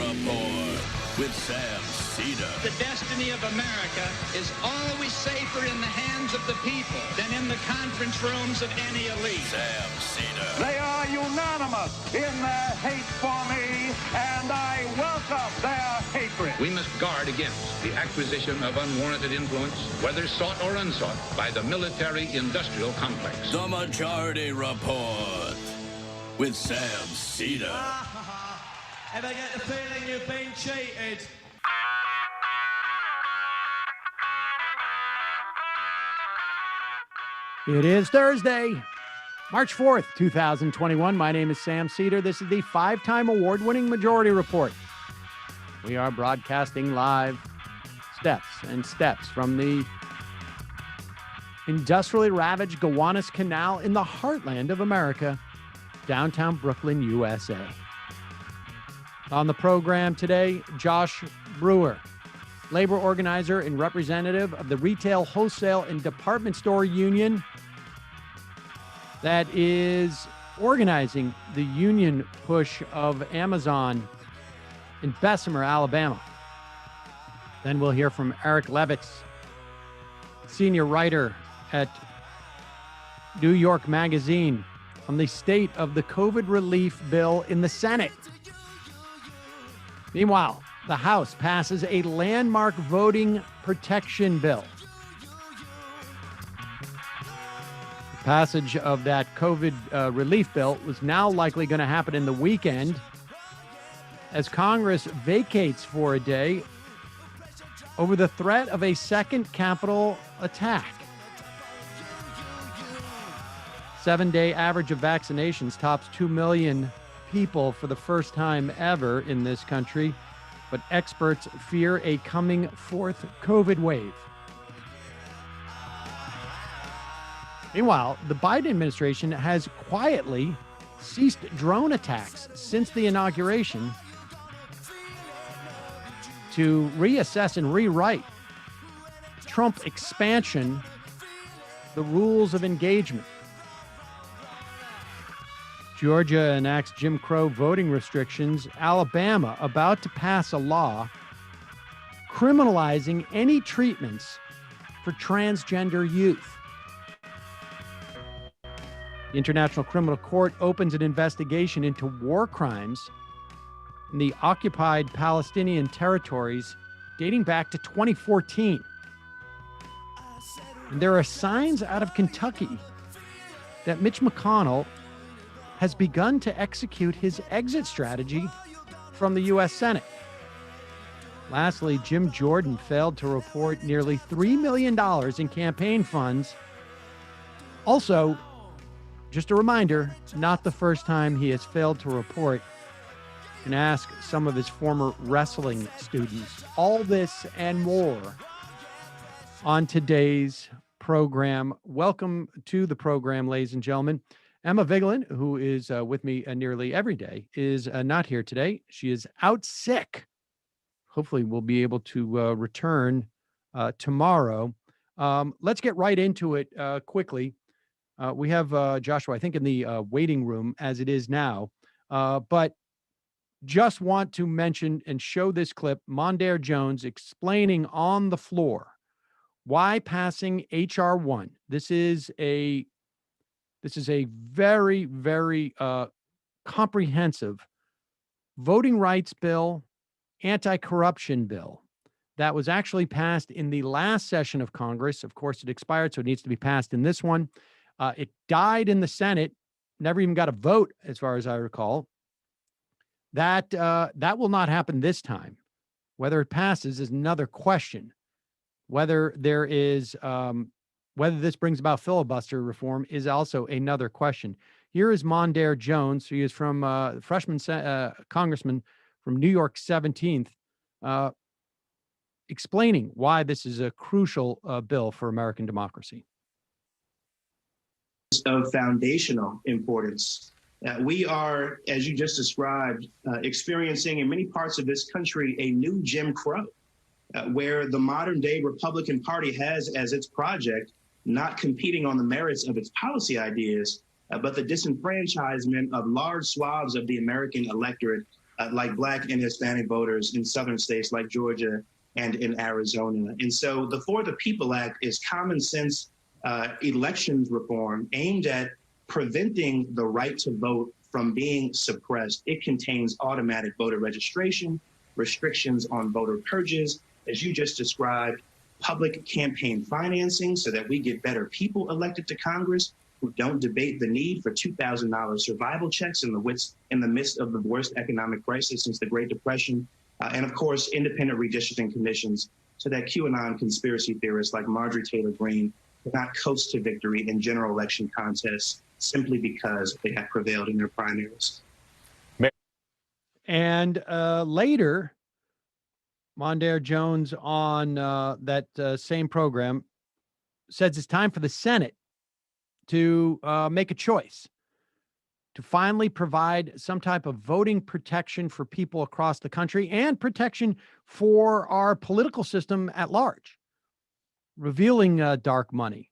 Report with Sam Seder. The destiny of America is always safer in the hands of the people than in the conference rooms of any elite. Sam Seder. They are unanimous in their hate for me, and I welcome their hatred. We must guard against the acquisition of unwarranted influence, whether sought or unsought, by the military-industrial complex. The Majority Report with Sam Seder. Ever get the feeling you've been cheated? It is Thursday, March 4th, 2021. My name is Sam Seder. This is the five-time award-winning Majority Report. We are broadcasting live steps from the industrially ravaged Gowanus Canal in the heartland of America, downtown Brooklyn, USA. On the program today, Josh Brewer, labor organizer and representative of the Retail, Wholesale, and Department Store Union that is organizing the union push of Amazon in Bessemer, Alabama. Then we'll hear from Eric Levitz, senior writer at New York Magazine, on the state of the COVID relief bill in the Senate. Meanwhile, the House passes a landmark voting protection bill. The passage of that COVID relief bill was now likely going to happen in the weekend as Congress vacates for a day over the threat of a second Capitol attack. 7-day average of vaccinations tops 2 million people for the first time ever in this country, but experts fear a coming fourth COVID wave. Meanwhile, the Biden administration has quietly ceased drone attacks since the inauguration to reassess and rewrite Trump expansion, the rules of engagement. Georgia enacts Jim Crow voting restrictions. Alabama about to pass a law criminalizing any treatments for transgender youth. The International Criminal Court opens an investigation into war crimes in the occupied Palestinian territories dating back to 2014. And there are signs out of Kentucky that Mitch McConnell has begun to execute his exit strategy from the U.S. Senate. Lastly, Jim Jordan failed to report nearly $3 million in campaign funds. Also, just a reminder, not the first time he has failed to report. And ask some of his former wrestling students. All this and more on today's program. Welcome to the program, ladies and gentlemen. Emma Vigeland, who is with me nearly every day, is not here today. She is out sick. Hopefully we'll be able to return tomorrow. Let's get right into it quickly. We have Joshua, I think, in the waiting room as it is now. But just want to mention and show this clip, Mondaire Jones explaining on the floor why passing H.R. 1. This is a very, very comprehensive voting rights bill, anti-corruption bill that was actually passed in the last session of Congress. Of course, it expired, so it needs to be passed in this one. It died in the Senate, never even got a vote, as far as I recall. That will not happen this time. Whether it passes is another question. Whether there is whether this brings about filibuster reform is also another question. Here is Mondaire Jones, who is from freshman congressman from New York 17th, explaining why this is a crucial bill for American democracy. Of foundational importance. We are, as you just described, experiencing in many parts of this country a new Jim Crow, where the modern day Republican Party has as its project not competing on the merits of its policy ideas, but the disenfranchisement of large swaths of the American electorate like Black and Hispanic voters in southern states like Georgia and in Arizona. And so the For the People Act is common sense elections reform aimed at preventing the right to vote from being suppressed. It contains automatic voter registration, restrictions on voter purges, as you just described, public campaign financing so that we get better people elected to Congress who don't debate the need for $2,000 survival checks in the midst of the worst economic crisis since the Great Depression. And of course, independent redistricting commissions so that QAnon conspiracy theorists like Marjorie Taylor Greene cannot coast to victory in general election contests simply because they have prevailed in their primaries. And later, Mondaire Jones on that same program says it's time for the Senate to make a choice, to finally provide some type of voting protection for people across the country and protection for our political system at large, revealing dark money,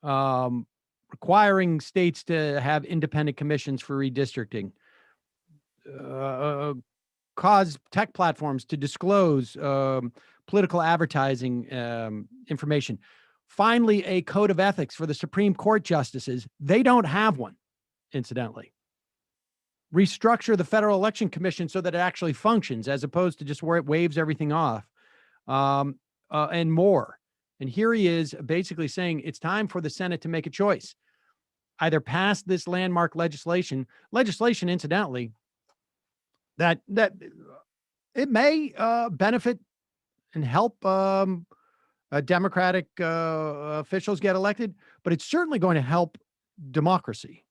requiring states to have independent commissions for redistricting, cause tech platforms to disclose political advertising information. Finally, a code of ethics for the Supreme Court justices. They don't have one, incidentally. Restructure the Federal Election Commission so that it actually functions as opposed to just where it waves everything off, and more. And here he is basically saying it's time for the Senate to make a choice. Either pass this landmark legislation, incidentally, that it may benefit and help Democratic officials get elected, but it's certainly going to help democracy.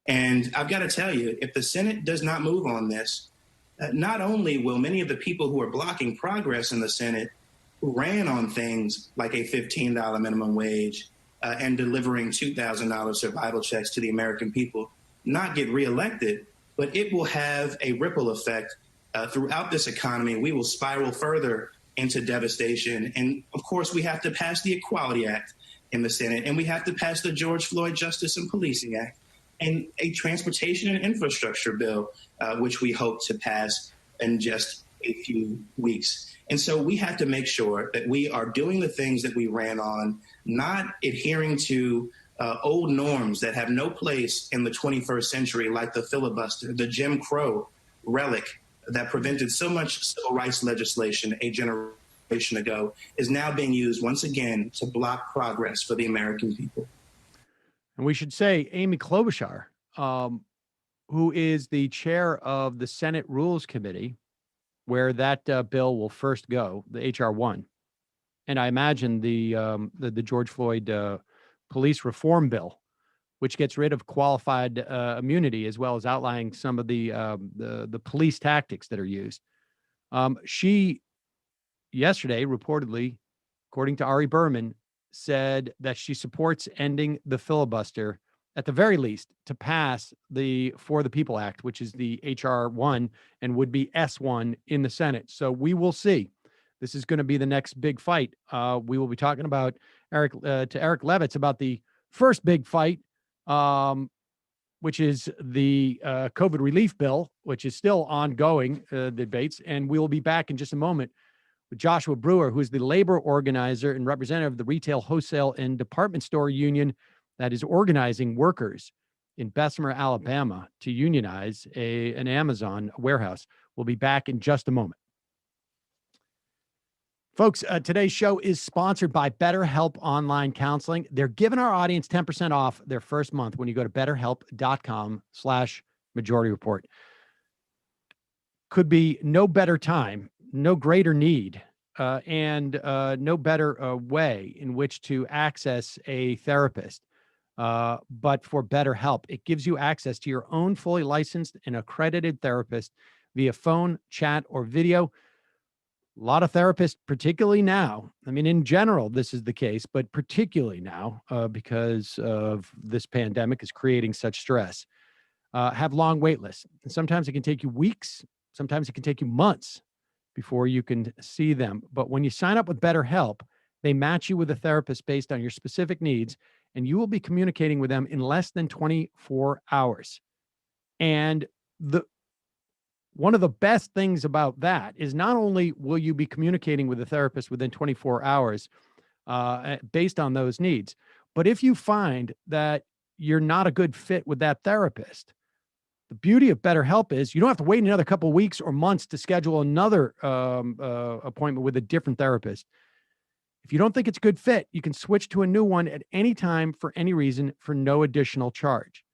And I've got to tell you, if the Senate does not move on this, not only will many of the people who are blocking progress in the Senate, who ran on things like a $15 minimum wage and delivering $2,000 survival checks to the American people, not get reelected, but it will have a ripple effect throughout this economy. We will spiral further into devastation. And of course, we have to pass the Equality Act in the Senate, and we have to pass the George Floyd Justice and Policing Act, and a transportation and infrastructure bill, which we hope to pass in just a few weeks. And so we have to make sure that we are doing the things that we ran on, not adhering to old norms that have no place in the 21st century, like the filibuster, the Jim Crow relic that prevented so much civil rights legislation a generation ago, is now being used once again to block progress for the American people. And we should say Amy Klobuchar, who is the chair of the Senate Rules Committee, where that bill will first go, the H.R. 1. And I imagine the George Floyd police reform bill, which gets rid of qualified immunity, as well as outlining some of the police tactics that are used. She yesterday reportedly, according to Ari Berman, said that she supports ending the filibuster, at the very least, to pass the For the People Act, which is the H.R. 1 and would be S1 in the Senate. So we will see. This is going to be the next big fight. We will be talking about Eric Levitz about the first big fight, which is the COVID relief bill, which is still ongoing debates. And we will be back in just a moment with Joshua Brewer, who is the labor organizer and representative of the Retail, Wholesale, and Department Store Union that is organizing workers in Bessemer, Alabama, to unionize an Amazon warehouse. We'll be back in just a moment. Folks, today's show is sponsored by BetterHelp Online Counseling. They're giving our audience 10% off their first month when you go to betterhelp.com/Majority Report. Could be no better time, no greater need, and no better way in which to access a therapist. But for BetterHelp, it gives you access to your own fully licensed and accredited therapist via phone, chat, or video. A lot of therapists, particularly now, I mean, in general, this is the case, but particularly now, because of this pandemic is creating such stress, have long wait lists. And sometimes it can take you weeks. Sometimes it can take you months before you can see them. But when you sign up with BetterHelp, they match you with a therapist based on your specific needs, and you will be communicating with them in less than 24 hours. And one of the best things about that is not only will you be communicating with the therapist within 24 hours based on those needs, but if you find that you're not a good fit with that therapist, the beauty of BetterHelp is you don't have to wait another couple of weeks or months to schedule another appointment with a different therapist. If you don't think it's a good fit, you can switch to a new one at any time for any reason for no additional charge.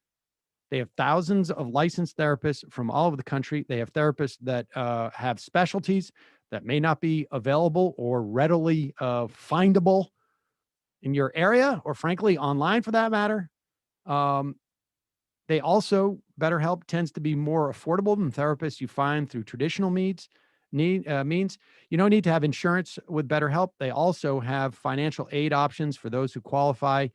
They have thousands of licensed therapists from all over the country. They have therapists that have specialties that may not be available or readily findable in your area, or frankly, online for that matter. They also, BetterHelp tends to be more affordable than therapists you find through traditional means. You don't need to have insurance with BetterHelp. They also have financial aid options for those who qualify.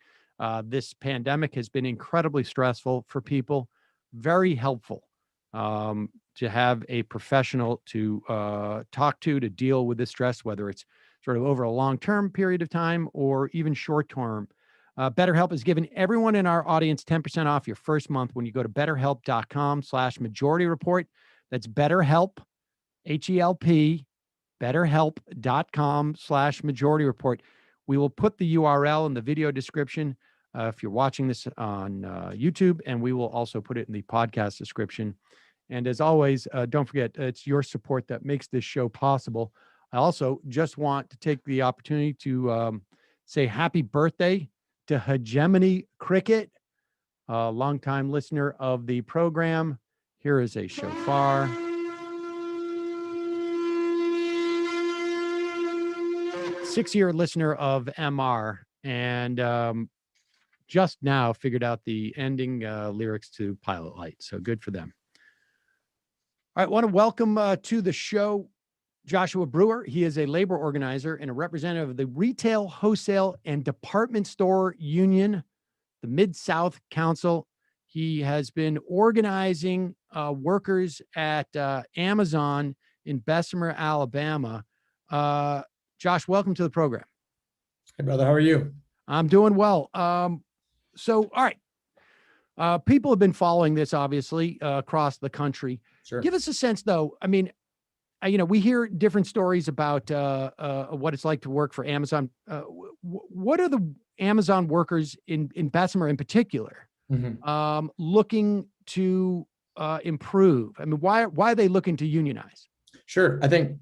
This pandemic has been incredibly stressful for people. Very helpful to have a professional to talk to deal with this stress, whether it's sort of over a long-term period of time or even short-term. BetterHelp has given everyone in our audience 10% off your first month when you go to betterhelp.com/majority report. That's BetterHelp, H-E-L-P, betterhelp.com/majority report. We will put the URL in the video description if you're watching this on YouTube, and we will also put it in the podcast description. And as always, don't forget, it's your support that makes this show possible. I also just want to take the opportunity to say happy birthday to Hegemony Cricket, a longtime listener of the program. Here is a shofar. Six-year listener of MR, and just now figured out the ending lyrics to Pilot Light. So good for them. All right, I want to welcome to the show Joshua Brewer. He is a labor organizer and a representative of the Retail, Wholesale, and Department Store Union, the Mid-South Council. He has been organizing workers at Amazon in Bessemer, Alabama. Josh, welcome to the program. Hey, brother. How are you? I'm doing well. So, all right. People have been following this, obviously, across the country. Sure. Give us a sense, though. I mean, we hear different stories about what it's like to work for Amazon. What are the Amazon workers in Bessemer in particular looking to improve? I mean, why are they looking to unionize? Sure. I think,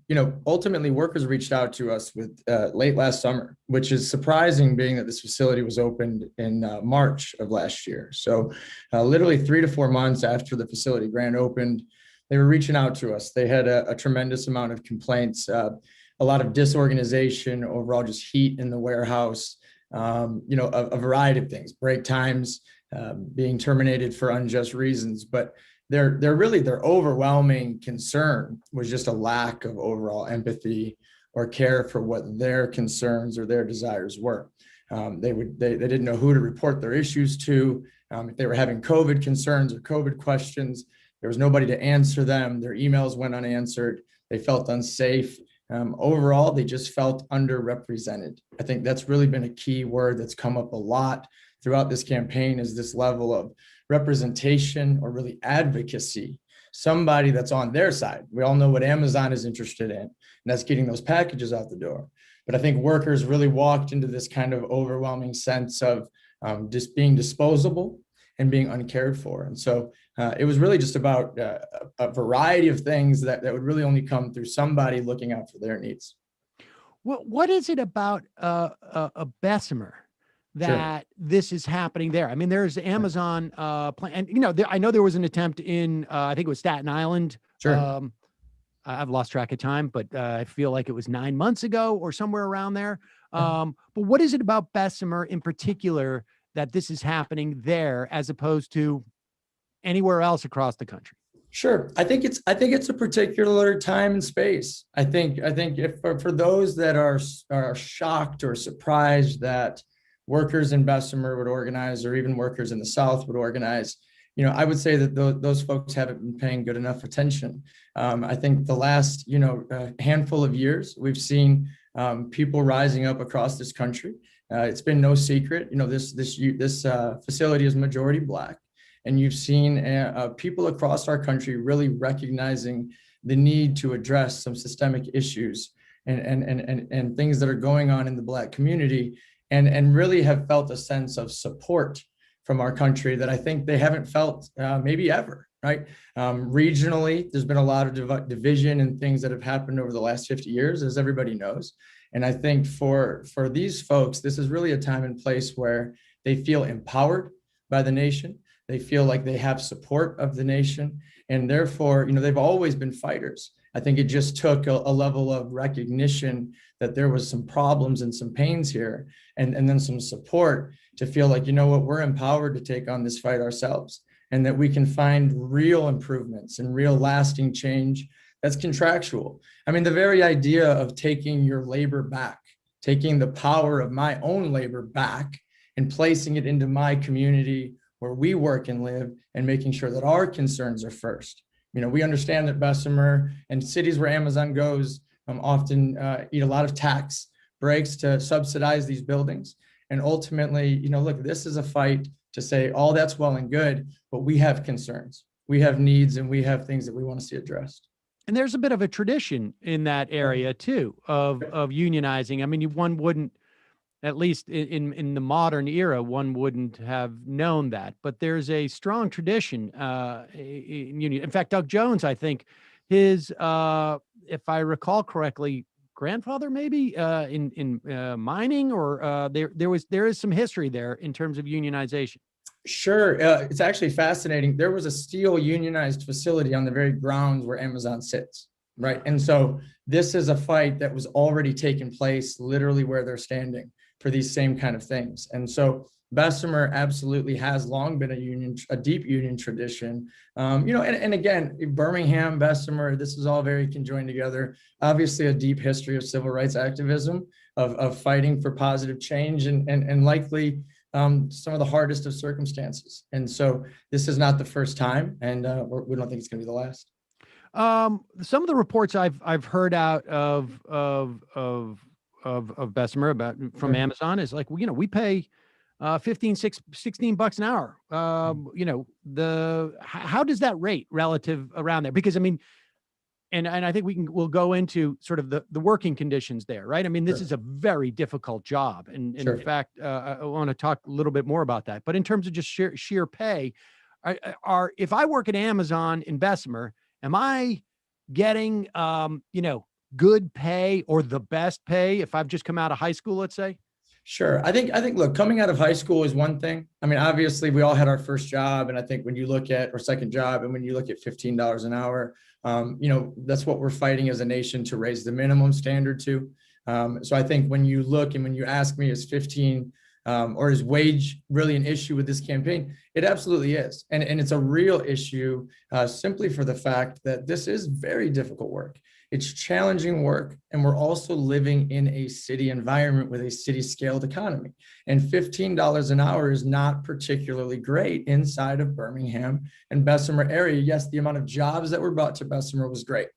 ultimately workers reached out to us with late last summer, which is surprising being that this facility was opened in March of last year. So literally 3 to 4 months after the facility grand opened, they were reaching out to us. They had a tremendous amount of complaints, a lot of disorganization, overall just heat in the warehouse, a variety of things, break times, being terminated for unjust reasons. But their overwhelming concern was just a lack of overall empathy or care for what their concerns or their desires were. They didn't know who to report their issues to. If they were having COVID concerns or COVID questions, there was nobody to answer them. Their emails went unanswered. They felt unsafe. Overall, they just felt underrepresented. I think that's really been a key word that's come up a lot throughout this campaign, is this level of representation or really advocacy, somebody that's on their side. We all know what Amazon is interested in, and that's getting those packages out the door. But I think workers really walked into this kind of overwhelming sense of just being disposable and being uncared for. And so it was really just about a variety of things that would really only come through somebody looking out for their needs. What is it about a Bessemer that this is happening there? I mean, there's Amazon plan, and I know there was an attempt in I think it was Staten Island. Sure. I've lost track of time, but I feel like it was 9 months ago or somewhere around there. But what is it about Bessemer in particular that this is happening there as opposed to anywhere else across the country? Sure. I think it's a particular time and space. I think if for those that are shocked or surprised that workers in Bessemer would organize, or even workers in the South would organize, I would say that those folks haven't been paying good enough attention. I think the last, handful of years, we've seen people rising up across this country. It's been no secret, this facility is majority Black, And you've seen people across our country really recognizing the need to address some systemic issues and things that are going on in the Black community, and really have felt a sense of support from our country that I think they haven't felt maybe ever, right? Regionally, there's been a lot of division and things that have happened over the last 50 years, as everybody knows. And I think for these folks, this is really a time and place where they feel empowered by the nation. They feel like they have support of the nation. And therefore, they've always been fighters. I think it just took a level of recognition that there was some problems and some pains here, and then some support to feel like, we're empowered to take on this fight ourselves, and that we can find real improvements and real lasting change that's contractual. I mean, the very idea of taking your labor back, taking the power of my own labor back and placing it into my community where we work and live, and making sure that our concerns are first. We understand that Bessemer and cities where Amazon goes often eat a lot of tax breaks to subsidize these buildings. And ultimately, look, this is a fight to say, all that's well and good, but we have concerns, we have needs, and we have things that we want to see addressed. And there's a bit of a tradition in that area too of unionizing. I mean, one wouldn't, at least in the modern era, one wouldn't have known that, but there's a strong tradition in union. In fact, Doug Jones, I think his, if I recall correctly, grandfather maybe in mining, or there is some history there in terms of unionization. Sure. It's actually fascinating. There was a steel unionized facility on the very grounds where Amazon sits, right? And so this is a fight that was already taking place literally where they're standing for these same kind of things. And so Bessemer absolutely has long been a deep union tradition. And again, Birmingham, Bessemer, this is all very conjoined together. Obviously a deep history of civil rights activism, of fighting for positive change, and likely some of the hardest of circumstances. And so this is not the first time, and we don't think it's going to be the last. Some of the reports I've heard out of Bessemer from Amazon is like, we pay $16 an hour. How does that rate relative around there? Because I mean, and I think we'll go into sort of the working conditions there, right? I mean, this is a very difficult job. And in fact, I want to talk a little bit more about that. But in terms of just sheer pay, if I work at Amazon in Bessemer, am I getting, good pay or the best pay if I've just come out of high school, let's say? Sure. I think, look, coming out of high school is one thing. I mean, obviously we all had our first job. And I think when you look at our second job, and when you look at $15 an hour, that's what we're fighting as a nation to raise the minimum standard to. So I think when you look and when you ask me, is 15 or is wage really an issue with this campaign? It absolutely is. And it's a real issue simply for the fact that this is very difficult work. It's challenging work, and we're also living in a city environment with a city-scaled economy. And $15 an hour is not particularly great inside of Birmingham and Bessemer area. Yes, the amount of jobs that were brought to Bessemer was great.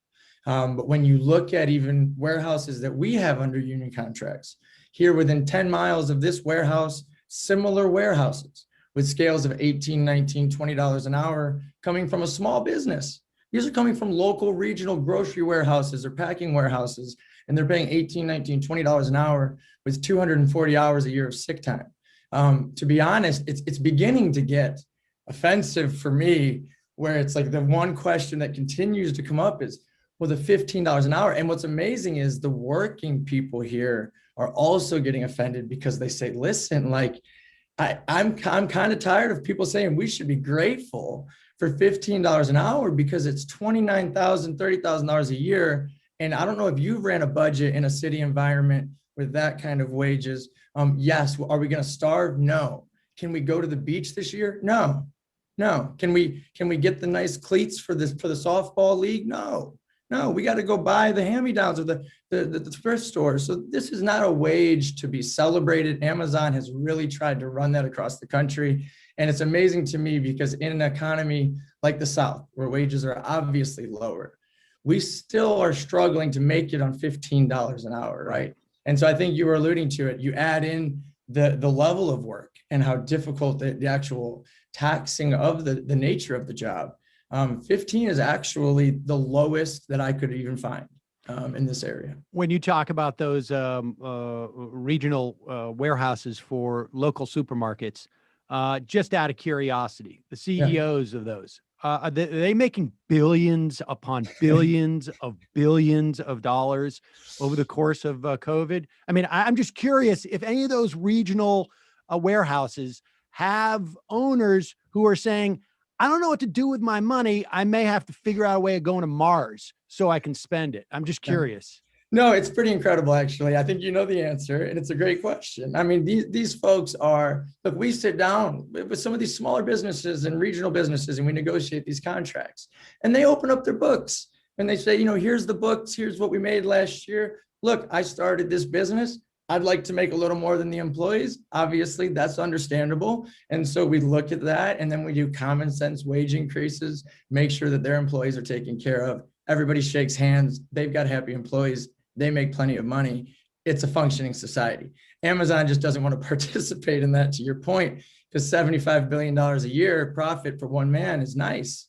But when you look at even warehouses that we have under union contracts, here within 10 miles of this warehouse, similar warehouses with scales of $18, $19, $20 an hour coming from a small business. These are coming from local regional grocery warehouses or packing warehouses, and they're paying $18, $19, $20 an hour with 240 hours a year of sick time. To be honest, it's beginning to get offensive for me, where it's like the one question that continues to come up is, well, the $15 an hour. And what's amazing is the working people here are also getting offended because they say, listen, like, I'm kind of tired of people saying we should be grateful for $15 an hour because it's $29,000, $30,000 a year. And I don't know if you've ran a budget in a city environment with that kind of wages. Yes. Are we going to starve? No. Can we go to the beach this year? No. Can we get the nice cleats for the softball league? No. We got to go buy the hand-me-downs of the thrift store. So this is not a wage to be celebrated. Amazon has really tried to run that across the country. And it's amazing to me because in an economy like the South, where wages are obviously lower, we still are struggling to make it on $15 an hour, right? And so I think you were alluding to it. You add in the level of work and how difficult the actual taxing of the nature of the job. 15 is actually the lowest that I could even find in this area. When you talk about those regional warehouses for local supermarkets, just out of curiosity, the CEOs of those, are they making billions upon billions of dollars over the course of COVID? I mean, I'm just curious if any of those regional warehouses have owners who are saying, I don't know what to do with my money. I may have to figure out a way of going to Mars so I can spend it. I'm just curious. No, it's pretty incredible, actually. I think you know the answer, and it's a great question. I mean, these folks are, look, we sit down with some of these smaller businesses and regional businesses, and we negotiate these contracts. And they open up their books, and they say, here's the books, here's what we made last year. Look, I started this business. I'd like to make a little more than the employees. Obviously, that's understandable. And so we look at that, and then we do common sense wage increases, make sure that their employees are taken care of. Everybody shakes hands. They've got happy employees. They make plenty of money. It's a functioning society. Amazon just doesn't want to participate in that, to your point, because $75 billion a year profit for one man is nice.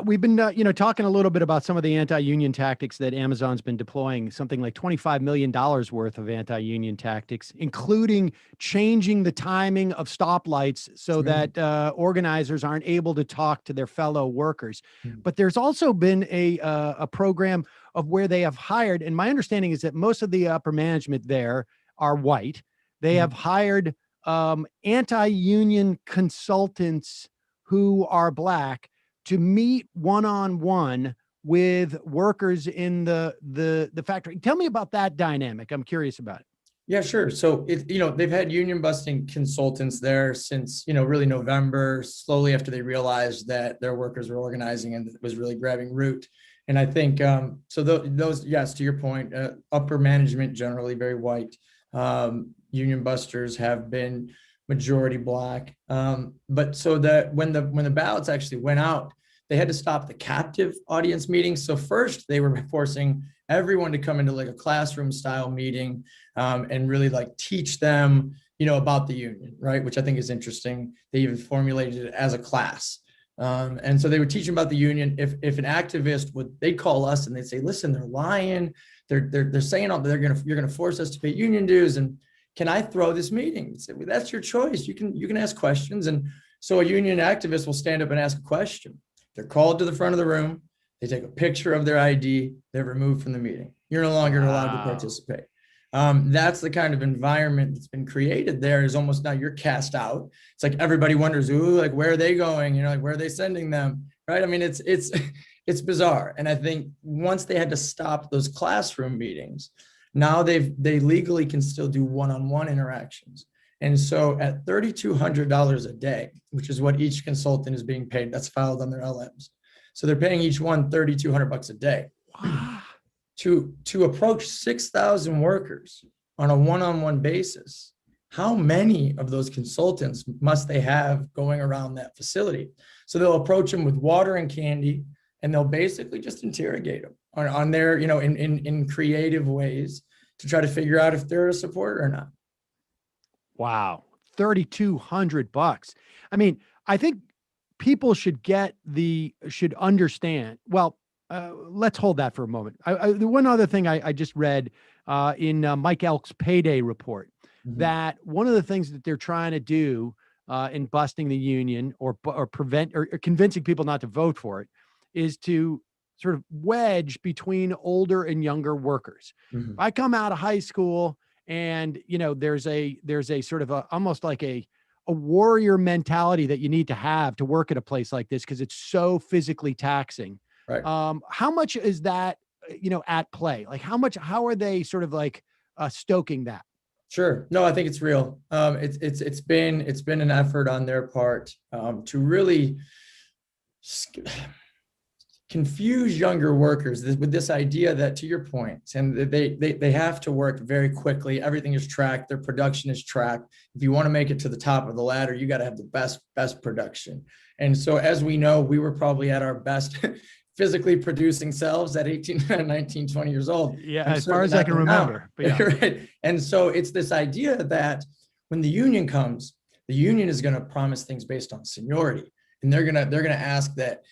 We've been, talking a little bit about some of the anti-union tactics that Amazon's been deploying, something like $25 million worth of anti-union tactics, including changing the timing of stoplights so that organizers aren't able to talk to their fellow workers. But there's also been a program of where they have hired, and my understanding is that most of the upper management there are white. They have hired anti-union consultants who are Black to meet one-on-one with workers in the factory. Tell me about that dynamic. I'm curious about it. Yeah, sure. So they've had union busting consultants there since, really November, slowly after they realized that their workers were organizing and it was really grabbing root. And I think, those, yes, to your point, upper management, generally very white. Union busters have been majority Black. But so that when the ballots actually went out, they had to stop the captive audience meetings. So first they were forcing everyone to come into like a classroom style meeting and really like teach them, about the union, right? Which I think is interesting. They even formulated it as a class. And so they would teach them about the union. If an activist they'd call us and they'd say, listen, they're lying. They're saying you're going to force us to pay union dues. And can I throw this meeting? Say, well, that's your choice. You can ask questions. And so a union activist will stand up and ask a question. They're called to the front of the room. They take a picture of their ID. They're removed from the meeting. You're no longer allowed to participate. That's the kind of environment that's been created there. Is almost now you're cast out. It's like everybody wonders, where are they going? Where are they sending them? Right? I mean, it's bizarre. And I think once they had to stop those classroom meetings, now they legally can still do one-on-one interactions. And so at $3,200 a day, which is what each consultant is being paid, that's filed on their LMs. So they're paying each one $3,200 a day. Wow. To approach 6,000 workers on a one-on-one basis. How many of those consultants must they have going around that facility? So they'll approach them with water and candy, and they'll basically just interrogate them on their, in creative ways to try to figure out if they're a supporter or not. Wow. $3,200. I mean, I think people should understand. Well, let's hold that for a moment. The one other thing I just read in Mike Elk's payday report, that one of the things that they're trying to do in busting the union or prevent or convincing people not to vote for it is to sort of wedge between older and younger workers. If I come out of high school and, there's a sort of almost like a warrior mentality that you need to have to work at a place like this because it's so physically taxing. Right. How much is that, at play? Like how are they sort of like stoking that? Sure. No, I think it's real. It's been an effort on their part to really confuse younger workers with this idea that, to your point, and they have to work very quickly. Everything is tracked. Their production is tracked. If you want to make it to the top of the ladder, you got to have the best production. And so, as we know, we were probably at our best physically producing selves at 18, 19, 20 years old. Yeah, as far as I can remember. But yeah. Right. And so it's this idea that when the union comes, The union is going to promise things based on seniority, and they're going to ask that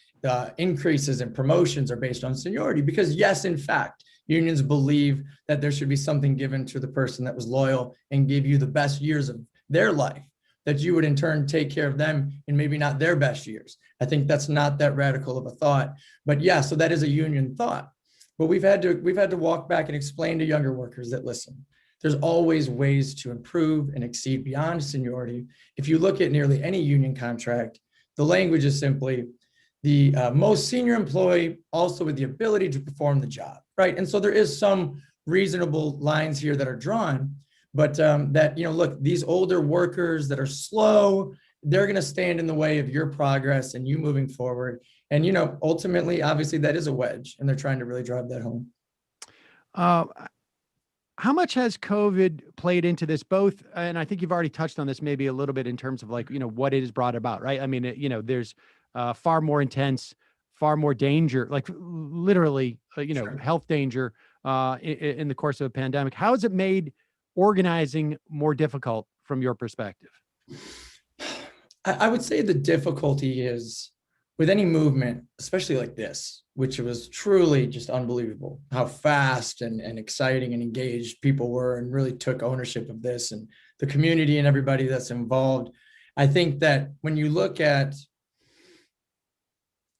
increases and promotions are based on seniority, because yes, in fact, unions believe that there should be something given to the person that was loyal and give you the best years of their life, that you would in turn take care of them in maybe not their best years. I think that's not that radical of a thought, but yeah, so that is a union thought. But we've had to walk back and explain to younger workers that, listen, there's always ways to improve and exceed beyond seniority. If you look at nearly any union contract, the language is simply the most senior employee also with the ability to perform the job, right? And so there is some reasonable lines here that are drawn, but that, look, these older workers that are slow, they're going to stand in the way of your progress and you moving forward. And, ultimately, obviously that is a wedge, and they're trying to really drive that home. How much has COVID played into this both? And I think you've already touched on this maybe a little bit in terms of what it has brought about, right? I mean, there's far more intense, far more danger, like literally, Sure. health danger in the course of a pandemic. How has it made organizing more difficult from your perspective? I would say the difficulty is with any movement, especially like this, which was truly just unbelievable how fast and exciting and engaged people were and really took ownership of this, and the community and everybody that's involved. I think that when you look at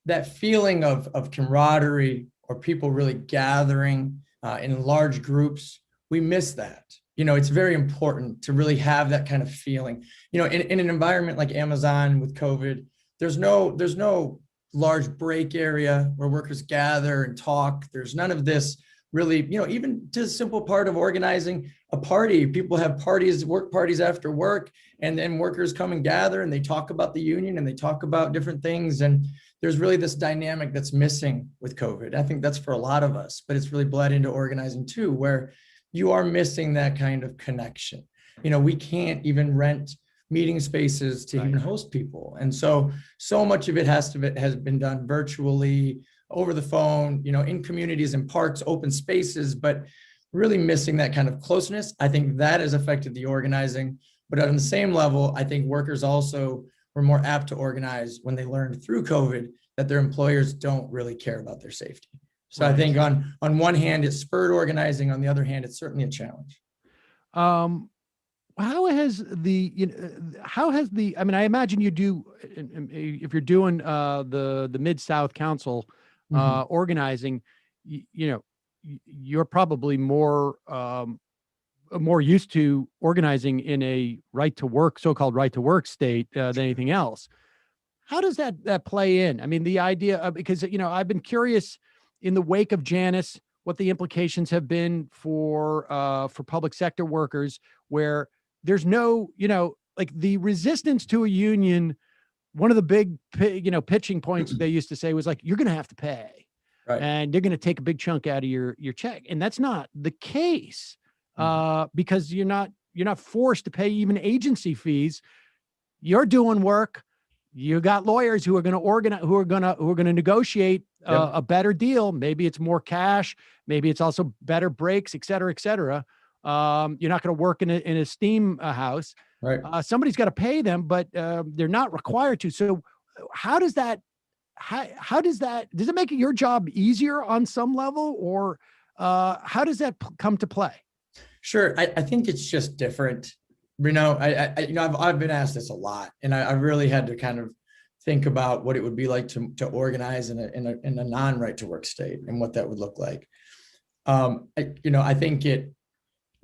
that feeling of camaraderie or people really gathering in large groups, we miss that. It's very important to really have that kind of feeling. In an environment like Amazon with COVID, there's no large break area where workers gather and talk. There's none of this really, even to a simple part of organizing a party. People have parties, work parties after work, and then workers come and gather and they talk about the union and they talk about different things. And there's really this dynamic that's missing with COVID. I think that's for a lot of us, but it's really bled into organizing too, where you are missing that kind of connection. We can't even rent meeting spaces to even host people. And so much of it has been done virtually, over the phone, in communities and parks, open spaces, but really missing that kind of closeness. I think that has affected the organizing. But on the same level, I think workers also were more apt to organize when they learned through COVID that their employers don't really care about their safety. So I think on one hand, it spurred organizing. On the other hand, it's certainly a challenge. How has I mean, I imagine you do, if you're doing the Mid-South Council organizing, you're probably more used to organizing in a so-called right to work state than anything else. How does that play in? I mean, the idea of, because, I've been curious in the wake of Janus, what the implications have been for public sector workers, where there's no, like the resistance to a union. One of the big, pitching points they used to say was like, you're going to have to pay, right, and they're going to take a big chunk out of your check. And that's not the case, because you're not forced to pay even agency fees. You're doing work. You got lawyers who are going to organize, who are going to negotiate a better deal. Maybe it's more cash. Maybe it's also better breaks, et cetera, et cetera. You're not going to work in a steam house. Right. Somebody's got to pay them, but they're not required to. So how does that does it make your job easier on some level, or how does that come to play? Sure. I think it's just different. I've been asked this a lot, and I really had to kind of think about what it would be like to organize in a non-right to work state and what that would look like. I think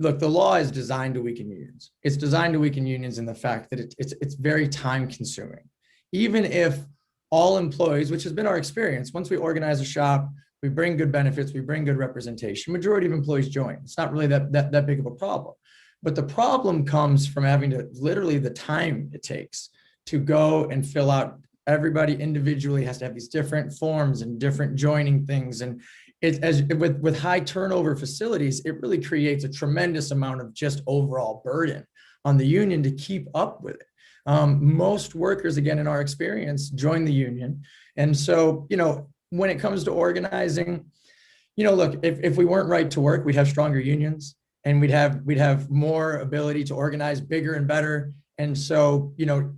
look, the law is designed to weaken unions. It's designed to weaken unions in the fact that it's very time consuming. Even if all employees, which has been our experience, once we organize a shop, we bring good benefits, we bring good representation, majority of employees join. It's not really that big of a problem. But the problem comes from having to, literally the time it takes to go and fill out. Everybody individually has to have these different forms and different joining things. And with high turnover facilities, it really creates a tremendous amount of just overall burden on the union to keep up with it. Most workers, again, in our experience, join the union. And so, when it comes to organizing, look, if we weren't right to work, we'd have stronger unions. And we'd have more ability to organize bigger and better And so,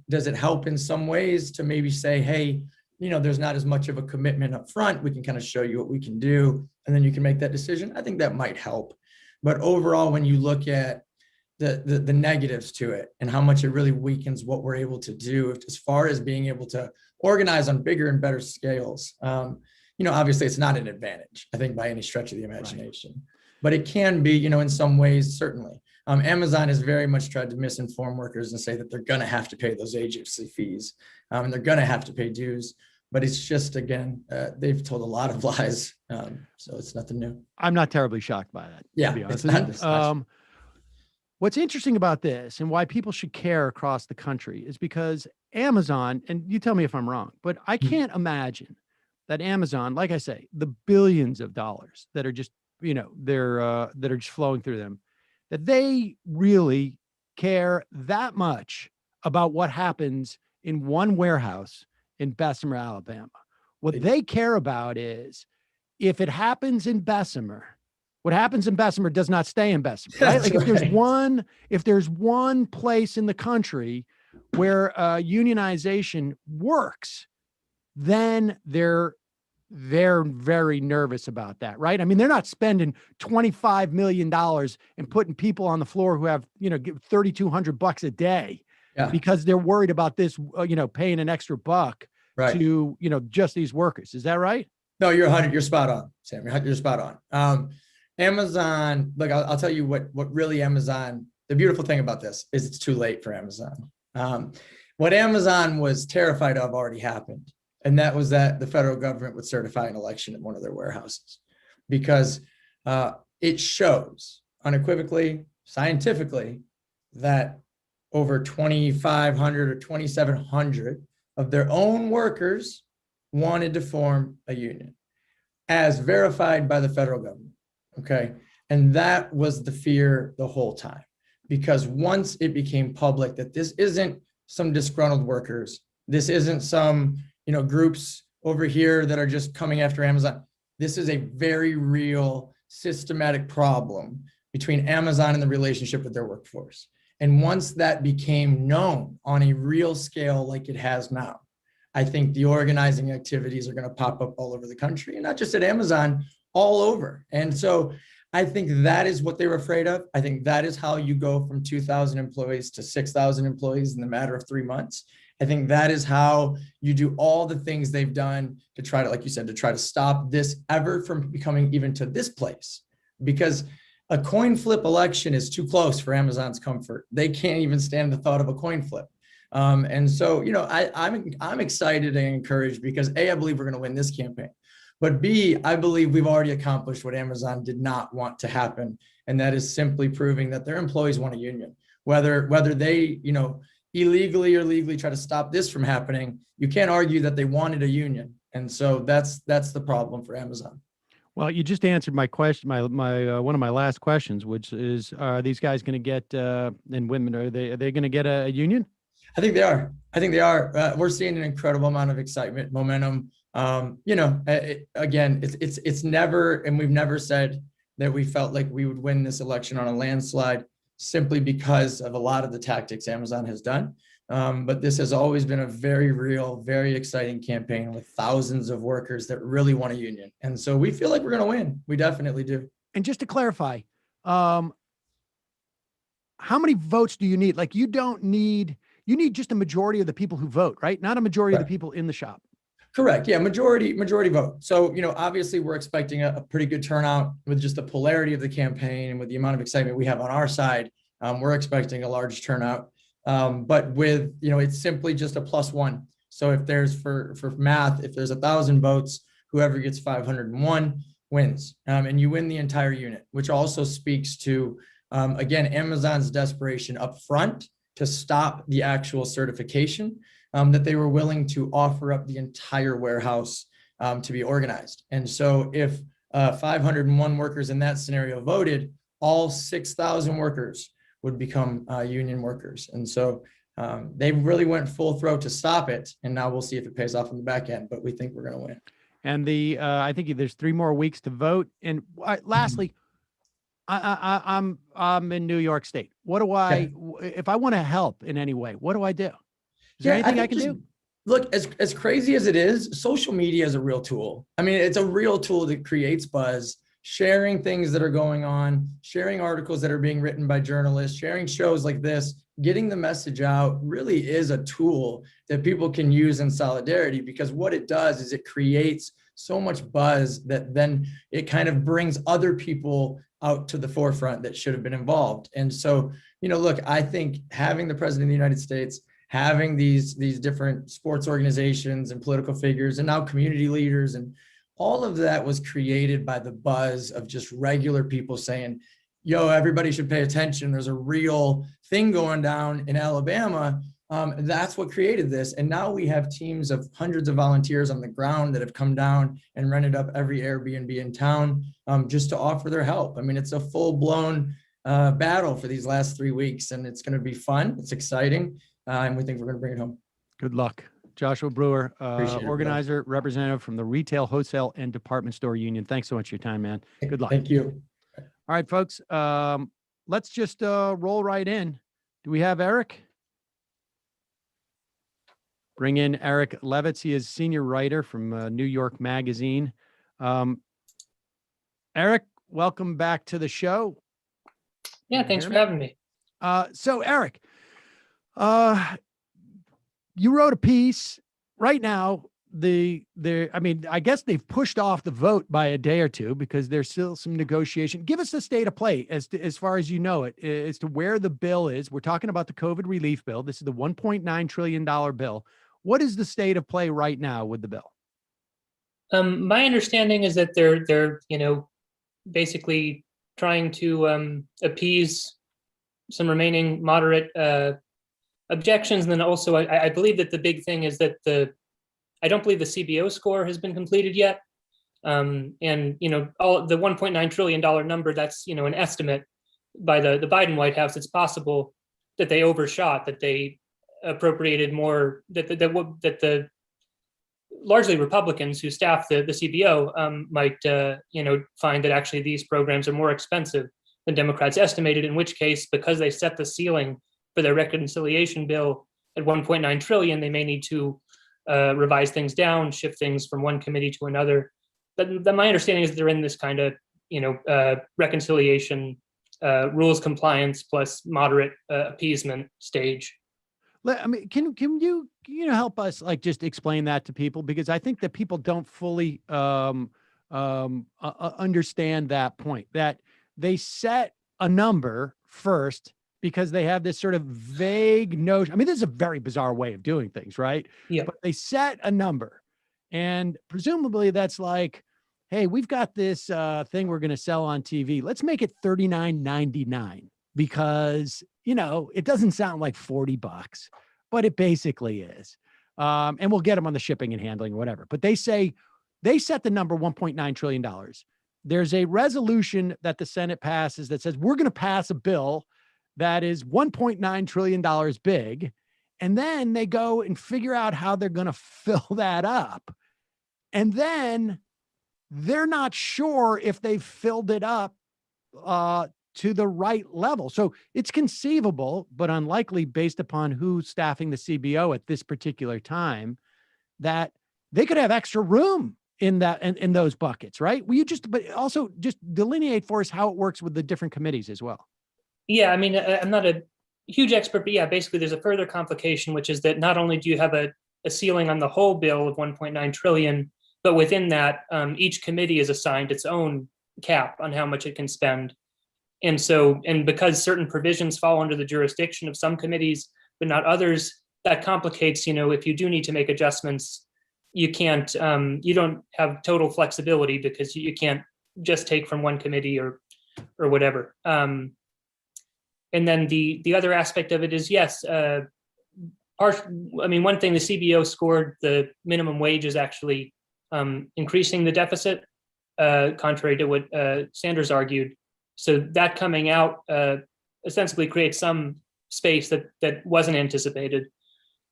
does it help in some ways to maybe say, hey, there's not as much of a commitment up front. We can kind of show you what we can do, and then you can make that decision. I think that might help. But overall, when you look at the negatives to it and how much it really weakens what we're able to do as far as being able to organize on bigger and better scales, obviously it's not an advantage, I think, by any stretch of the imagination. Right. But it can be, in some ways, certainly. Amazon has very much tried to misinform workers and say that they're going to have to pay those agency fees and they're going to have to pay dues. But it's just, again, they've told a lot of lies. So it's nothing new. I'm not terribly shocked by that. Yeah. To be honest with you. What's interesting about this and why people should care across the country is because Amazon, and you tell me if I'm wrong, but I can't imagine that Amazon, like I say, the billions of dollars that are just, that are just flowing through them, that they really care that much about what happens in one warehouse in Bessemer, Alabama. What they care about is if it happens in Bessemer, what happens in Bessemer does not stay in Bessemer, right? Like if there's one place in the country where unionization works, then they're very nervous about that, right? I mean, they're not spending $25 million and putting people on the floor who have, $3,200 a day because they're worried about this, paying an extra buck to, just these workers. Is that right? No, you're spot on, Sam. You're spot on. Amazon, like I'll tell you what really Amazon, the beautiful thing about this is it's too late for Amazon. What Amazon was terrified of already happened. And that was that the federal government would certify an election at one of their warehouses because it shows unequivocally, scientifically, that over 2,500 or 2,700 of their own workers wanted to form a union as verified by the federal government. Okay. And that was the fear the whole time, because once it became public that this isn't some disgruntled workers, this isn't some, groups over here that are just coming after Amazon. This is a very real systematic problem between Amazon and the relationship with their workforce. And once that became known on a real scale like it has now, I think the organizing activities are going to pop up all over the country, and not just at Amazon, all over. And so I think that is what they were afraid of. I think that is how you go from 2,000 employees to 6,000 employees in the matter of 3 months. I think that is how you do all the things they've done to try to, like you said, to try to stop this ever from becoming even to this place, because a coin flip election is too close for Amazon's comfort. They can't even stand the thought of a coin flip. And so, I'm excited and encouraged because A, I believe we're going to win this campaign, but B, I believe we've already accomplished what Amazon did not want to happen. And that is simply proving that their employees want a union, whether they, illegally or legally try to stop this from happening. You can't argue that they wanted a union. And so that's the problem for Amazon. Well, you just answered my question, my one of my last questions, which is, are these guys going to get, and women, are they going to get a union? I think they are. We're seeing an incredible amount of excitement, momentum. Again, it's never, and we've never said that we felt like we would win this election on a landslide simply because of a lot of the tactics Amazon has done. But this has always been a very real, very exciting campaign with thousands of workers that really want a union. And so we feel like we're going to win. We definitely do. And just to clarify, how many votes do you need? Like you need just a majority of the people who vote, right? Not a majority of the people in the shop. Correct. Yeah. Majority vote. So, obviously we're expecting a pretty good turnout with just the polarity of the campaign and with the amount of excitement we have on our side. We're expecting a large turnout. But with, it's simply just a +1. So if there's for math, if there's 1,000 votes, whoever gets 501 wins. And you win the entire unit, which also speaks to, again, Amazon's desperation up front to stop the actual certification, that they were willing to offer up the entire warehouse to be organized. And so if 501 workers in that scenario voted, all 6,000 workers would become union workers. And so they really went full throat to stop it. And now we'll see if it pays off on the back end, but we think we're going to win. And I think there's 3 more weeks to vote. And lastly, I'm in New York State. What do if I want to help in any way, what do I do? Is there anything I can do? Look, as crazy as it is, social media is a real tool. I mean, it's a real tool that creates buzz, sharing things that are going on, sharing articles that are being written by journalists, sharing shows like this, getting the message out really is a tool that people can use in solidarity, because what it does is it creates so much buzz that then it kind of brings other people out to the forefront that should have been involved. And so, look, I think having the president of the United States, having these different sports organizations and political figures, and now community leaders, and all of that was created by the buzz of just regular people saying, yo, everybody should pay attention. There's a real thing going down in Alabama. That's what created this. And now we have teams of hundreds of volunteers on the ground that have come down and rented up every Airbnb in town just to offer their help. I mean, it's a full-blown battle for these last 3 weeks, and it's going to be fun. It's exciting. And we think we're going to bring it home. Good luck. Joshua Brewer, organizer, representative from the Retail, Wholesale, and Department Store Union. Thanks so much for your time, man. Good luck. Thank you. All right, folks, let's just roll right in. Do we have Eric? Bring in Eric Levitz. He is senior writer from New York Magazine. Eric, welcome back to the show. Yeah, thanks for having me. So, Eric, you wrote a piece right now. I guess they've pushed off the vote by a day or two because there's still some negotiation. Give us the state of play as far as you know it, as to where the bill is. We're talking about the COVID relief bill. This is the $1.9 trillion bill. What is the state of play right now with the bill? My understanding is that they're basically trying to appease some remaining moderate objections, and then also I believe that the big thing is that I don't believe the CBO score has been completed yet, and all the $1.9 trillion number, that's an estimate by the Biden White House. It's possible that they overshot, that they appropriated more, that the largely Republicans who staff the CBO might find that actually these programs are more expensive than Democrats estimated, in which case, because they set the ceiling for their reconciliation bill at 1.9 trillion, they may need to revise things down, shift things from one committee to another. But my understanding is that they're in this kind of reconciliation, rules compliance plus moderate appeasement stage. I mean, can you help us just explain that to people, because I think that people don't fully understand that point, that they set a number first because they have this sort of vague notion. I mean, this is a very bizarre way of doing things, right? Yeah. But they set a number, and presumably that's like, hey, we've got this thing we're going to sell on TV. Let's make it $39.99 because, it doesn't sound like $40, but it basically is. And we'll get them on the shipping and handling or whatever. But they set the number $1.9 trillion. There's a resolution that the Senate passes that says we're going to pass a bill that is $1.9 trillion big. And then they go and figure out how they're going to fill that up. And then they're not sure if they've filled it up to the right level. So it's conceivable, but unlikely based upon who's staffing the CBO at this particular time, that they could have extra room in that, in those buckets, right? But also just delineate for us how it works with the different committees as well. Yeah, I mean, I'm not a huge expert, but yeah, basically there's a further complication, which is that not only do you have a ceiling on the whole bill of 1.9 trillion, but within that, each committee is assigned its own cap on how much it can spend. And because certain provisions fall under the jurisdiction of some committees, but not others, that complicates, if you do need to make adjustments, you can't, you don't have total flexibility because you can't just take from one committee or whatever. And then the other aspect of it is, yes, one thing, the CBO scored the minimum wage is actually increasing the deficit, contrary to what Sanders argued. So that coming out ostensibly creates some space that wasn't anticipated.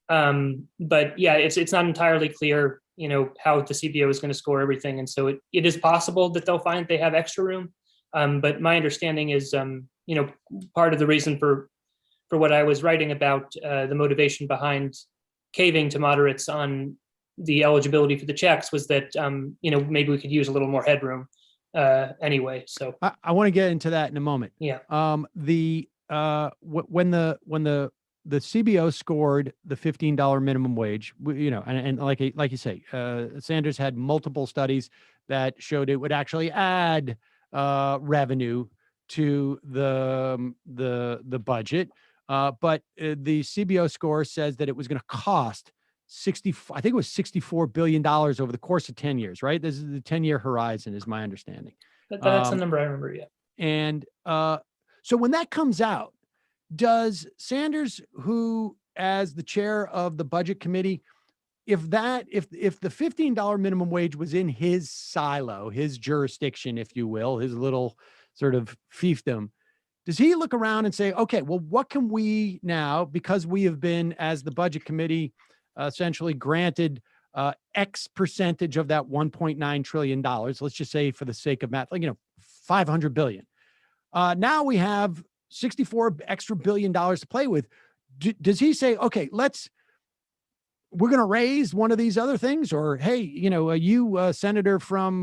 But yeah, it's not entirely clear, how the CBO is going to score everything. And so it is possible that they'll find they have extra room. But my understanding is, part of the reason for what I was writing about, the motivation behind caving to moderates on the eligibility for the checks was that, maybe we could use a little more headroom anyway. So I want to get into that in a moment. Yeah. When the CBO scored the $15 minimum wage, and like you say, Sanders had multiple studies that showed it would actually add revenue to the budget. But the CBO score says that it was going to cost $64 billion over the course of 10 years, right? This is the 10-year horizon is my understanding. That's the number I remember. Yeah. And so when that comes out, does Sanders, who as the chair of the budget committee, if the $15 minimum wage was in his silo, his jurisdiction, if you will, his little sort of fiefdom, does he look around and say, okay, well, what can we now, because we have been, as the budget committee, essentially granted X percentage of that $1.9 trillion, let's just say for the sake of math, $500 billion. Now we have $64 extra billion to play with. Does he say, okay, we're going to raise one of these other things, or, hey, you senator from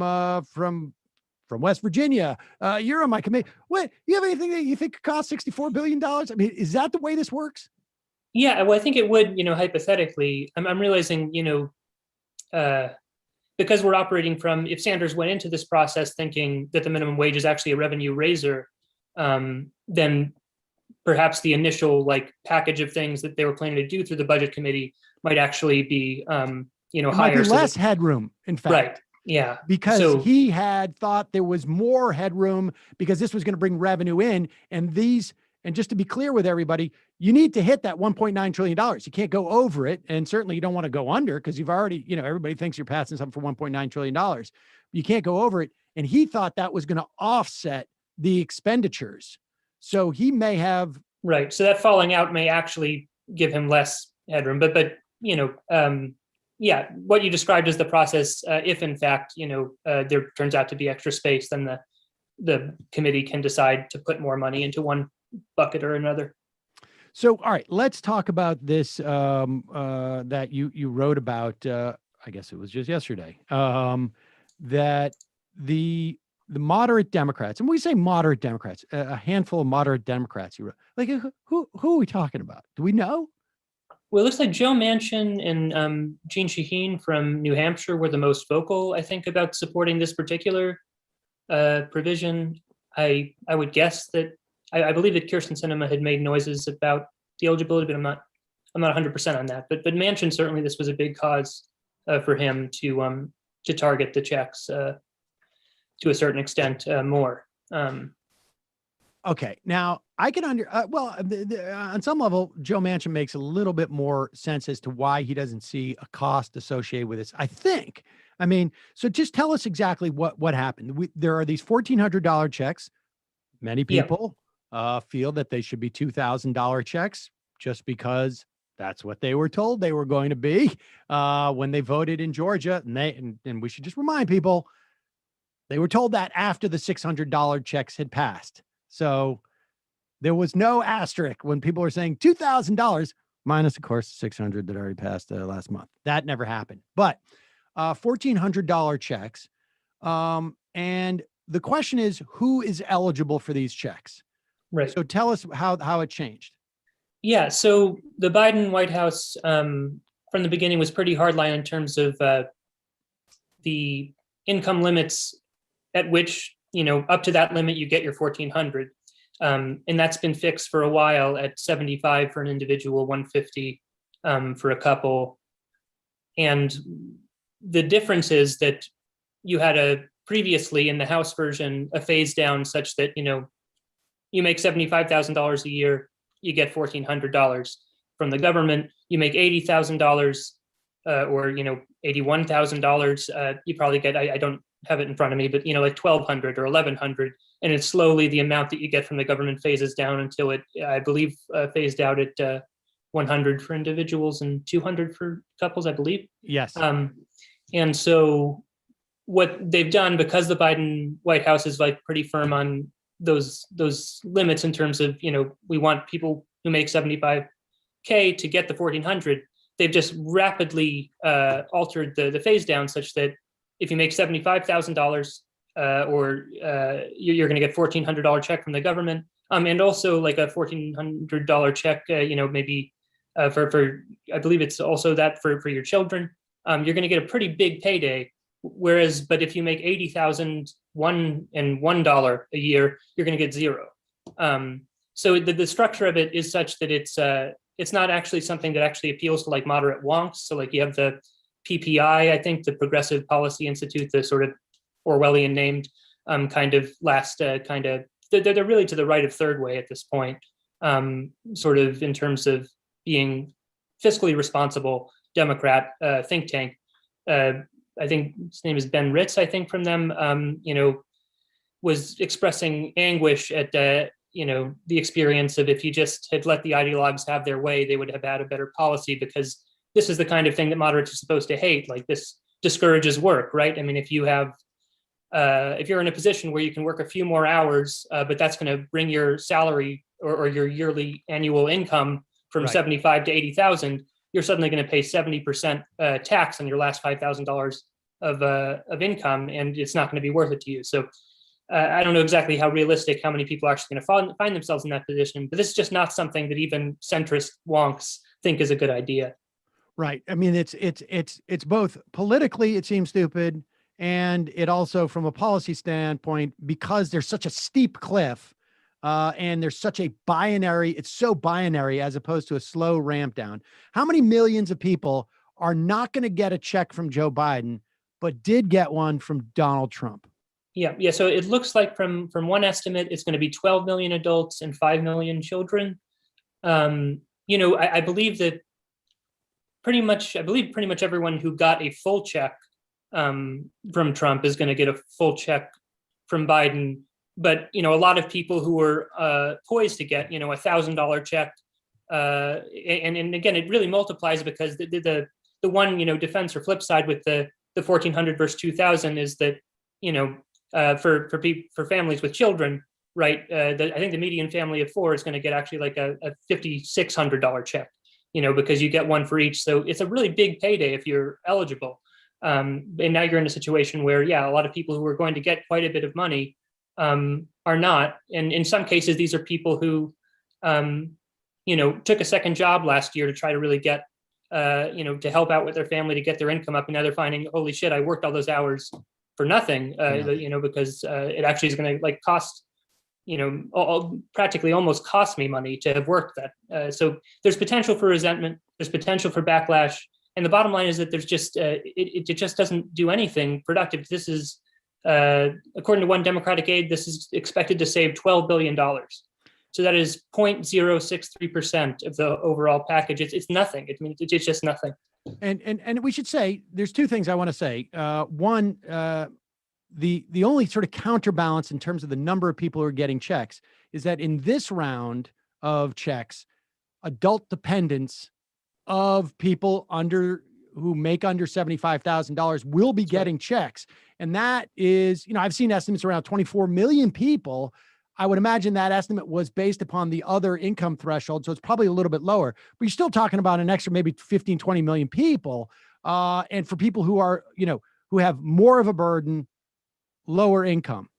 West Virginia, you're on my committee. What, you have anything that you think could cost $64 billion? I mean, is that the way this works? Yeah, well, I think it would, hypothetically. I'm realizing, because we're operating from, if Sanders went into this process thinking that the minimum wage is actually a revenue raiser, then perhaps the initial package of things that they were planning to do through the budget committee might actually be, higher. Might be less headroom, in fact. Right. Yeah. Because he had thought there was more headroom because this was going to bring revenue in. And just to be clear with everybody, you need to hit that $1.9 trillion. You can't go over it. And certainly you don't want to go under, because you've already, everybody thinks you're passing something for $1.9 trillion. You can't go over it. And he thought that was going to offset the expenditures. So he may have. Right. So that falling out may actually give him less headroom. But yeah, what you described as the process, if in fact, there turns out to be extra space, then the committee can decide to put more money into one bucket or another. So, all right, let's talk about this that you wrote about, I guess it was just yesterday, that the moderate Democrats, and when we say moderate Democrats, a handful of moderate Democrats, you wrote, who are we talking about? Do we know? Well, it looks like Joe Manchin and Jeanne Shaheen from New Hampshire were the most vocal, I think, about supporting this particular provision. I would guess that I believe that Kirsten Sinema had made noises about the eligibility, but I'm not 100% on that. But Manchin, certainly this was a big cause for him to target the checks to a certain extent more. Okay, now I can on some level, Joe Manchin makes a little bit more sense as to why he doesn't see a cost associated with this, I think. I mean, so just tell us exactly what happened. There are these $1,400 checks. Many people feel that they should be $2,000 checks just because that's what they were told they were going to be when they voted in Georgia. And we should just remind people, they were told that after the $600 checks had passed. So there was no asterisk when people were saying $2,000 minus, of course, $600 that already passed last month. That never happened. But $1,400 checks. And the question is, who is eligible for these checks? Right. So tell us how it changed. Yeah. So the Biden White House from the beginning was pretty hardline in terms of the income limits at which, up to that limit, you get your $1,400. And that's been fixed for a while at $75 for an individual, $150 for a couple. And the difference is that you had previously in the House version, a phase down such that, you make $75,000 a year, you get $1,400 from the government. You make $80,000 or, $81,000, you probably get, I don't have it in front of me, but, like $1,200 or $1,100. And it's slowly the amount that you get from the government phases down until it, I believe, phased out at $100 for individuals and $200 for couples, I believe. Yes. And so what they've done, because the Biden White House is like pretty firm on those limits in terms of, we want people who make 75K to get the 1,400. They've just rapidly altered the phase down such that if you make $75,000, or you're going to get $1,400 check from the government, and also like a $1,400 check, maybe for I believe it's also that for your children. You're going to get a pretty big payday. But if you make $80,000 $1 a year, you're going to get zero. So the structure of it is such that it's not actually something that actually appeals to like moderate wonks. So like you have the PPI, I think, the Progressive Policy Institute, the sort of Orwellian named they're really to the right of third way at this point, sort of in terms of being fiscally responsible Democrat think tank. I think his name is Ben Ritz, I think, from them, was expressing anguish at the experience of if you just had let the ideologues have their way, they would have had a better policy, because this is the kind of thing that moderates are supposed to hate. Like, this discourages work, right? I mean, if you're in a position where you can work a few more hours, but that's going to bring your salary or your yearly annual income from 75 to 80,000, you're suddenly going to pay 70% tax on your last $5,000 of income, and it's not going to be worth it to you. So I don't know exactly how many people are actually going to find themselves in that position, but this is just not something that even centrist wonks think is a good idea. Right. I mean, it's both politically, it seems stupid, and it also, from a policy standpoint, because there's such a steep cliff, and there's such a binary, it's so binary as opposed to a slow ramp down. How many millions of people are not going to get a check from Joe Biden, but did get one from Donald Trump? Yeah. So it looks like from one estimate, it's going to be 12 million adults and 5 million children. I believe that pretty much everyone who got a full check from Trump is going to get a full check from Biden. But, a lot of people who were poised to get, $1,000 check. And again, it really multiplies, because the one, defense or flip side with the 1,400 versus 2,000 is that, for families with children, right? I think the median family of 4 is going to get actually like a $5,600 check, because you get one for each. So it's a really big payday if you're eligible. And now you're in a situation where, a lot of people who are going to get quite a bit of money are not. And in some cases, these are people who, took a second job last year to try to really get, to help out with their family to get their income up. And now they're finding, holy shit, I worked all those hours for nothing, because it actually is going to cost, practically almost cost me money to have worked that. So there's potential for resentment, there's potential for backlash. And the bottom line is that there's just, it just doesn't do anything productive. This is, according to one Democratic aide, this is expected to save $12 billion. So that is 0.063% of the overall package. It's nothing. It's just nothing. And we should say, there's two things I want to say. One, the only sort of counterbalance in terms of the number of people who are getting checks is that in this round of checks, adult dependents of people who make under $75,000 will be getting checks. And that is, I've seen estimates around 24 million people. I would imagine that estimate was based upon the other income threshold. So it's probably a little bit lower, but you're still talking about an extra maybe 15, 20 million people. And for people who are, who have more of a burden, lower income.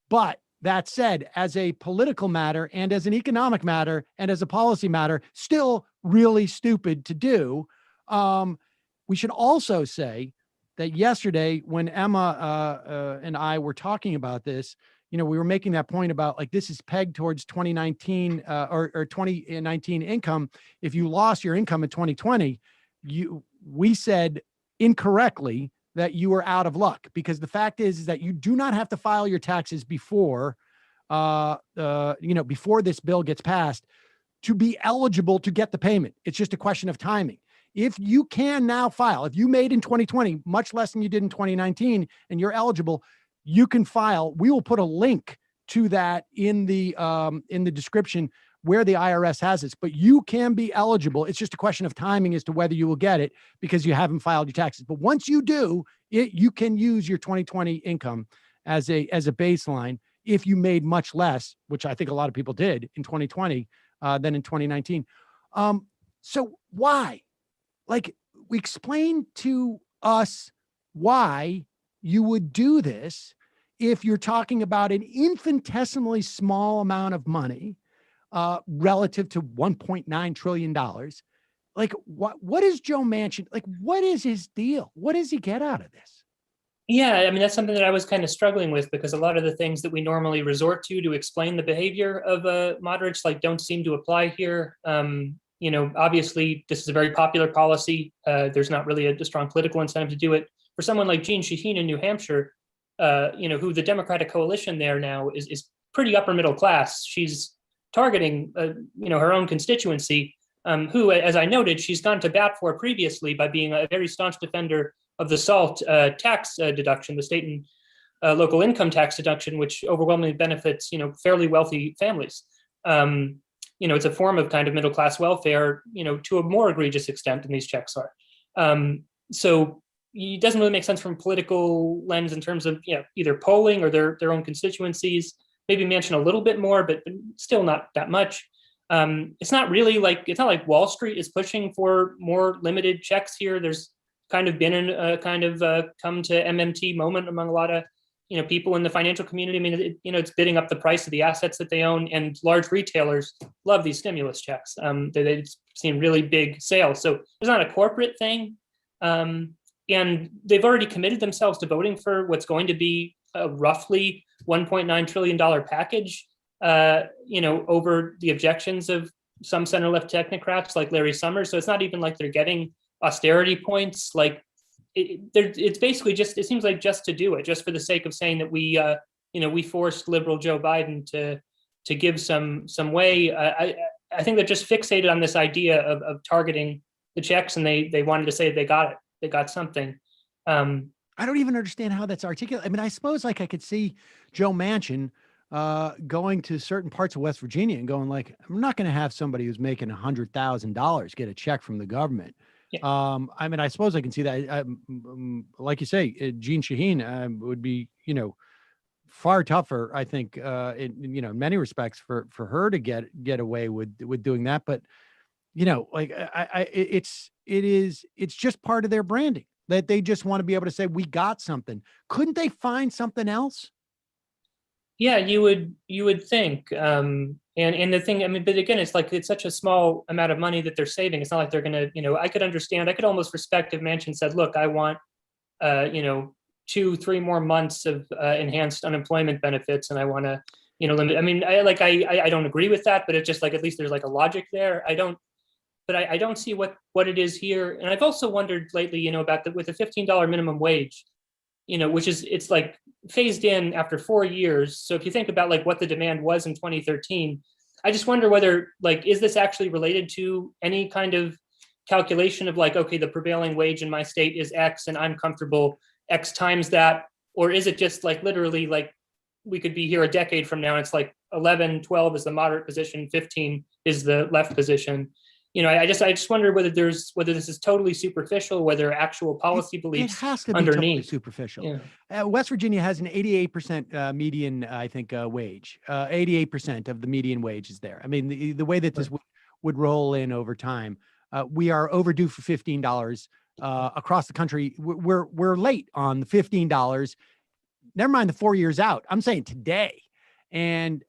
But that said, as a political matter and as an economic matter and as a policy matter, still really stupid to do. We should also say that yesterday when Emma and I were talking about this, we were making that point about this is pegged towards 2019 or 2019 income. If you lost your income in 2020, we said incorrectly that you were out of luck, because the fact is that you do not have to file your taxes before this bill gets passed to be eligible to get the payment. It's just a question of timing. If you can now file, if you made in 2020 much less than you did in 2019 and you're eligible, you can file. We will put a link to that in the description where the IRS has this, but you can be eligible. It's just a question of timing as to whether you will get it, because you haven't filed your taxes. But once you do, you can use your 2020 income as a baseline if you made much less, which I think a lot of people did in 2020 than in 2019. So why? Like, explain to us why you would do this if you're talking about an infinitesimally small amount of money relative to $1.9 trillion. Like, what is Joe Manchin? Like, what is his deal? What does he get out of this? Yeah, I mean, that's something that I was kind of struggling with, because a lot of the things that we normally resort to explain the behavior of moderates don't seem to apply here. Obviously, this is a very popular policy. There's not really a strong political incentive to do it. For someone like Jeanne Shaheen in New Hampshire, who the Democratic coalition there now is pretty upper middle class. She's targeting, her own constituency, who, as I noted, she's gone to bat for previously by being a very staunch defender of the SALT tax deduction, the state and local income tax deduction, which overwhelmingly benefits, fairly wealthy families. It's a form of kind of middle class welfare, to a more egregious extent than these checks are. So it doesn't really make sense from a political lens in terms of either polling or their own constituencies. Maybe mention a little bit more, but still not that much. It's not like Wall Street is pushing for more limited checks here. There's kind of been a kind of come to MMT moment among a lot of people in the financial community. I mean, it's bidding up the price of the assets that they own, and large retailers love these stimulus checks. They've seen really big sales. So it's not a corporate thing. And they've already committed themselves to voting for what's going to be a roughly $1.9 trillion package, over the objections of some center-left technocrats like Larry Summers. So it's not even like they're getting austerity points. It's basically just, it seems like just to do it, just for the sake of saying that we forced liberal Joe Biden to give some way. I think they're just fixated on this idea of targeting the checks, and they wanted to say they got it. They got something. I don't even understand how that's articulate. I mean, I suppose I could see Joe Manchin going to certain parts of West Virginia and going I'm not going to have somebody who's making $100,000 get a check from the government. Yeah. I mean, I suppose I can see that. Like you say, Jeanne Shaheen would be, far tougher, I think, in many respects for her to get away with doing that. But it's just part of their branding that they just want to be able to say, we got something. Couldn't they find something else? Yeah, you would think. And the thing, I mean, but again, it's such a small amount of money that they're saving. It's not like they're going to, I could almost respect if Manchin said, look, I want, 2-3 more months of enhanced unemployment benefits, and I want to, limit. I mean, I don't agree with that, but it's just at least there's a logic there. I don't see what it is here. And I've also wondered lately, about with the $15 minimum wage, which is, it's phased in after 4 years. So if you think about what the demand was in 2013, I just wonder whether is this actually related to any kind of calculation of okay, the prevailing wage in my state is X and I'm comfortable X times that, or is it just literally we could be here a decade from now and it's 11, 12 is the moderate position, 15 is the left position. I just wonder whether this is totally superficial, whether actual policy beliefs it has to be underneath. Totally superficial. Yeah. West Virginia has an 88% median, I think, wage. 88% of the median wage is there. I mean, the way that this would roll in over time, we are overdue for $15 across the country. We're late on the $15. Never mind the 4 years out. I'm saying today, and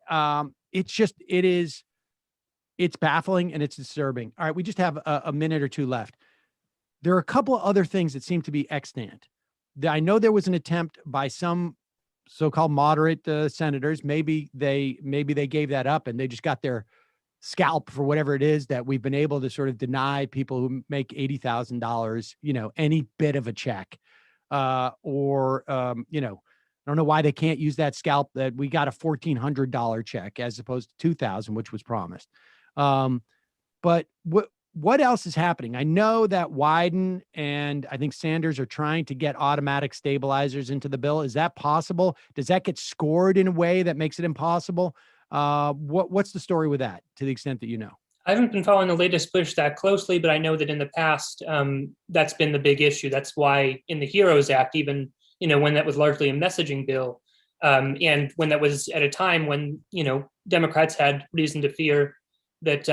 it's baffling and it's disturbing. All right, we just have a minute or two left. There are a couple of other things that seem to be extant. I know there was an attempt by some so-called moderate senators. Maybe they gave that up and they just got their scalp for whatever it is that we've been able to sort of deny people who make $80,000, any bit of a check, I don't know why they can't use that scalp that we got a $1,400 check as opposed to $2,000, which was promised. But what else is happening? I know that Wyden and I think Sanders are trying to get automatic stabilizers into the bill. Is that possible? Does that get scored in a way that makes it impossible? What's the story with that, to the extent that you know? I haven't been following the latest push that closely, but I know that in the past, that's been the big issue. That's why in the HEROES Act, even, when that was largely a messaging bill, and when that was at a time when, Democrats had reason to fear that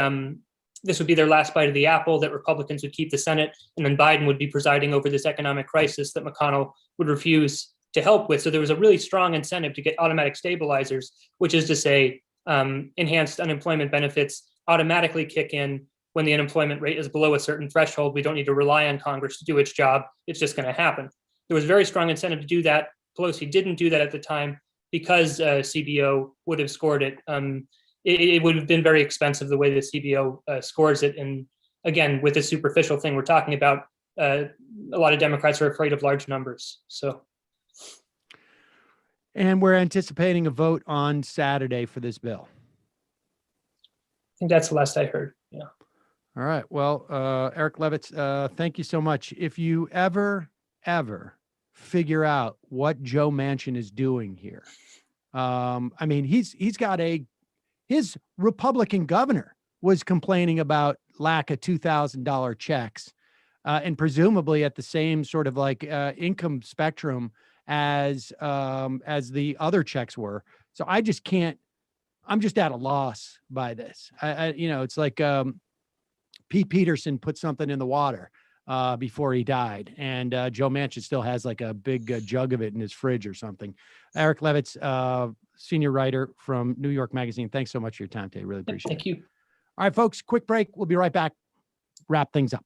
this would be their last bite of the apple, that Republicans would keep the Senate, and then Biden would be presiding over this economic crisis that McConnell would refuse to help with. So there was a really strong incentive to get automatic stabilizers, which is to say enhanced unemployment benefits automatically kick in when the unemployment rate is below a certain threshold. We don't need to rely on Congress to do its job. It's just going to happen. There was very strong incentive to do that. Pelosi didn't do that at the time because CBO would have scored it. It would have been very expensive the way the CBO scores it. And again, with this superficial thing we're talking about, a lot of Democrats are afraid of large numbers. So. And we're anticipating a vote on Saturday for this bill. I think that's the last I heard. Yeah. All right. Well, Eric Levitz, thank you so much. If you ever figure out what Joe Manchin is doing here, I mean, he's got his Republican governor was complaining about lack of $2,000 checks, and presumably at the same sort of like income spectrum as the other checks were. So I just can't. I'm just at a loss by this. It's like Pete Peterson put something in the water before he died, and Joe Manchin still has like a big jug of it in his fridge or something. Eric Levitz, senior writer from New York Magazine. Thanks so much for your time today. Really appreciate it. Thank you. All right, folks, quick break. We'll be right back. Wrap things up.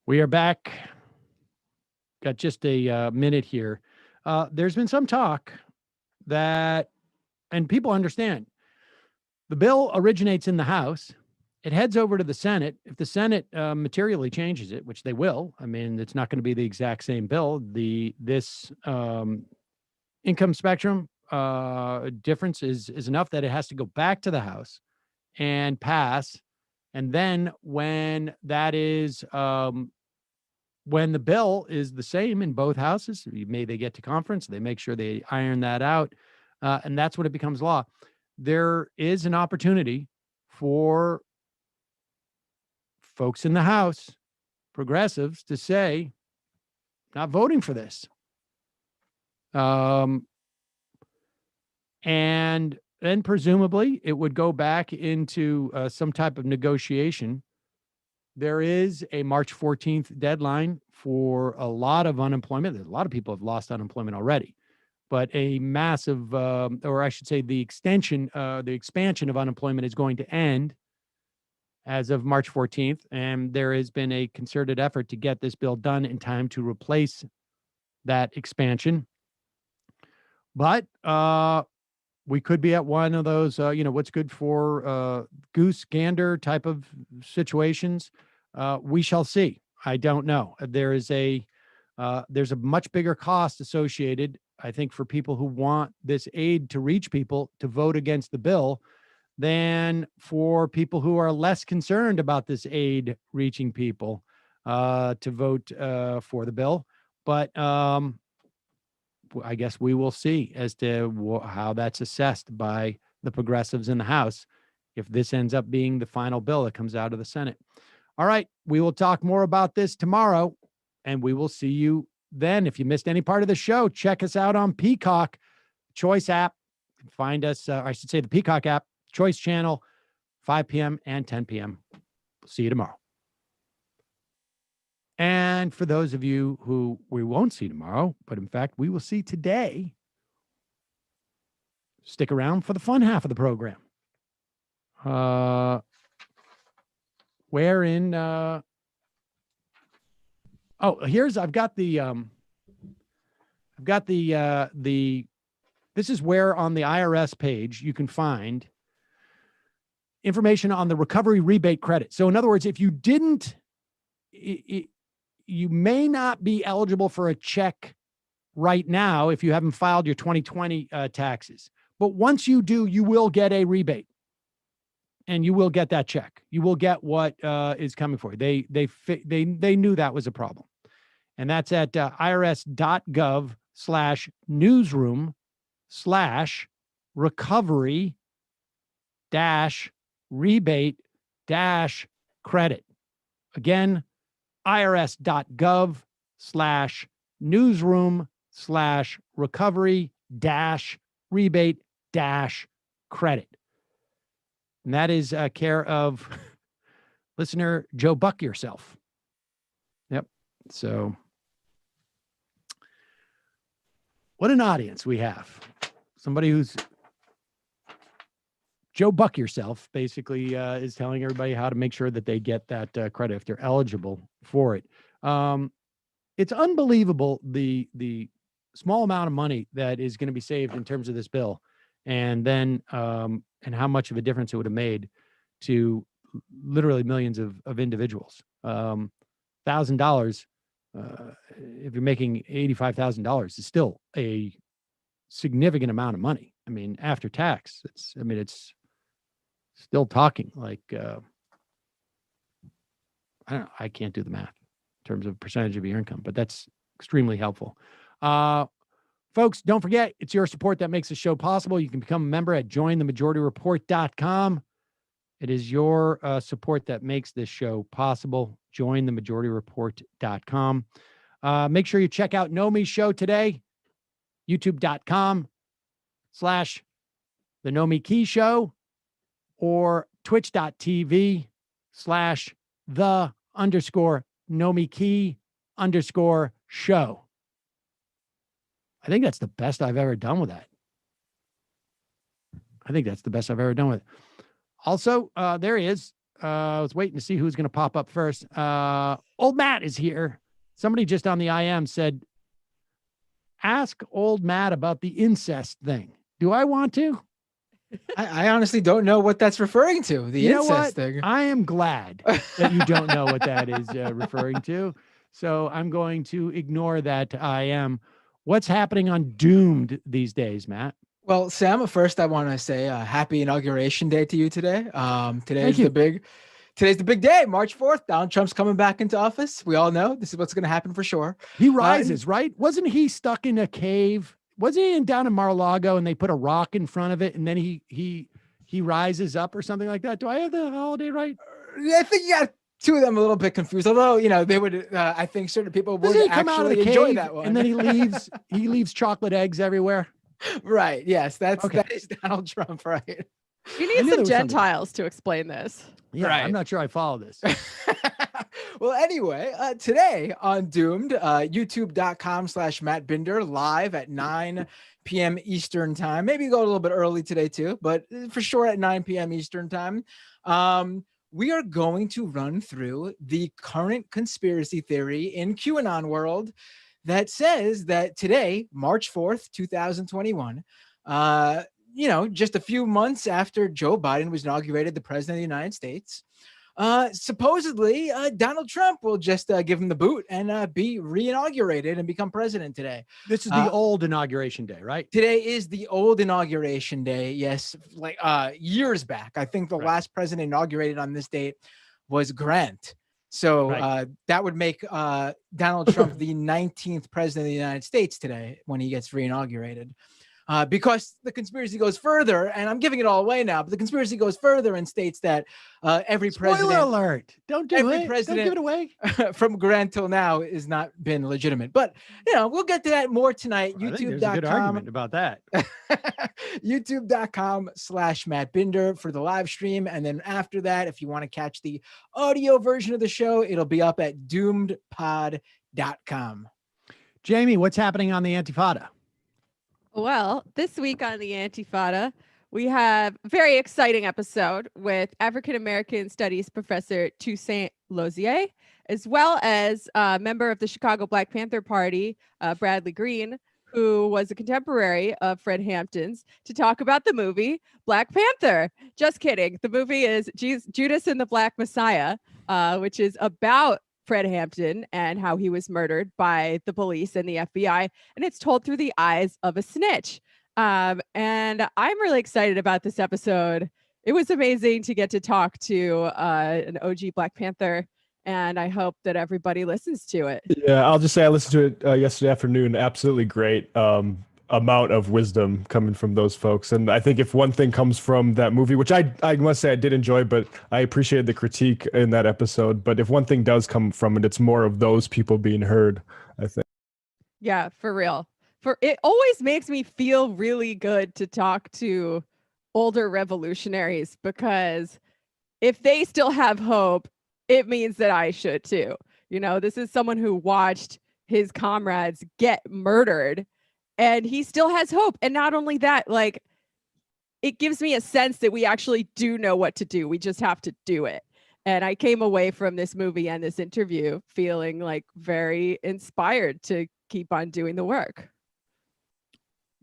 We are back. Got just a minute here. There's been some talk that, and people understand, the bill originates in the House. It heads over to the Senate. If the Senate materially changes it, which they will, I mean, it's not going to be the exact same bill. This income spectrum difference is enough that it has to go back to the House and pass. And then when that is, when the bill is the same in both houses, they get to conference, they make sure they iron that out, and that's when it becomes law. There is an opportunity for folks in the House, progressives, to say, not voting for this. And then presumably it would go back into some type of negotiation. There is a March 14th deadline for a lot of unemployment. A lot of people have lost unemployment already, but a massive, or I should say the expansion of unemployment is going to end as of March 14th. And there has been a concerted effort to get this bill done in time to replace that expansion. But we could be at one of those, what's good for goose gander type of situations. We shall see. I don't know. There's a much bigger cost associated, I think, for people who want this aid to reach people to vote against the bill than for people who are less concerned about this aid reaching people to vote for the bill. But I guess we will see as to how that's assessed by the progressives in the House if this ends up being the final bill that comes out of the Senate. All right, we will talk more about this tomorrow, and we will see you then. If you missed any part of the show, check us out on Peacock Choice app. Find us, I should say the Peacock app, Choice Channel, 5 p.m. and 10 p.m. See you tomorrow. And for those of you who we won't see tomorrow, but in fact, we will see today, stick around for the fun half of the program. wherein, I've got this is where on the IRS page you can find information on the recovery rebate credit. So in other words, if you didn't, you may not be eligible for a check right now if you haven't filed your 2020 taxes. But once you do, you will get a rebate and you will get that check. You will get what is coming for you. They knew that was a problem. And that's at irs.gov/newsroom/recovery-rebate-credit. Again, irs.gov/newsroom/recovery-rebate-credit. And that is care of listener Joe Buck yourself. Yep. So what an audience we have. Somebody who's Joe Buck yourself basically is telling everybody how to make sure that they get that credit if they're eligible for it. It's unbelievable the small amount of money that is going to be saved in terms of this bill, and then and how much of a difference it would have made to literally millions of individuals. $1,000, if you're making $85,000, is still a significant amount of money. I mean, after tax, it's still talking like, I don't know, I can't do the math in terms of percentage of your income, but that's extremely helpful. Folks, don't forget, it's your support that makes the show possible. You can become a member at jointhemajorityreport.com. It is your support that makes this show possible. Jointhemajorityreport.com. Make sure you check out Know Me Show today. YouTube.com/The Know Me Key Show or Twitch.tv/the_Know Me Key_show. I think that's the best I've ever done with that. Also, there he is. I was waiting to see who's going to pop up first. Old Matt is here. Somebody just on the IM said, ask old Matt about the incest thing. Do I want to? I honestly don't know what that's referring to. The incest thing. I am glad that you don't know what that is referring to. So I'm going to ignore that IM. What's happening on Doomed these days, Matt? Well, Sam, first I want to say happy Inauguration Day to you today. Today's the big day, March 4th. Donald Trump's coming back into office. We all know this is what's going to happen for sure. He rises, right? Wasn't he stuck in a cave? Was he down in Mar-a-Lago and they put a rock in front of it and then he rises up or something like that? Do I have the holiday right? I think you got two of them a little bit confused. Although, they would, I think certain people would actually enjoy that one. And then he leaves chocolate eggs everywhere. Right. Yes, that is Donald Trump, right? You need some Gentiles to explain this. Yeah, right. I'm not sure I follow this. Well, anyway, today on Doomed, youtube.com/Matt Binder live at 9 p.m. Eastern time. Maybe go a little bit early today too, but for sure at 9 p.m. Eastern time. We are going to run through the current conspiracy theory in QAnon world that says that today, March 4th, 2021, just a few months after Joe Biden was inaugurated the president of the United States, supposedly Donald Trump will just give him the boot and be re-inaugurated and become president today. This is the old inauguration day, right? Today is the old inauguration day. Yes, like years back. I think the last president inaugurated on this date was Grant. So that would make Donald Trump the 19th president of the United States today when he gets re-inaugurated. Because the conspiracy goes further, and I'm giving it all away now, but the conspiracy goes further and states that every president... Spoiler alert! Don't do it. Don't give it away. From Grant till now has not been legitimate. But, we'll get to that more tonight. YouTube.com. There's a good argument about that. YouTube.com/Matt Binder for the live stream. And then after that, if you want to catch the audio version of the show, it'll be up at doomedpod.com. Jamie, what's happening on the Antifada? Well, this week on the Antifada, We have a very exciting episode with African American Studies professor Toussaint Lozier, as well as a member of the Chicago Black Panther Party, Bradley Green, who was a contemporary of Fred Hampton's, to talk about the movie Black Panther. Just kidding. The movie is Judas and the Black Messiah, which is about Fred Hampton and how he was murdered by the police and the FBI. And it's told through the eyes of a snitch. And I'm really excited about this episode. It was amazing to get to talk to an OG Black Panther, and I hope that everybody listens to it. Yeah, I'll just say I listened to it yesterday afternoon. Absolutely great amount of wisdom coming from those folks. And I think if one thing comes from that movie, which I must say I did enjoy, but I appreciated the critique in that episode. But if one thing does come from it, it's more of those people being heard, I think. Yeah, for real. It always makes me feel really good to talk to older revolutionaries, because if they still have hope, it means that I should too. You know, this is someone who watched his comrades get murdered and he still has hope. And not only that, like, it gives me a sense that we actually do know what to do. We just have to do it. And I came away from this movie and this interview feeling like very inspired to keep on doing the work.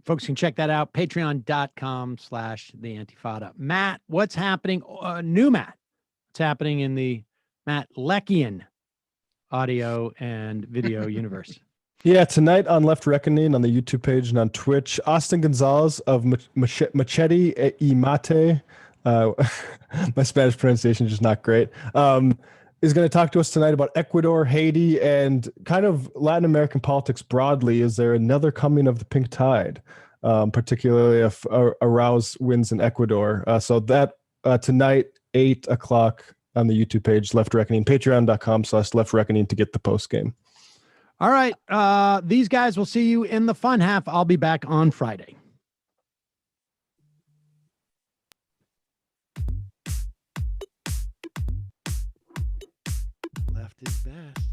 Folks can check that out. Patreon.com/theintifada. Matt, what's happening? New Matt. What's happening in the Matt Leckian audio and video universe? Yeah, tonight on Left Reckoning on the YouTube page and on Twitch, Austin Gonzalez of Machete y Mate, my Spanish pronunciation is just not great, is going to talk to us tonight about Ecuador, Haiti, and kind of Latin American politics broadly. Is there another coming of the pink tide, particularly if Arouse wins in Ecuador? So that tonight, 8 o'clock on the YouTube page, Left Reckoning, patreon.com/Left Reckoning to get the post game. All right. These guys will see you in the fun half. I'll be back on Friday. Left is best.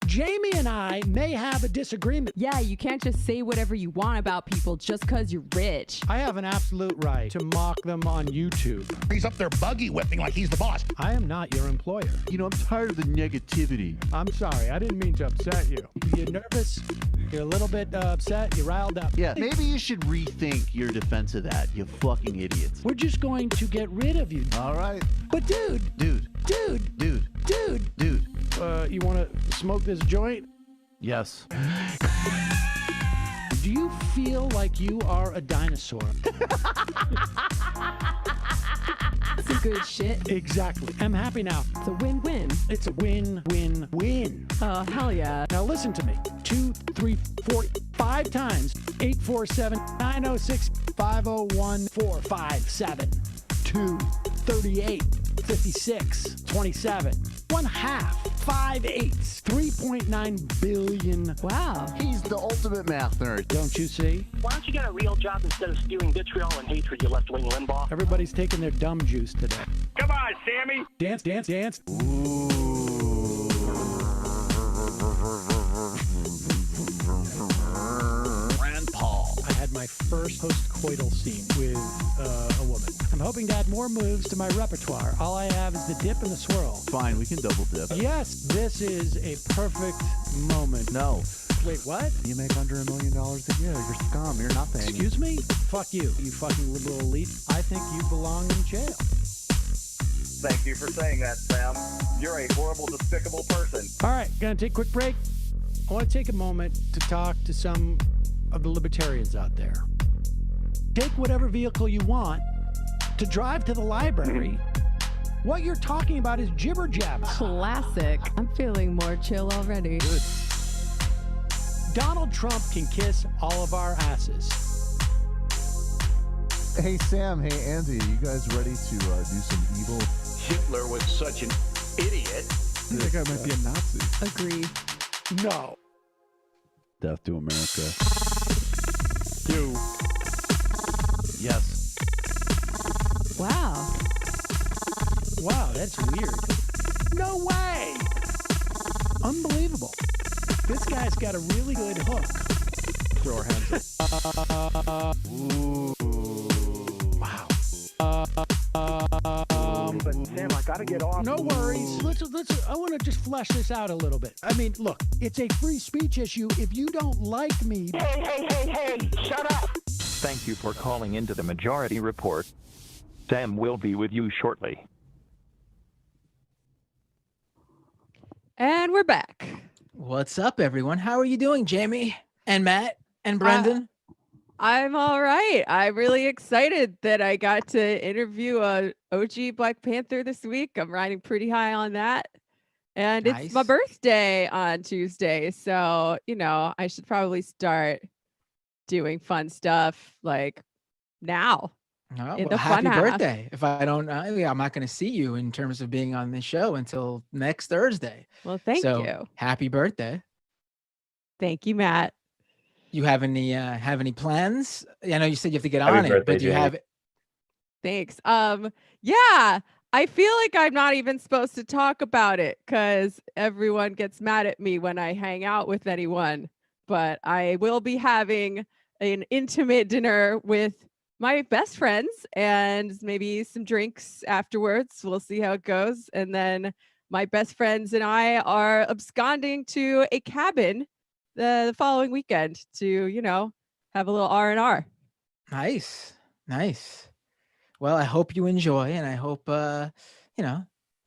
Jamie and I may have a disagreement. Yeah, you can't just say whatever you want about people just because you're rich. I have an absolute right to mock them on YouTube. He's up there buggy whipping like he's the boss. I am not your employer. You know, I'm tired of the negativity. I'm sorry. I didn't mean to upset you. You're nervous. You're a little bit upset. You're riled up. Yeah, maybe you should rethink your defense of that, you fucking idiots. We're just going to get rid of you. All right. But dude. You want to smoke this joint? Yes. Do you feel like you are a dinosaur? Some good shit. Exactly. I'm happy now. It's a win-win. It's a win-win-win. Oh, hell yeah. Now listen to me. 2, 3, 4, 5 times. 847-906-501-457. 2, 38, 56, 27. 1/2. 5 8s. 3.9 billion. Wow. He's the ultimate math nerd. Don't you see? Why don't you get a real job instead of spewing vitriol and hatred, you left-wing Limbaugh? Everybody's taking their dumb juice today. Come on, Sammy. Dance, dance, dance. Ooh. Rand Paul. I had my first post-coital scene with a woman. I'm hoping to add more moves to my repertoire. All I have is the dip and the swirl. Fine, we can double dip. Yes, this is a perfect moment. No. Wait, what? You make under $1 million a year. You're scum. You're nothing. Excuse me? Fuck you, you fucking liberal elite. I think you belong in jail. Thank you for saying that, Sam. You're a horrible, despicable person. All right, gonna take a quick break. I want to take a moment to talk to some of the libertarians out there. Take whatever vehicle you want to drive to the library. What you're talking about is jibber jabber. Classic. I'm feeling more chill already. Good. Donald Trump can kiss all of our asses. Hey, Sam. Hey, Andy. You guys ready to do some evil? Hitler was such an idiot. That guy might be a Nazi. Agree. No. Death to America. You. Yes. Wow. Wow, that's weird. No way. Unbelievable. This guy's got a really good hook. Throw our hands up. Ooh. but Sam, I gotta get off. No worries. Let's. I want to just flesh this out a little bit. I mean, look, it's a free speech issue. If you don't like me, Hey, shut up. Thank you for calling into the Majority Report. Sam will be with you shortly. And we're back. What's up, everyone? How are you doing, Jamie and Matt and Brendan? I'm all right. I'm really excited that I got to interview a OG Black Panther this week. I'm riding pretty high on that. And Nice. it's my birthday on Tuesday. So, I should probably start doing fun stuff like now. Oh, in well, the happy fun half. birthday. If I don't, I'm not going to see you in terms of being on the show until next Thursday. Well, thank So, you. Happy birthday. Thank you, Matt. You have any plans? I know you said you have to get Happy on it, birthday, but do you Jamie. have Thanks. Yeah, I feel like I'm not even supposed to talk about it because everyone gets mad at me when I hang out with anyone. But I will be having an intimate dinner with my best friends and maybe some drinks afterwards. We'll see how it goes. And then my best friends and I are absconding to a cabin the following weekend to, have a little R&R. Nice. Well, I hope you enjoy, and I hope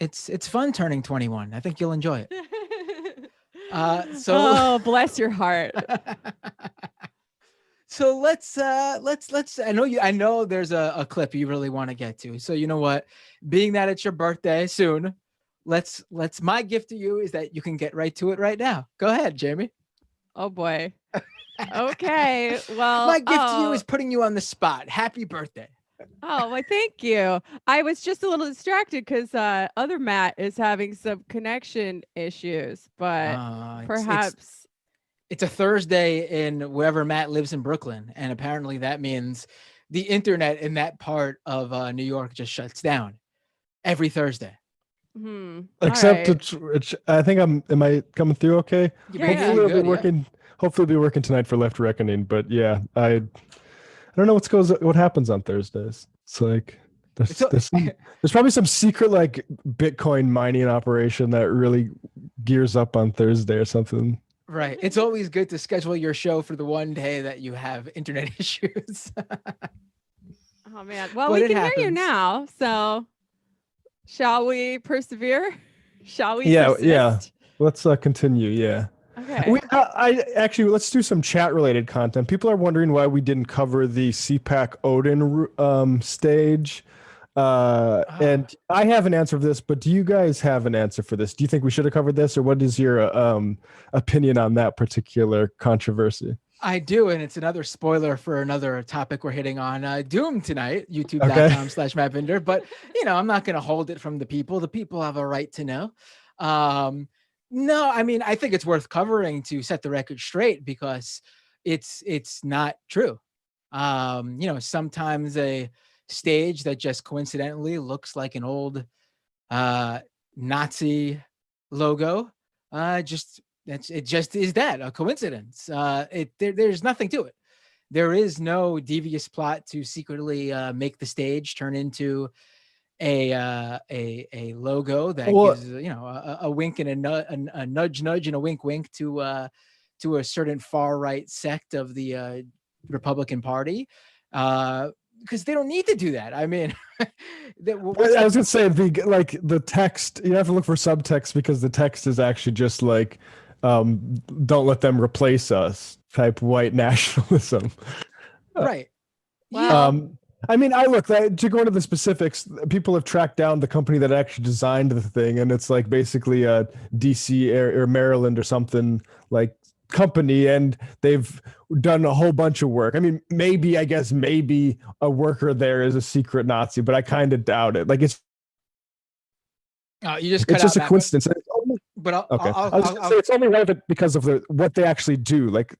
it's fun turning 21. I think you'll enjoy it. Oh, bless your heart. So let's I know there's a clip you really want to get to. So you know what? Being that it's your birthday soon, let's my gift to you is that you can get right to it right now. Go ahead, Jamie. Oh boy. Okay. Well, My gift to you is putting you on the spot. Happy birthday. Oh, well, thank you. I was just a little distracted because other Matt is having some connection issues, but perhaps it's a Thursday in wherever Matt lives in Brooklyn, and apparently that means the internet in that part of New York just shuts down every Thursday. Except it's I think am I coming through okay? Hopefully it'll be working. Hopefully it'll be working tonight for Left Reckoning. But yeah, I don't know what happens on Thursdays. It's like there's probably some secret like Bitcoin mining operation that really gears up on Thursday or something. Right. It's always good to schedule your show for the one day that you have internet issues. Oh man. Well, But we it can hear you happens. now. So shall we persevere? Shall we? Yeah, persist? yeah. Let's continue. Yeah. Okay. I actually let's do some chat related content. People are wondering why we didn't cover the CPAC Odin stage. And I have an answer for this, but do you guys have an answer for this? Do you think we should have covered this, or what is your opinion on that particular controversy? I do, and it's another spoiler for another topic we're hitting on Doom tonight, youtube.com/Matt Binder. But, I'm not going to hold it from the people. The people have a right to know. No, I mean, I think it's worth covering to set the record straight because it's not true. Sometimes a stage that just coincidentally looks like an old Nazi logo, it just is that a coincidence. There's nothing to it. There is no devious plot to secretly make the stage turn into a logo that gives a wink and a nudge and a wink to a certain far right sect of the Republican Party, because they don't need to do that. I mean, I was gonna say the text. You have to look for subtext because the text is actually just like, "Don't let them replace us" type white nationalism. Right. Wow. I mean, to go into the specifics, people have tracked down the company that actually designed the thing, and it's like basically a DC or Maryland or something like company, and they've done a whole bunch of work. I mean, maybe a worker there is a secret Nazi, but I kind of doubt it. Like it's you just it's just a coincidence. But I was gonna say it's only relevant because of what they actually do. Like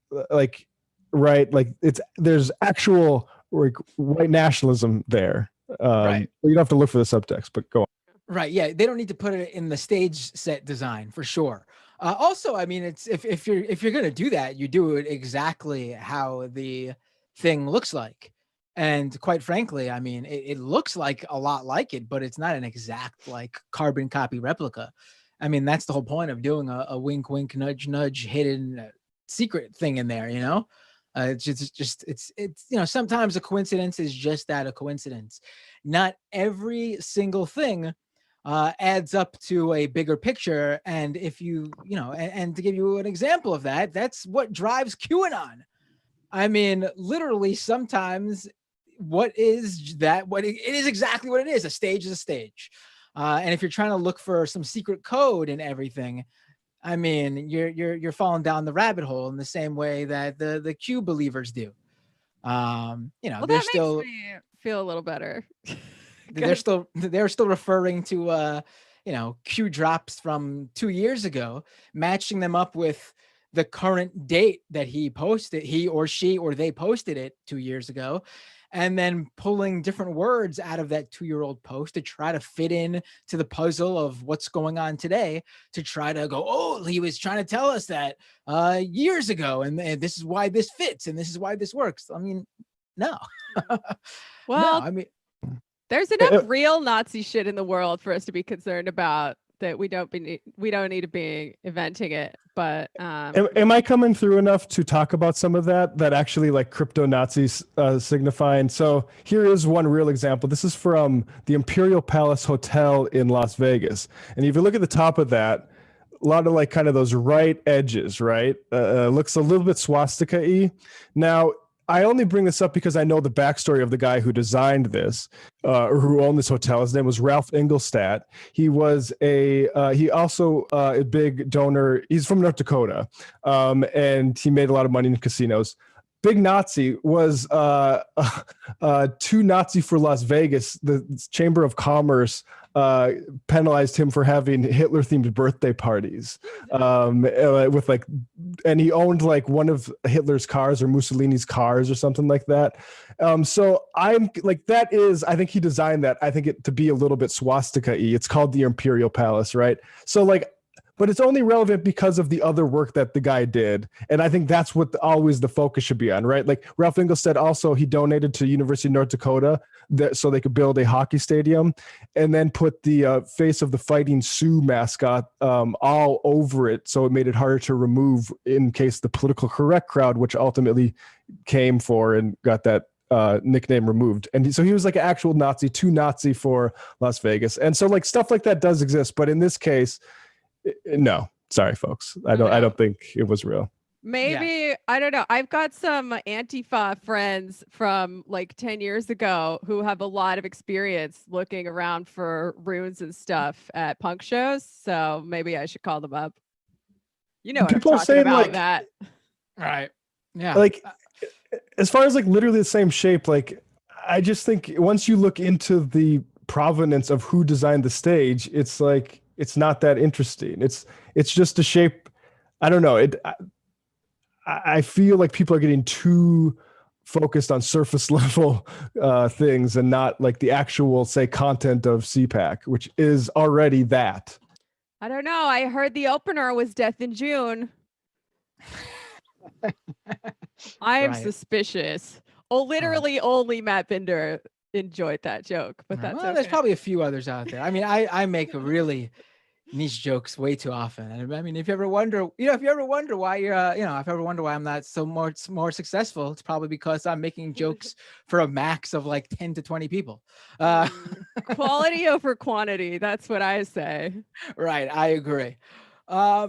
right, like there's actual like white nationalism there. Right. You don't have to look for the subtext, but go on. Right. Yeah. They don't need to put it in the stage set design for sure. Also, I mean, it's if you're going to do that, you do it exactly how the thing looks like. And quite frankly, I mean, it looks like a lot like it, but it's not an exact like carbon copy replica. I mean, that's the whole point of doing a wink, wink, nudge, nudge, hidden secret thing in there, you know? It's sometimes a coincidence is just that, a coincidence. Not every single thing adds up to a bigger picture. And if and to give you an example of that, that's what drives QAnon. I mean, literally sometimes it is exactly what it is. A stage is a stage. And if you're trying to look for some secret code and everything, I mean, you're falling down the rabbit hole in the same way that the Q believers do. Well, they're that still makes me feel a little better. they're still referring to Q drops from 2 years ago, matching them up with the current date that he or she or they posted it 2 years ago, and then pulling different words out of that 2-year-old post to try to fit in to the puzzle of what's going on today, to try to go, oh, he was trying to tell us that years ago, and this is why this fits, and this is why this works. I mean, no. Well, no, I mean, there's enough real Nazi shit in the world for us to be concerned about, that we don't need to be inventing it. But am I coming through enough to talk about some of that actually like crypto Nazis signifying? So here is one real example. This is from the Imperial Palace Hotel in Las Vegas. And if you look at the top of that, a lot of like kind of those right edges, right? Looks a little bit swastika-y. Now, I only bring this up because I know the backstory of the guy who designed this, or who owned this hotel. His name was Ralph Engelstadt. He was he also a big donor. He's from North Dakota, and he made a lot of money in casinos. Big Nazi, was too Nazi for Las Vegas. The Chamber of Commerce penalized him for having Hitler-themed birthday parties, with like, and he owned like one of Hitler's cars or Mussolini's cars or something like that. So I'm like, I think he designed that. I think it to be a little bit swastika-y. It's called the Imperial Palace, right? So like, but it's only relevant because of the other work that the guy did. And I think that's what always the focus should be on, right? Like Ralph Engelstadt also, he donated to University of North Dakota so they could build a hockey stadium, and then put the face of the Fighting Sioux mascot all over it. So it made it harder to remove in case the political correct crowd, which ultimately came for and got that nickname removed. And so he was like an actual Nazi, too Nazi for Las Vegas. And so like stuff like that does exist. But in this case, no, sorry, folks. I don't think it was real. Maybe, I don't know. I've got some Antifa friends from like 10 years ago who have a lot of experience looking around for runes and stuff at punk shows. So maybe I should call them up. You know what People I'm talking say, about, like, Matt. Right. Yeah. Like, as far as like literally the same shape, like, I just think once you look into the provenance of who designed the stage, it's like, it's not that interesting. It's just a shape. I don't know. I feel like people are getting too focused on surface level things and not like the actual, say, content of CPAC, which is already that. I don't know. I heard the opener was Death in June. I am suspicious. Oh, literally only Matt Binder enjoyed that joke, but that's okay. There's probably a few others out there. I mean, I make a really niche jokes way too often. And I mean, if you ever wonder why if you ever wonder why I'm not so more successful, it's probably because I'm making jokes for a max of like 10 to 20 people. Quality over quantity. That's what I say. Right. I agree. I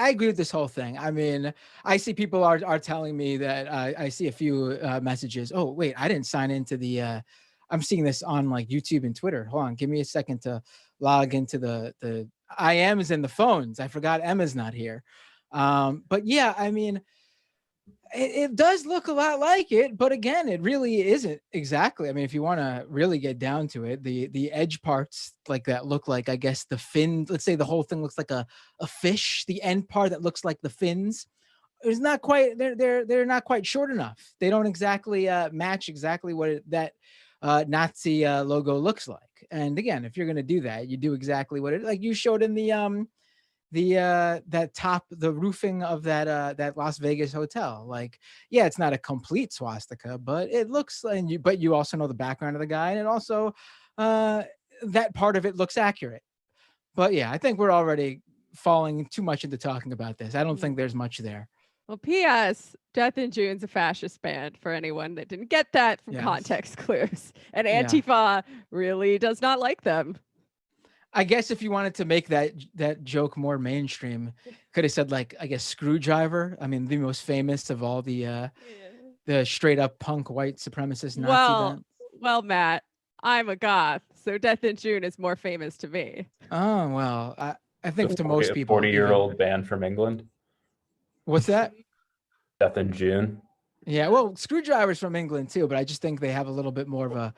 agree with this whole thing. I mean, I see people are telling me that I see a few messages. Oh, wait, I didn't sign into the, I'm seeing this on like YouTube and Twitter. Hold on. Give me a second to log into the IMs and the phones. I forgot Emma's not here. But yeah, I mean, it does look a lot like it, but again, it really isn't exactly. I mean, if you want to really get down to it, the edge parts like that look like, I guess, the fin. Let's say the whole thing looks like a fish. The end part that looks like the fins is not quite. They're not quite short enough. They don't exactly match exactly what that Nazi logo looks like. And again, if you're gonna do that, you do exactly what it like you showed in the the roofing of that Las Vegas hotel. Like, yeah, it's not a complete swastika, but it looks, but you also know the background of the guy, and it also that part of it looks accurate. But yeah, I think we're already falling too much into talking about this. I don't think there's much there. Well, P.S. Death in June's a fascist band for anyone that didn't get that from context clues. And Antifa really does not like them. I guess if you wanted to make that joke more mainstream, could have said, like, I guess Screwdriver. I mean, the most famous of all the straight up punk white supremacist Nazi band. Well, Matt, I'm a goth, so Death in June is more famous to me. Oh, well, I think to most people. 40-year-old band from England. What's that? Death in June. Yeah, well, Screwdriver's from England too, but I just think they have a little bit more of a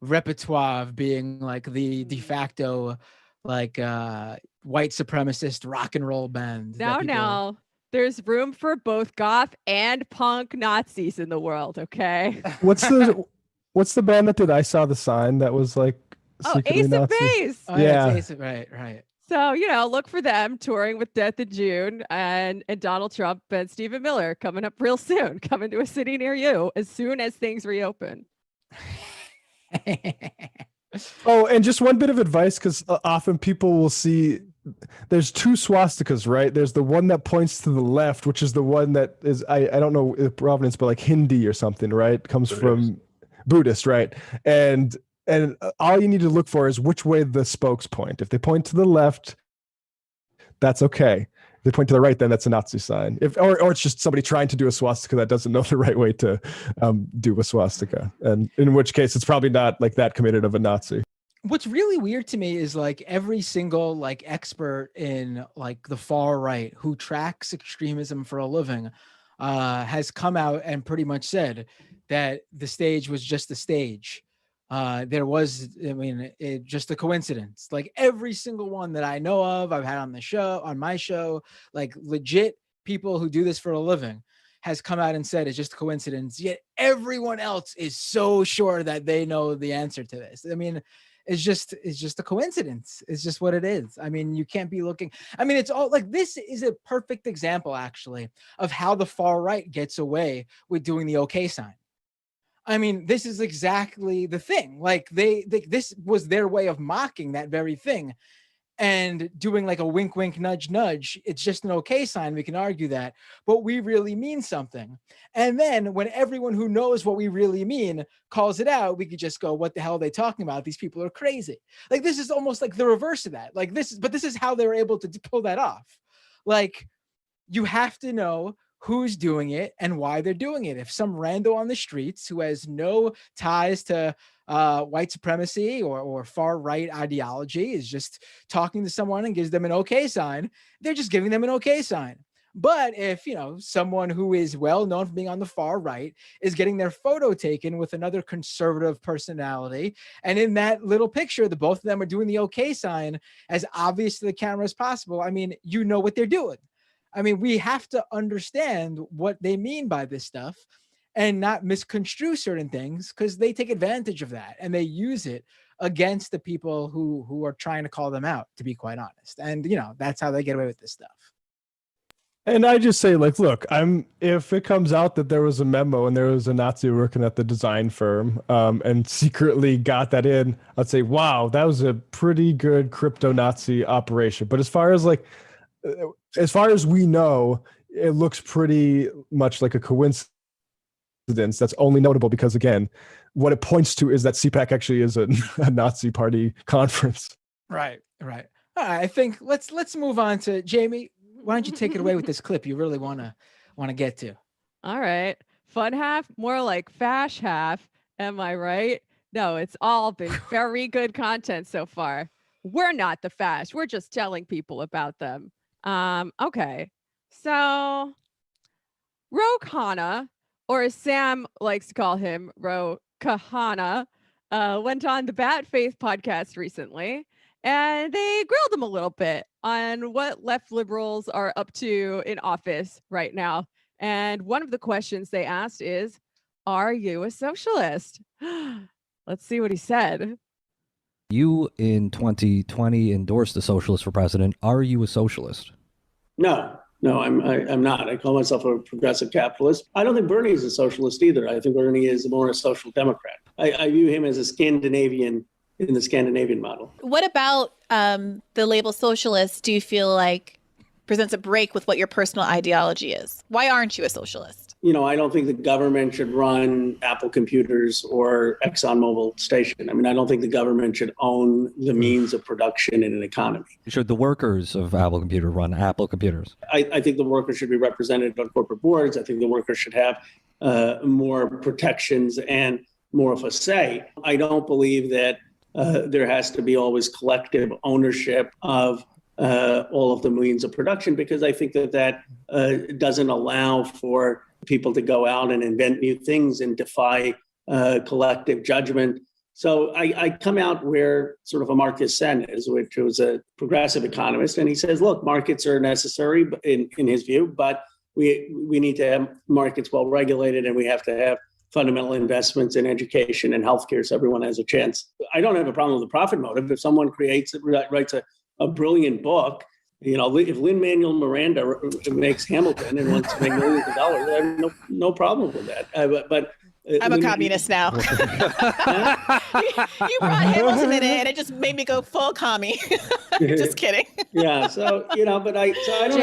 repertoire of being like the de facto, like white supremacist rock and roll band. Now, there's room for both goth and punk Nazis in the world. Okay. What's the band that did I Saw the Sign that was like secretly Ace Nazi? of Base. Oh, yeah, it's Ace, right. So, look for them touring with Death in June and Donald Trump and Stephen Miller coming up real soon, coming to a city near you as soon as things reopen. Oh, and just one bit of advice, because often people will see there's two swastikas, right? There's the one that points to the left, which is the one that is, I don't know the provenance, but like Hindi or something, right? Comes from Buddhist, right? And all you need to look for is which way the spokes point. If they point to the left, that's okay. If they point to the right, then that's a Nazi sign. Or it's just somebody trying to do a swastika that doesn't know the right way to do a swastika. And in which case, it's probably not like that committed of a Nazi. What's really weird to me is like every single like expert in like the far right who tracks extremism for a living has come out and pretty much said that the stage was just a stage. There was, just a coincidence. Like every single one that I know of, I've had on my show, like legit people who do this for a living has come out and said it's just a coincidence. Yet everyone else is so sure that they know the answer to this. I mean, it's just a coincidence. It's just what it is. I mean, you can't be looking. I mean, it's all like, this is a perfect example actually of how the far right gets away with doing the okay sign. I mean, this is exactly the thing. Like this was their way of mocking that very thing and doing like a wink, wink, nudge, nudge. It's just an okay sign. We can argue that, but we really mean something. And then when everyone who knows what we really mean calls it out, we could just go, what the hell are they talking about? These people are crazy. Like, this is almost like the reverse of that. Like this is how they were able to pull that off. Like, you have to know who's doing it and why they're doing it. If some rando on the streets who has no ties to white supremacy or far right ideology is just talking to someone and gives them an okay sign, they're just giving them an okay sign. But if, someone who is well known for being on the far right is getting their photo taken with another conservative personality, and in that little picture, the both of them are doing the okay sign as obvious to the camera as possible, I mean, you know what they're doing. I mean, we have to understand what they mean by this stuff and not misconstrue certain things, because they take advantage of that and they use it against the people who are trying to call them out, to be quite honest. And, that's how they get away with this stuff. And I just say, like, look, if it comes out that there was a memo and there was a Nazi working at the design firm and secretly got that in, I'd say, wow, that was a pretty good crypto Nazi operation. But as far as we know, it looks pretty much like a coincidence that's only notable because, again, what it points to is that CPAC actually is a Nazi party conference. Right. All right, I think let's move on to Jamie. Why don't you take it away with this clip you really want to get to? All right. Fun half, more like fash half. Am I right? No, it's all been very good content so far. We're not the fash. We're just telling people about them. Okay. So Ro Khanna, or as Sam likes to call him, Ro Kahana, went on the Bat Faith podcast recently, and they grilled him a little bit on what left liberals are up to in office right now. And one of the questions they asked is, are you a socialist? Let's see what he said. You in 2020 endorsed a socialist for president. Are you a socialist? No, I'm not. I call myself a progressive capitalist. I don't think Bernie is a socialist either. I think Bernie is more a social democrat. I view him as a Scandinavian in the Scandinavian model. What about the label socialist do you feel like presents a break with what your personal ideology is? Why aren't you a socialist? I don't think the government should run Apple computers or ExxonMobil station. I don't think the government should own the means of production in an economy. Should the workers of Apple Computer run Apple computers? I think the workers should be represented on corporate boards. I think the workers should have more protections and more of a say. I don't believe that there has to be always collective ownership of all of the means of production, because I think that doesn't allow for people to go out and invent new things and defy collective judgment. So I come out where sort of Amartya Sen is, which was a progressive economist, and he says, look, markets are necessary in his view, but we need to have markets well regulated, and we have to have fundamental investments in education and healthcare so everyone has a chance. I don't have a problem with the profit motive. If someone writes a brilliant book, if Lin-Manuel Miranda makes Hamilton and wants to make millions of dollars, I have no problem with that. But I'm a communist now. You brought Hamilton in it, and it just made me go full commie. Just kidding. Yeah. So I don't have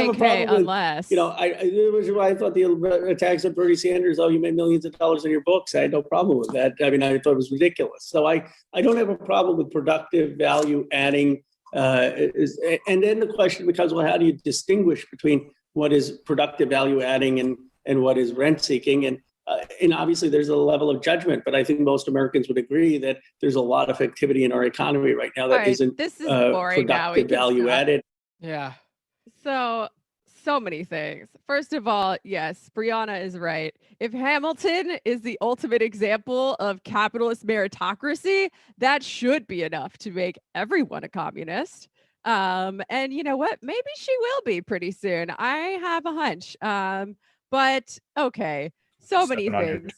a problem unless, with. It was why I thought the attacks on Bernie Sanders. Oh, you made millions of dollars on your books. I had no problem with that. I thought it was ridiculous. So I don't have a problem with productive value adding. And then the question becomes, well, how do you distinguish between what is productive value adding and what is rent seeking? And obviously there's a level of judgment, but I think most Americans would agree that there's a lot of activity in our economy right now that isn't productive value added. Yeah. So many things. First of all, yes, Brianna is right. If Hamilton is the ultimate example of capitalist meritocracy, that should be enough to make everyone a communist. And you know what? Maybe she will be pretty soon. I have a hunch. But okay, so many things.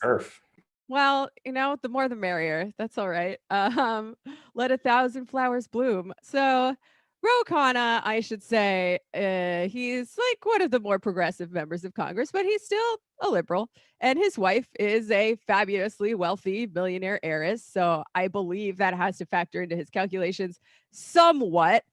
Well, the more the merrier. That's all right. Let 1,000 flowers bloom. So Ro Khanna, I should say, he's like one of the more progressive members of Congress, but he's still a liberal. And his wife is a fabulously wealthy millionaire heiress. So I believe that has to factor into his calculations somewhat.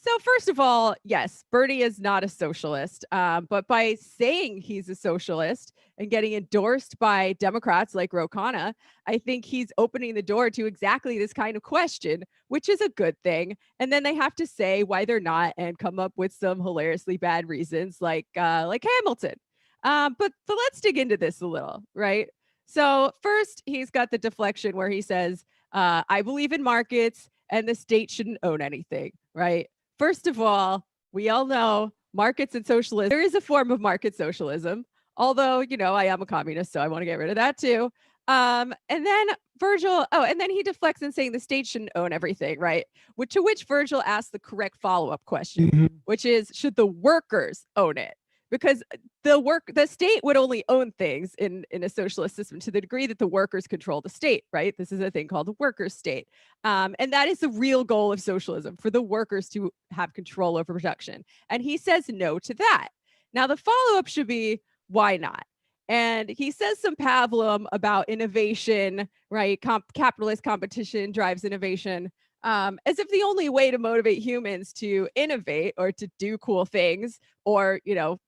So first of all, yes, Bernie is not a socialist, but by saying he's a socialist and getting endorsed by Democrats like Ro Khanna, I think he's opening the door to exactly this kind of question, which is a good thing. And then they have to say why they're not and come up with some hilariously bad reasons like Hamilton. But let's dig into this a little, right? So first, he's got the deflection where he says, I believe in markets and the state shouldn't own anything, right? First of all, we all know markets and socialism. There is a form of market socialism, although, I am a communist, so I want to get rid of that too. And then Virgil, and then he deflects in saying the state shouldn't own everything, right? To which Virgil asks the correct follow-up question, which is, should the workers own it? Because the state would only own things in a socialist system to the degree that the workers control the state, right? This is a thing called the workers' state. And that is the real goal of socialism, for the workers to have control over production. And he says no to that. Now, the follow-up should be, why not? And he says some pablum about innovation, right? Capitalist competition drives innovation. As if the only way to motivate humans to innovate or to do cool things or,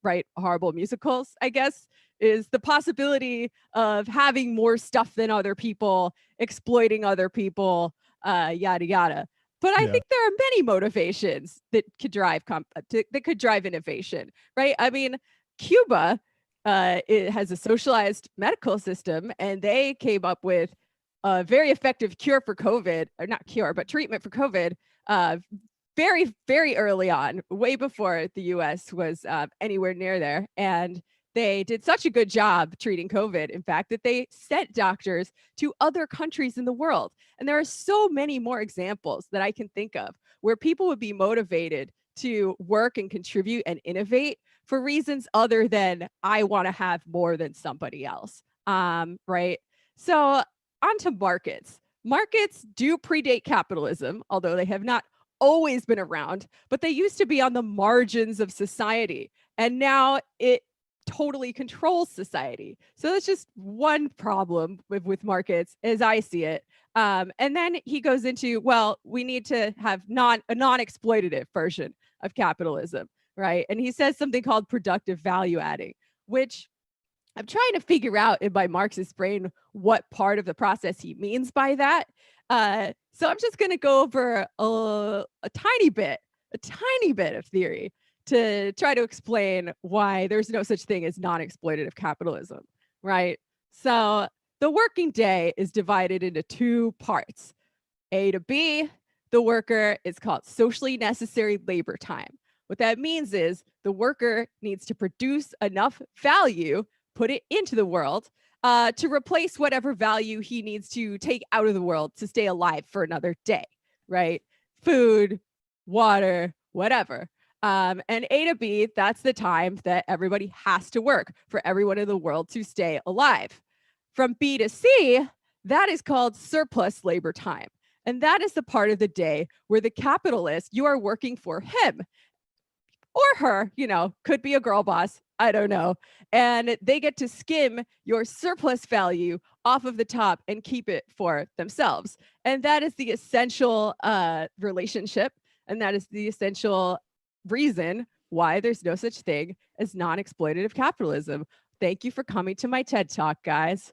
write horrible musicals, I guess, is the possibility of having more stuff than other people, exploiting other people, yada, yada. But I think there are many motivations that could drive innovation, right? I mean, Cuba, it has a socialized medical system, and they came up with a very effective cure for COVID, or not cure, but treatment for COVID, very, very early on, way before the US was anywhere near there. And they did such a good job treating COVID, in fact, that they sent doctors to other countries in the world. And there are so many more examples that I can think of where people would be motivated to work and contribute and innovate for reasons other than I want to have more than somebody else, right? So onto markets. Markets do predate capitalism, although they have not always been around, but they used to be on the margins of society. And now it totally controls society. So that's just one problem with markets as I see it. And then he goes into, well, we need to have a non-exploitative version of capitalism, right? And he says something called productive value adding, which I'm trying to figure out in my Marxist brain what part of the process he means by that. So I'm just going to go over a tiny bit of theory to try to explain why there's no such thing as non-exploitative capitalism, right? So the working day is divided into two parts. A to B, the worker is called socially necessary labor time. What that means is the worker needs to produce enough value, put it into the world, to replace whatever value he needs to take out of the world to stay alive for another day, right? Food, water, whatever. And A to B, that's the time that everybody has to work for everyone in the world to stay alive. From B to C, that is called surplus labor time. And that is the part of the day where the capitalist, you are working for him or her, could be a girl boss, I don't know. And they get to skim your surplus value off of the top and keep it for themselves. And that is the essential relationship. And that is the essential reason why there's no such thing as non-exploitative capitalism. Thank you for coming to my TED Talk, guys.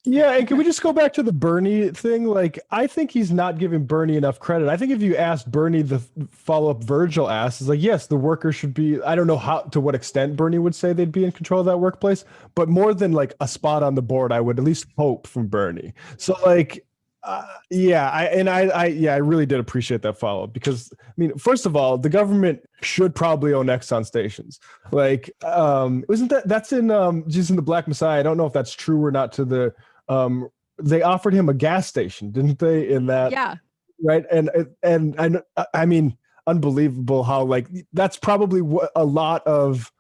Yeah, and can we just go back to the Bernie thing? Like, I think he's not giving Bernie enough credit. I think if you asked Bernie the follow-up Virgil asked, is like, yes, the workers should be, I don't know to what extent Bernie would say they'd be in control of that workplace, but more than like a spot on the board, I would at least hope from Bernie. So like, I really did appreciate that follow-up because, I mean, first of all, the government should probably own Exxon stations. Like, that's in Jesus and the Black Messiah. I don't know if that's true or not to the, they offered him a gas station, didn't they? In that, yeah, right. And I mean, unbelievable how like that's probably what a lot of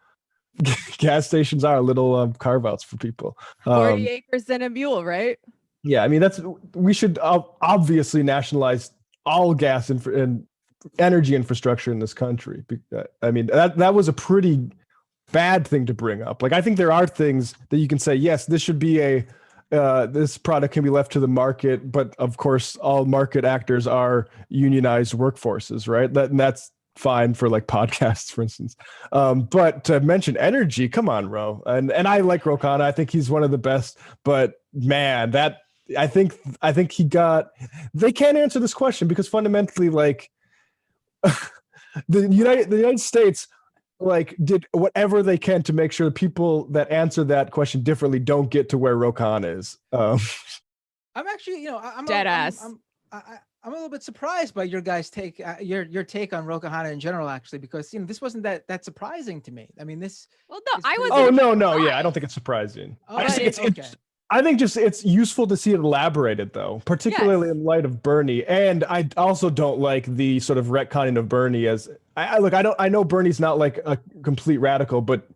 gas stations are, little carve outs for people. 40 acres and a mule, right? Yeah, I mean we should obviously nationalize all gas and energy infrastructure in this country. I mean that was a pretty bad thing to bring up. Like I think there are things that you can say, yes, this should be this product can be left to the market, but of course all market actors are unionized workforces, right? That's fine for like podcasts, for instance. But to mention energy, come on, Ro. And I like Ro Khanna. I think he's one of the best, but man, I think they can't answer this question because fundamentally, like the United States like did whatever they can to make sure the people that answer that question differently don't get to where Ro Khanna is. I'm actually, I'm dead ass. I'm a little bit surprised by your guys' take, your take on Ro Khanna in general, actually, because this wasn't that surprising to me. I mean, this. Well, no, I was. Oh no, yeah, I don't think it's surprising. Oh, I think just it's useful to see it elaborated, though, particularly in light of Bernie. And I also don't like the sort of retconning of Bernie as I know Bernie's not like a complete radical, but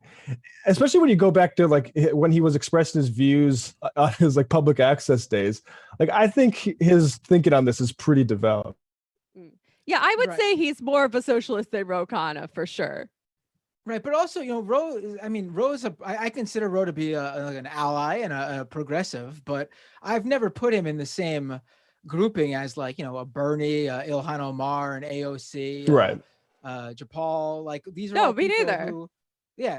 especially when you go back to like when he was expressing his views on his like public access days, like I think his thinking on this is pretty developed. Yeah, I would say he's more of a socialist than Ro Khanna for sure. Right, but also, I consider Ro to be an ally and a progressive, but I've never put him in the same grouping as like, a Bernie, Ilhan Omar, and AOC, right? Japal, like these are no, all me people neither. who,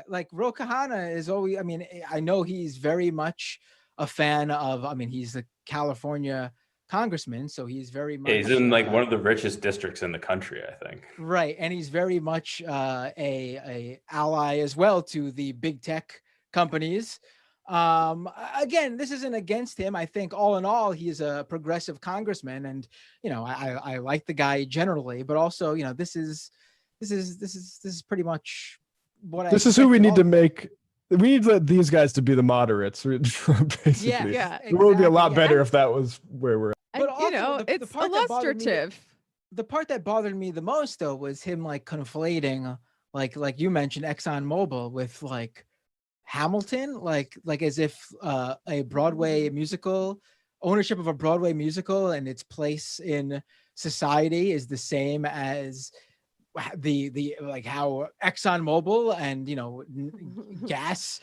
like Ro Khanna is always. I mean, I know he's very much a fan of. I mean, he's a California congressman, so he's very much. Yeah, he's in like one of the richest districts in the country, I think. Right, and he's very much a ally as well to the big tech companies. Again, this isn't against him. I think all in all, he's a progressive congressman, and I like the guy generally, but also this is pretty much what this is who we need to make. We need to let these guys to be the moderates, basically. Yeah, exactly. It would be a lot better if that was where we're at. But also, it's illustrative. The part that bothered me the most, though, was him like conflating, like you mentioned, ExxonMobil with like Hamilton, like as if a Broadway musical ownership of a Broadway musical and its place in society is the same as the like how ExxonMobil and, you know, gas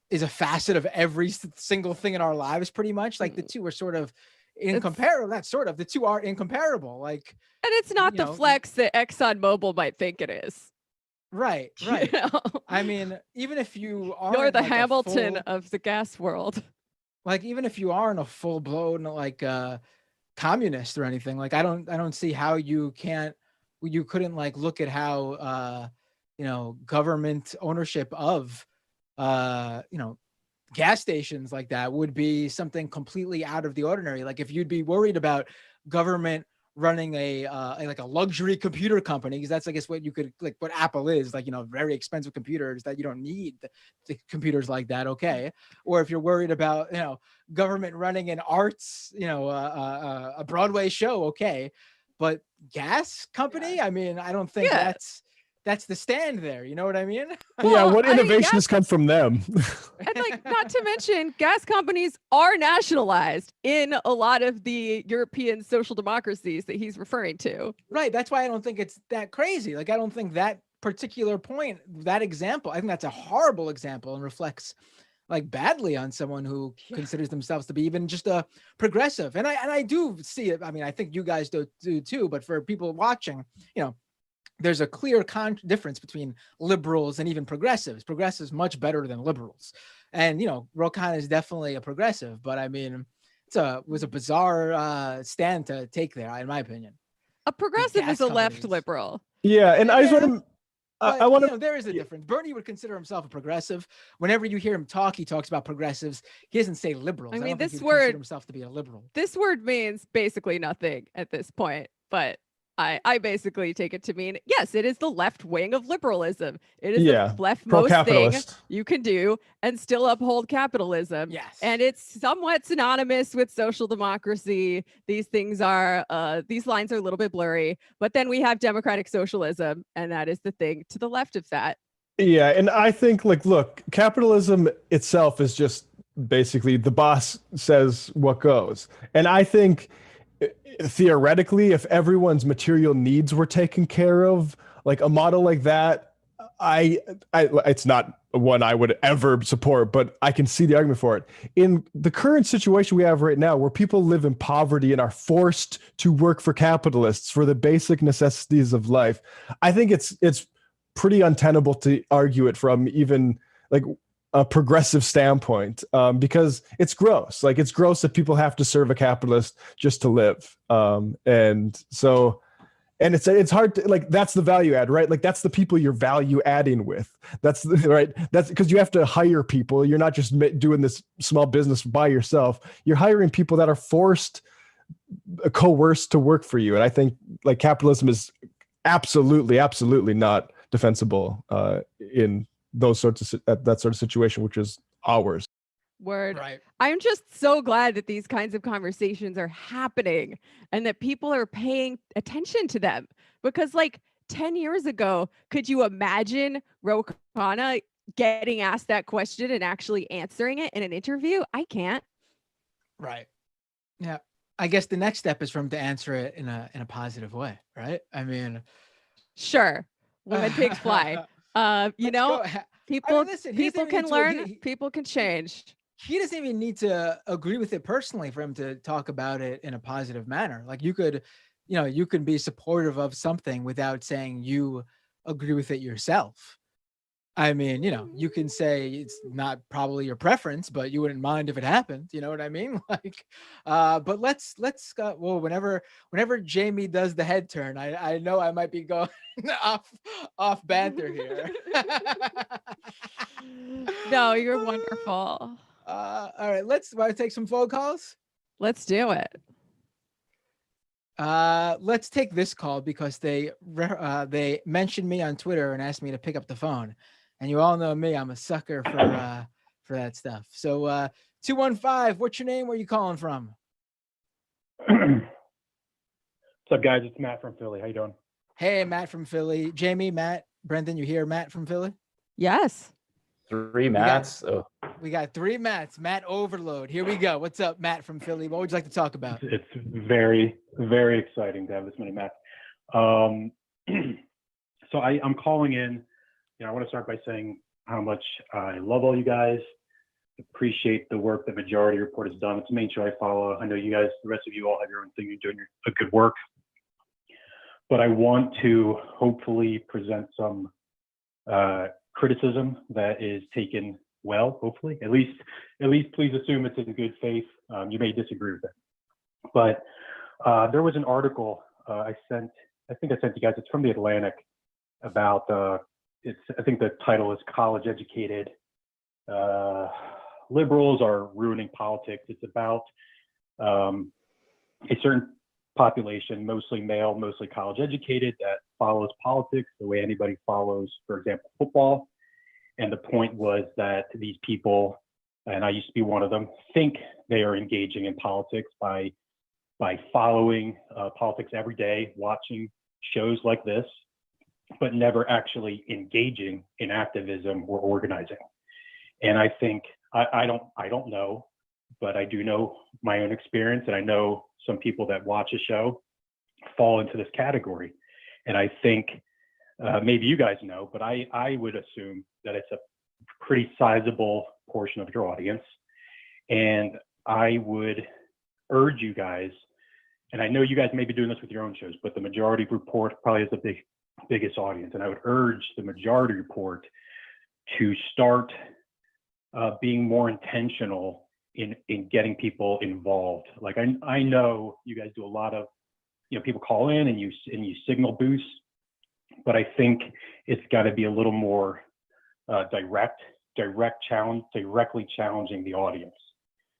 is a facet of every single thing in our lives, pretty much. Like the two are sort of incomparable. Not sort of, the two are incomparable. Like, and it's not the flex that ExxonMobil might think it is. Right. You know? I mean, even if you are, you're the Hamilton of the gas world. Like, even if you aren't a full blown like communist or anything, like I don't see how you couldn't like look at how you know, government ownership of you know, gas stations like that would be something completely out of the ordinary. Like if you'd be worried about government running a like a luxury computer company, because that's, I guess, what you could, like what Apple is, like, you know, very expensive computers that you don't need the computers like that. Okay. Or if you're worried about, you know, government running an arts, you know, a Broadway show. Okay. But gas company, I mean, I don't think that's the stand there. You know what I mean? Yeah. What innovation has come from them? And like, not to mention, gas companies are nationalized in a lot of the European social democracies that he's referring to. Right. That's why I don't think it's that crazy. Like, I don't think that particular point, that example, I think that's a horrible example and reflects like badly on someone who considers themselves to be even just a progressive. And I do see it. I mean, I think you guys do too, but for people watching, you know, there's a clear difference between liberals and even progressives. Progressives much better than liberals. And, you know, Rokan is definitely a progressive, but I mean, it was a bizarre stand to take there, in my opinion. A progressive is a left liberal. Yeah. And I just want to, I want to, you know, there is a difference. Bernie would consider himself a progressive. Whenever you hear him talk, he talks about progressives. He doesn't say liberals. I mean, don't think this he would consider word himself to be a liberal. This word means basically nothing at this point, but I basically take it to mean, yes, it is the left wing of liberalism. It is the leftmost thing you can do and still uphold capitalism. Yes. And it's somewhat synonymous with social democracy. These things are, these lines are a little bit blurry, but then we have democratic socialism, and that is the thing to the left of that. Yeah. And I think, like, look, capitalism itself is just basically the boss says what goes. And I think theoretically, if everyone's material needs were taken care of, like a model like that, it's not one I would ever support, but I can see the argument for it. In the current situation we have right now, where people live in poverty and are forced to work for capitalists for the basic necessities of life, I think it's pretty untenable to argue it from even like a progressive standpoint, because it's gross. Like, it's gross that people have to serve a capitalist just to live. And it's hard to, like, that's the value add, right? Like, that's the people you're value adding with. That's right. That's because you have to hire people. You're not just doing this small business by yourself. You're hiring people that are coerced to work for you. And I think, like, capitalism is absolutely not defensible in those sorts of that sort of situation, which is ours. Word. Right. I'm just so glad that these kinds of conversations are happening and that people are paying attention to them, because like 10 years ago, could you imagine Rokana getting asked that question and actually answering it in an interview? I can't. Right. Yeah. I guess the next step is for him to answer it in a positive way, right? I mean, sure. When pigs fly. You know, people can learn, people can change. He doesn't even need to agree with it personally for him to talk about it in a positive manner. Like, you could be supportive of something without saying you agree with it yourself. I mean, you know, you can say it's not probably your preference, but you wouldn't mind if it happened. You know what I mean? Like, but let's well, whenever Jamie does the head turn, I know I might be going off banter here. No, you're wonderful. All right, want to take some phone calls? Let's do it. Let's take this call because they mentioned me on Twitter and asked me to pick up the phone. And you all know me, I'm a sucker for that stuff. So 215, what's your name? Where are you calling from? What's up, guys? It's Matt from Philly. How you doing? Hey, Matt from Philly. Jamie, Matt, Brendan, you hear Matt from Philly? Yes. 3 Matts. We got 3 Matts. Matt Overload. Here we go. What's up, Matt from Philly? What would you like to talk about? It's very, very exciting to have this many Matts. So I'm calling in. I want to start by saying how much I love all you guys. Appreciate the work that Majority Report has done. It's the main show I follow. I know you guys, the rest of you all have your own thing. You're doing a good work. But I want to hopefully present some criticism that is taken well, hopefully. At least please assume it's in good faith. You may disagree with it. But there was an article I think I sent you guys. It's from the Atlantic about, I think the title is College Educated Liberals Are Ruining Politics. It's about a certain population, mostly male, mostly college educated, that follows politics the way anybody follows, for example, football. And the point was that these people, and I used to be one of them, think they are engaging in politics by following politics every day, watching shows like this, but never actually engaging in activism or organizing. And I think I don't know, but I do know my own experience, and I know some people that watch a show fall into this category. And I think maybe you guys know, but I would assume that it's a pretty sizable portion of your audience. And I would urge you guys, and I know you guys may be doing this with your own shows, but the Majority Report probably has the biggest audience. And I would urge the Majority Report to start being more intentional in getting people involved. Like I know you guys do a lot of, people call in and you signal boost, but I think it's got to be a little more directly challenging the audience.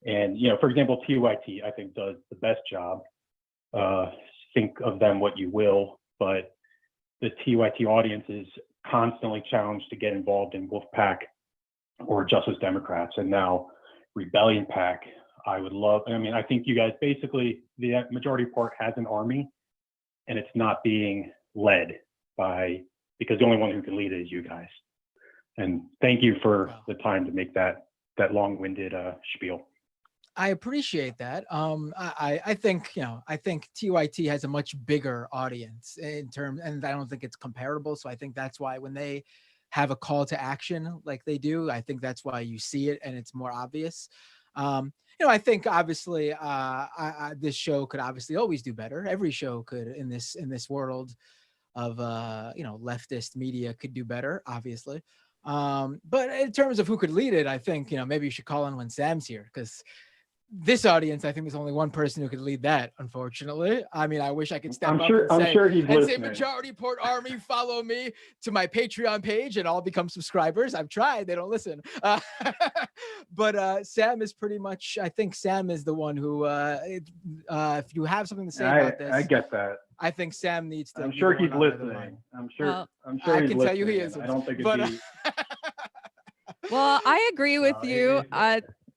And for example, TYT I think does the best job. Think of them what you will, but the TYT audience is constantly challenged to get involved in Wolfpack or Justice Democrats, and now Rebellion Pack. I think you guys basically, the Majority Report has an army, and it's not being led because the only one who can lead it is you guys. And thank you for the time to make that long-winded spiel. I appreciate that. I think TYT has a much bigger audience in terms, and I don't think it's comparable. So I think that's why when they have a call to action like they do, I think that's why you see it and it's more obvious. I think obviously this show could obviously always do better. Every show could in this world of leftist media could do better, obviously. But in terms of who could lead it, I think maybe you should call in when Sam's here, because this audience, I think there's only one person who could lead that, unfortunately. I mean, I wish I could step up and say, Majority Report Army, follow me to my Patreon page and I'll become subscribers. I've tried, they don't listen. But Sam is pretty much, I think Sam is the one who, if you have something to say about this. I get that. I think Sam needs to. I'm sure he's listening. I'm sure I can tell you he is. I don't think but, Well, I agree with you.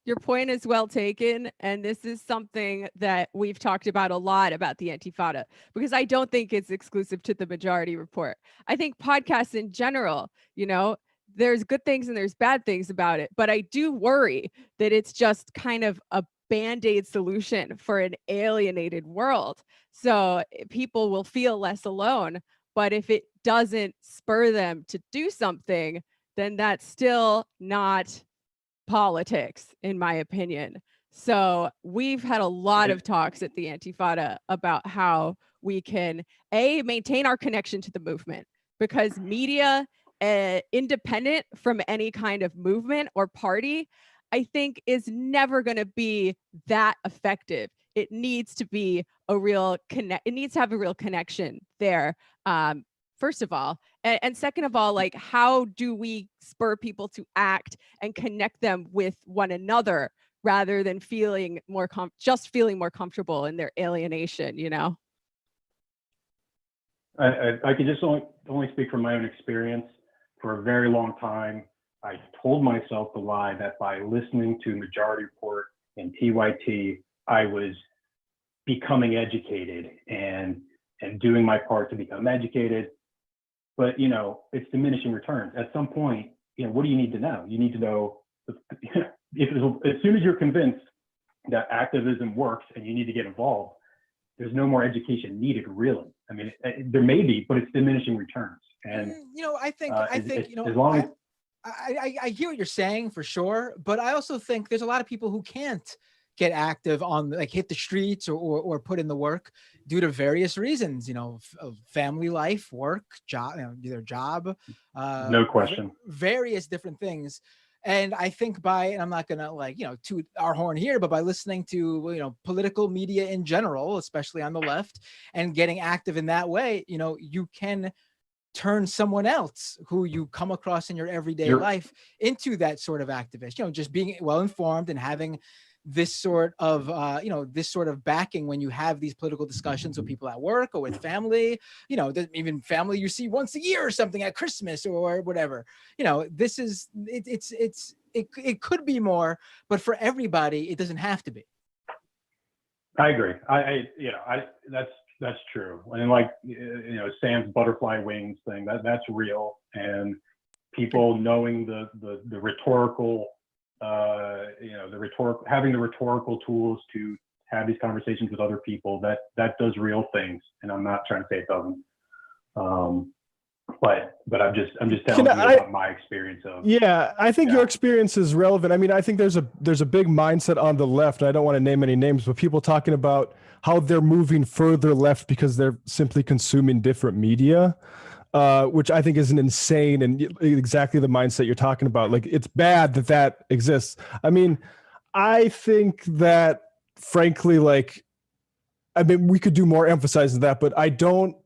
Your point is well taken. And this is something that we've talked about a lot about the Intifada, because I don't think it's exclusive to the Majority Report. I think podcasts in general, there's good things and there's bad things about it. But I do worry that it's just kind of a Band-Aid solution for an alienated world. So people will feel less alone. But if it doesn't spur them to do something, then that's still not politics, in my opinion. So we've had a lot of talks at the Intifada about how we can maintain our connection to the movement, because media, independent from any kind of movement or party, I think is never going to be that effective. It needs to be it needs to have a real connection there. First of all, and second of all, like, how do we spur people to act and connect them with one another rather than feeling more comfortable in their alienation? I can just only speak from my own experience. For a very long time, I told myself the lie that by listening to Majority Report and TYT, I was becoming educated and doing my part to become educated. But it's diminishing returns. At some point, what do you need to know? You need to know as soon as you're convinced that activism works and you need to get involved, there's no more education needed, really. I mean, there may be, but it's diminishing returns. And I think as long as I hear what you're saying for sure, but I also think there's a lot of people who can't get active on, like, hit the streets or put in the work due to various reasons, family life, work, job, their job, no question, various different things. And I think and I'm not gonna toot our horn here, but by listening to political media in general, especially on the left, and getting active in that way, you can turn someone else who you come across in your everyday life into that sort of activist. Just being well informed and having this sort of backing when you have these political discussions with people at work or with family, even family you see once a year or something at Christmas or whatever. This is it could be more, but for everybody, it doesn't have to be. I agree. That's true. And Sam's butterfly wings thing, that's real. And people knowing the rhetorical, having the rhetorical tools to have these conversations with other people, that does real things. And I'm not trying to say it doesn't. But I'm just telling you about my experience of. Yeah, I think your experience is relevant. I mean, I think there's a big mindset on the left. And I don't want to name any names, but people talking about how they're moving further left because they're simply consuming different media, which I think is an insane and exactly the mindset you're talking about. Like, it's bad that exists. I mean, I think that frankly, we could do more emphasizing that, but I don't.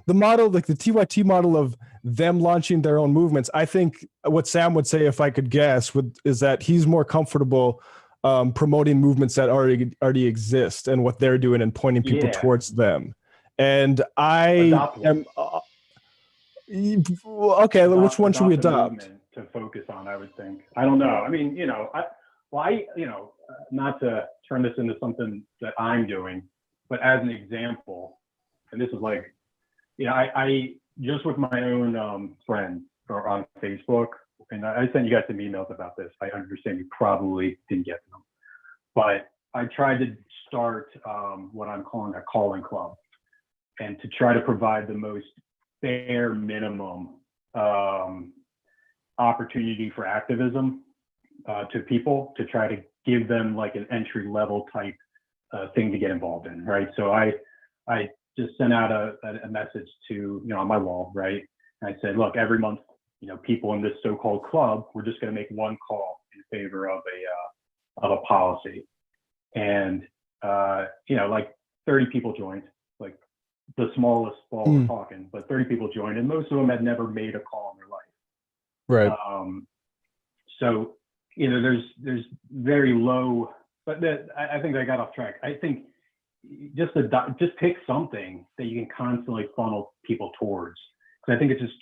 The model, like the TYT model of them launching their own movements, I think what Sam would say, if I could guess, is that he's more comfortable promoting movements that already exist and what they're doing and pointing people towards them. And I am okay. Which one should we adopt? To focus on, I would think. I don't know. I mean, not to turn this into something that I'm doing, but as an example, and this is I just with my own friends or on Facebook, and I sent you guys some emails about this. I understand you probably didn't get them, but I tried to start what I'm calling a calling club, and to try to provide the most bare minimum opportunity for activism to people, to try to give them like an entry level type thing to get involved in, right? So I just sent out a message to, on my wall, right? And I said, look, every month, people in this so-called club, we're just going to make one call in favor of a policy. And, 30 people joined, like the smallest ball we're talking, but 30 people joined, and most of them had never made a call in their life. Right. So, there's very low, but I think I got off track. I think just pick something that you can constantly funnel people towards. Because I think it's just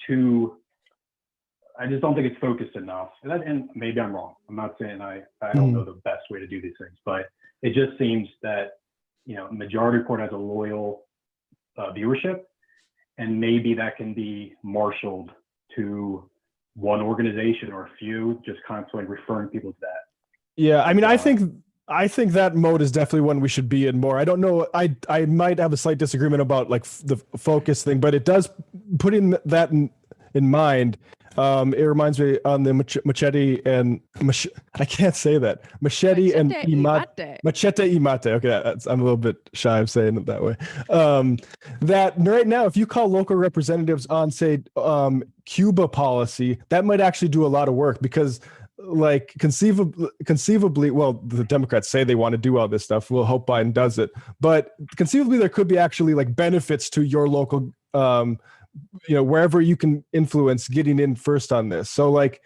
I just don't think it's focused enough. And maybe I'm wrong. I'm not saying I don't know the best way to do these things, but it just seems that, Majority Report has a loyal viewership, and maybe that can be marshaled to one organization or a few, just constantly referring people to that. Yeah, I mean, I think that mode is definitely one we should be in more. I don't know. I might have a slight disagreement about like the focus thing, but it does, putting that in mind. It reminds me on the machete and I can't say that. Machete and imate. Machete imate. Okay, I'm a little bit shy of saying it that way. That right now, if you call local representatives on, say, Cuba policy, that might actually do a lot of work, because like conceivably, well, the Democrats say they want to do all this stuff. We'll hope Biden does it, but conceivably there could be actually like benefits to your local, wherever you can influence, getting in first on this. So like,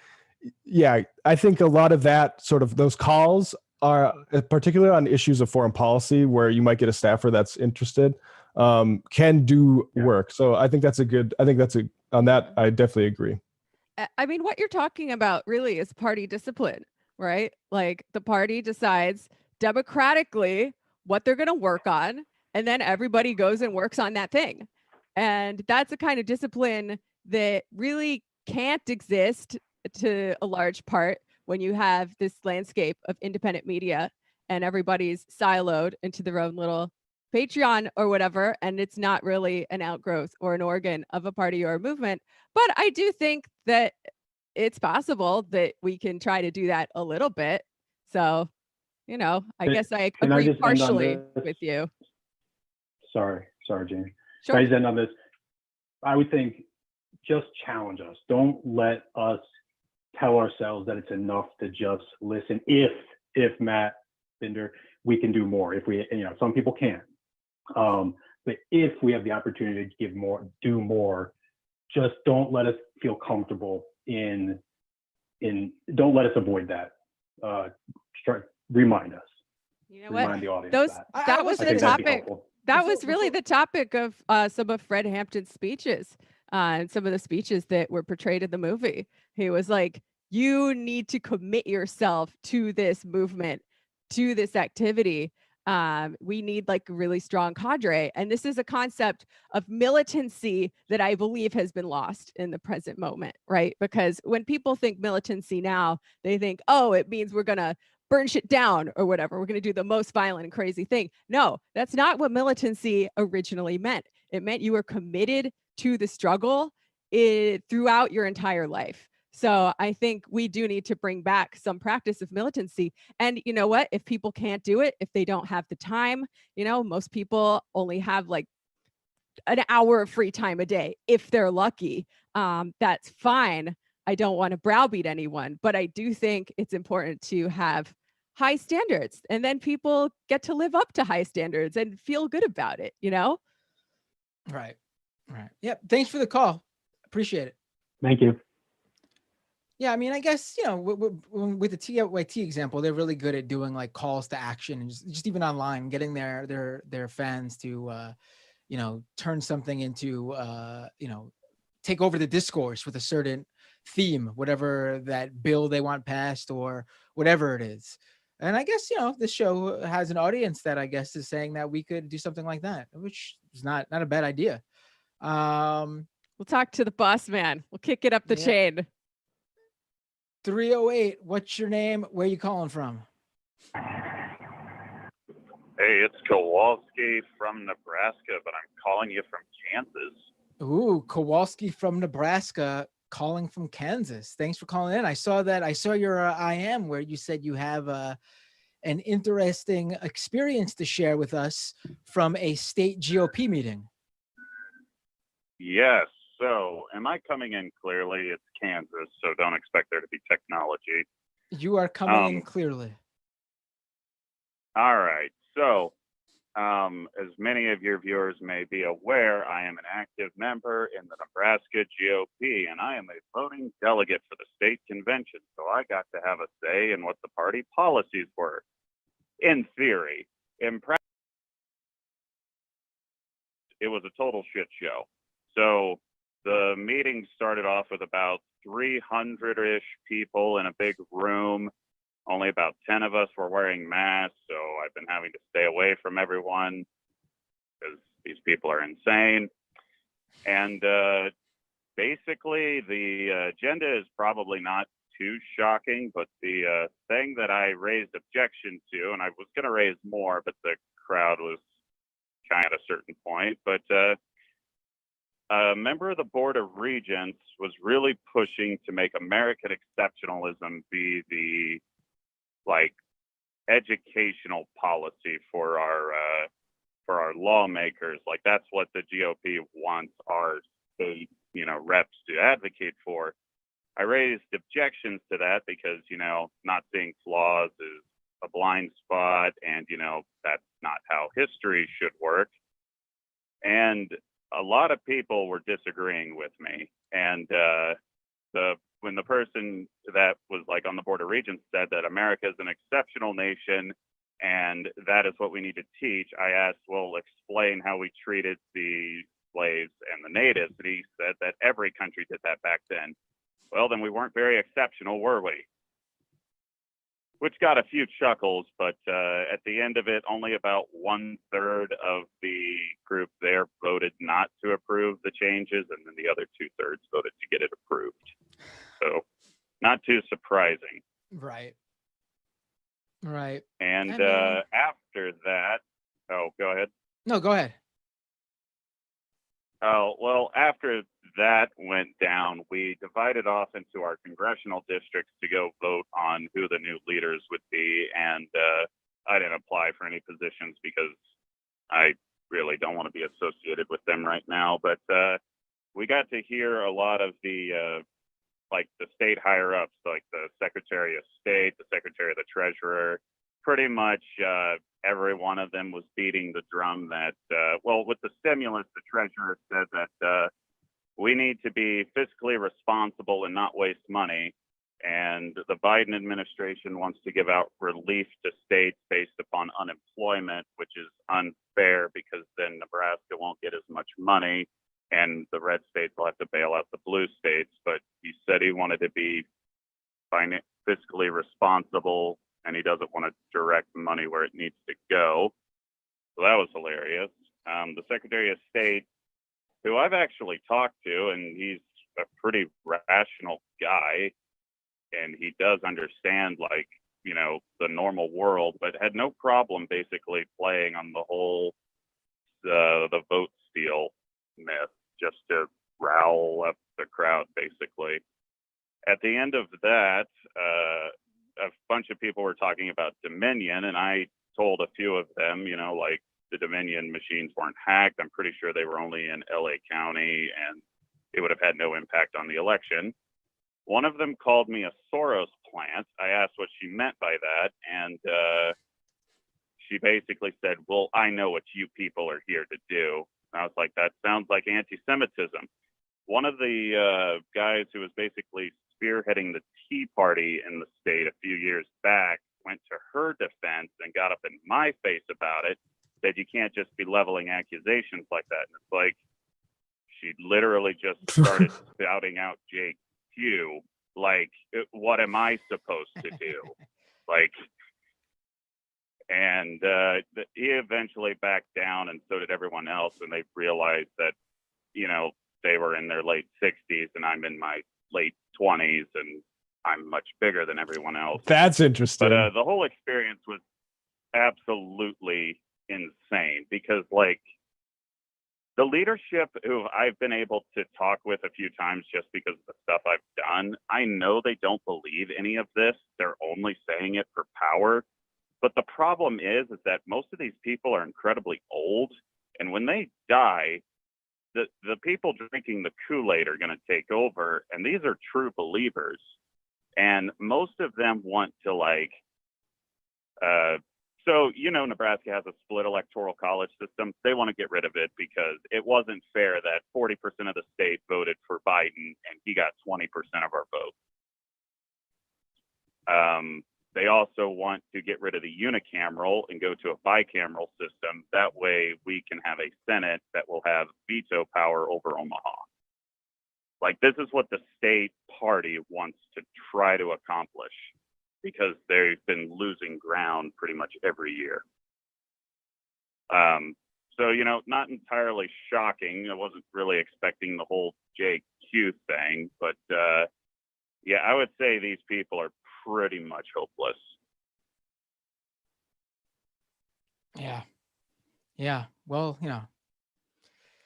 yeah, I think a lot of that sort of those calls are particularly on issues of foreign policy where you might get a staffer that's interested, can do work. So I think on that, I definitely agree. I mean, what you're talking about really is party discipline, right? Like the party decides democratically what they're going to work on, and then everybody goes and works on that thing. And that's a kind of discipline that really can't exist to a large part when you have this landscape of independent media and everybody's siloed into their own little Patreon or whatever, and it's not really an outgrowth or an organ of a party or a movement. But I do think that it's possible that we can try to do that a little bit. So, I guess I Can I agree just end on partially this? with you. Sorry, Jamie. Sure. Can I just end on this? I would think just challenge us. Don't let us tell ourselves that it's enough to just listen. If Matt Binder, we can do more. If we, some people can't. But if we have the opportunity to give more, do more, just don't let us feel comfortable don't let us avoid that. Remind us. You know Remind what? the audience That was the topic. That was really the topic of some of Fred Hampton's speeches, and some of the speeches that were portrayed in the movie. He was like, you need to commit yourself to this movement, to this activity. We need like a really strong cadre. And this is a concept of militancy that I believe has been lost in the present moment, right? Because when people think militancy now, they think, oh, it means we're going to burn shit down or whatever. We're going to do the most violent and crazy thing. No, that's not what militancy originally meant. It meant you were committed to the struggle throughout your entire life. So I think we do need to bring back some practice of militancy. And you know what? If people can't do it, if they don't have the time, most people only have like an hour of free time a day, if they're lucky. That's fine. I don't want to browbeat anyone, but I do think it's important to have high standards, and then people get to live up to high standards and feel good about it, Right. Yep. Thanks for the call. Appreciate it. Thank you. Yeah, I mean, I guess, with the TYT example, they're really good at doing like calls to action and just even online, getting their fans to, turn something into, take over the discourse with a certain theme, whatever that bill they want passed or whatever it is. And I guess, this show has an audience that I guess is saying that we could do something like that, which is not a bad idea. We'll talk to the boss man. We'll kick it up the chain. 308, what's your name? Where are you calling from? Hey, it's Kowalski from Nebraska, but I'm calling you from Kansas. Ooh, Kowalski from Nebraska calling from Kansas. Thanks for calling in. I saw your IM where you said you have an interesting experience to share with us from a state GOP meeting. Yes. So am I coming in clearly? It's Kansas, so don't expect there to be technology. You are coming in clearly. All right. So as many of your viewers may be aware, I am an active member in the Nebraska GOP, and I am a voting delegate for the state convention. So I got to have a say in what the party policies were. In theory. In practice, it was a total shit show. So the meeting started off with about 300-ish people in a big room. Only about 10 of us were wearing masks, so I've been having to stay away from everyone because these people are insane. And basically, the agenda is probably not too shocking, but the thing that I raised objection to, and I was going to raise more, but the crowd was kind of at a certain point, but a member of the Board of Regents was really pushing to make American exceptionalism be the educational policy for our lawmakers. Like that's what the GOP wants our state, reps to advocate for. I raised objections to that because, not seeing flaws is a blind spot, and that's not how history should work. And a lot of people were disagreeing with me, and when the person that was on the Board of Regents said that America is an exceptional nation and that is what we need to teach, I asked, well, explain how we treated the slaves and the natives. And he said that every country did that back then. Well, then we weren't very exceptional, were we? Which got a few chuckles, but at the end of it, only about 1/3 of the group there voted not to approve the changes, and then the other 2/3 voted to get it approved. So too surprising. Right. Right. And I mean- after that, oh, go ahead. No, go ahead. Oh, well, after that went down, we divided off into our congressional districts to go vote on who the new leaders would be. And I didn't apply for any positions because I really don't want to be associated with them right now. But we got to hear a lot of the like the state higher ups, like the Secretary of State, the Secretary of the Treasurer. Pretty much every one of them was beating the drum that, well, with the stimulus, the Treasurer said that we need to be fiscally responsible and not waste money. And the Biden administration wants to give out relief to states based upon unemployment, which is unfair because then Nebraska won't get as much money and the red states will have to bail out the blue states. But he said he wanted to be fiscally responsible and he doesn't want to direct money where it needs to go. So that was hilarious. The Secretary of State, who I've actually talked to, and he's a pretty rational guy, and he does understand, like, you know, the normal world, but had no problem basically playing on the whole the vote steal myth just to rile up the crowd, basically. At the end of that, a bunch of people were talking about Dominion, and I told a few of them, you know, like the Dominion machines weren't hacked. I'm pretty sure they were only in LA County, and it would have had no impact on the election. One of them called me a Soros plant. I asked what she meant by that, and she basically said, well, I know what you people are here to do. And I was like, that sounds like anti-Semitism. One of the guys who was basically spearheading the Tea Party in the state a few years back went to her defense and got up in my face about it, said you can't just be leveling accusations like that. And it's like, she literally just started spouting out JQ, like, what am I supposed to do? Like, and he eventually backed down, and so did everyone else, and they realized that, you know, they were in their late 60s and I'm in my late 20s and I'm much bigger than everyone else. That's interesting. But the whole experience was absolutely insane because, like, the leadership who I've been able to talk with a few times just because of the stuff I've done, I know they don't believe any of this. They're only saying it for power. But the problem is that most of these people are incredibly old, and when they die, the people drinking the Kool-Aid are going to take over, and these are true believers. And most of them want to, like, so, you know, Nebraska has a split electoral college system. They want to get rid of it because it wasn't fair that 40% of the state voted for Biden and he got 20% of our vote. They also want to get rid of the unicameral and go to a bicameral system. That way we can have a Senate that will have veto power over Omaha. Like, this is what the state party wants to try to accomplish because they've been losing ground pretty much every year. So, you know, not entirely shocking. I wasn't really expecting the whole JQ thing, but yeah, I would say these people are pretty much hopeless. Yeah. Yeah. Well, you know.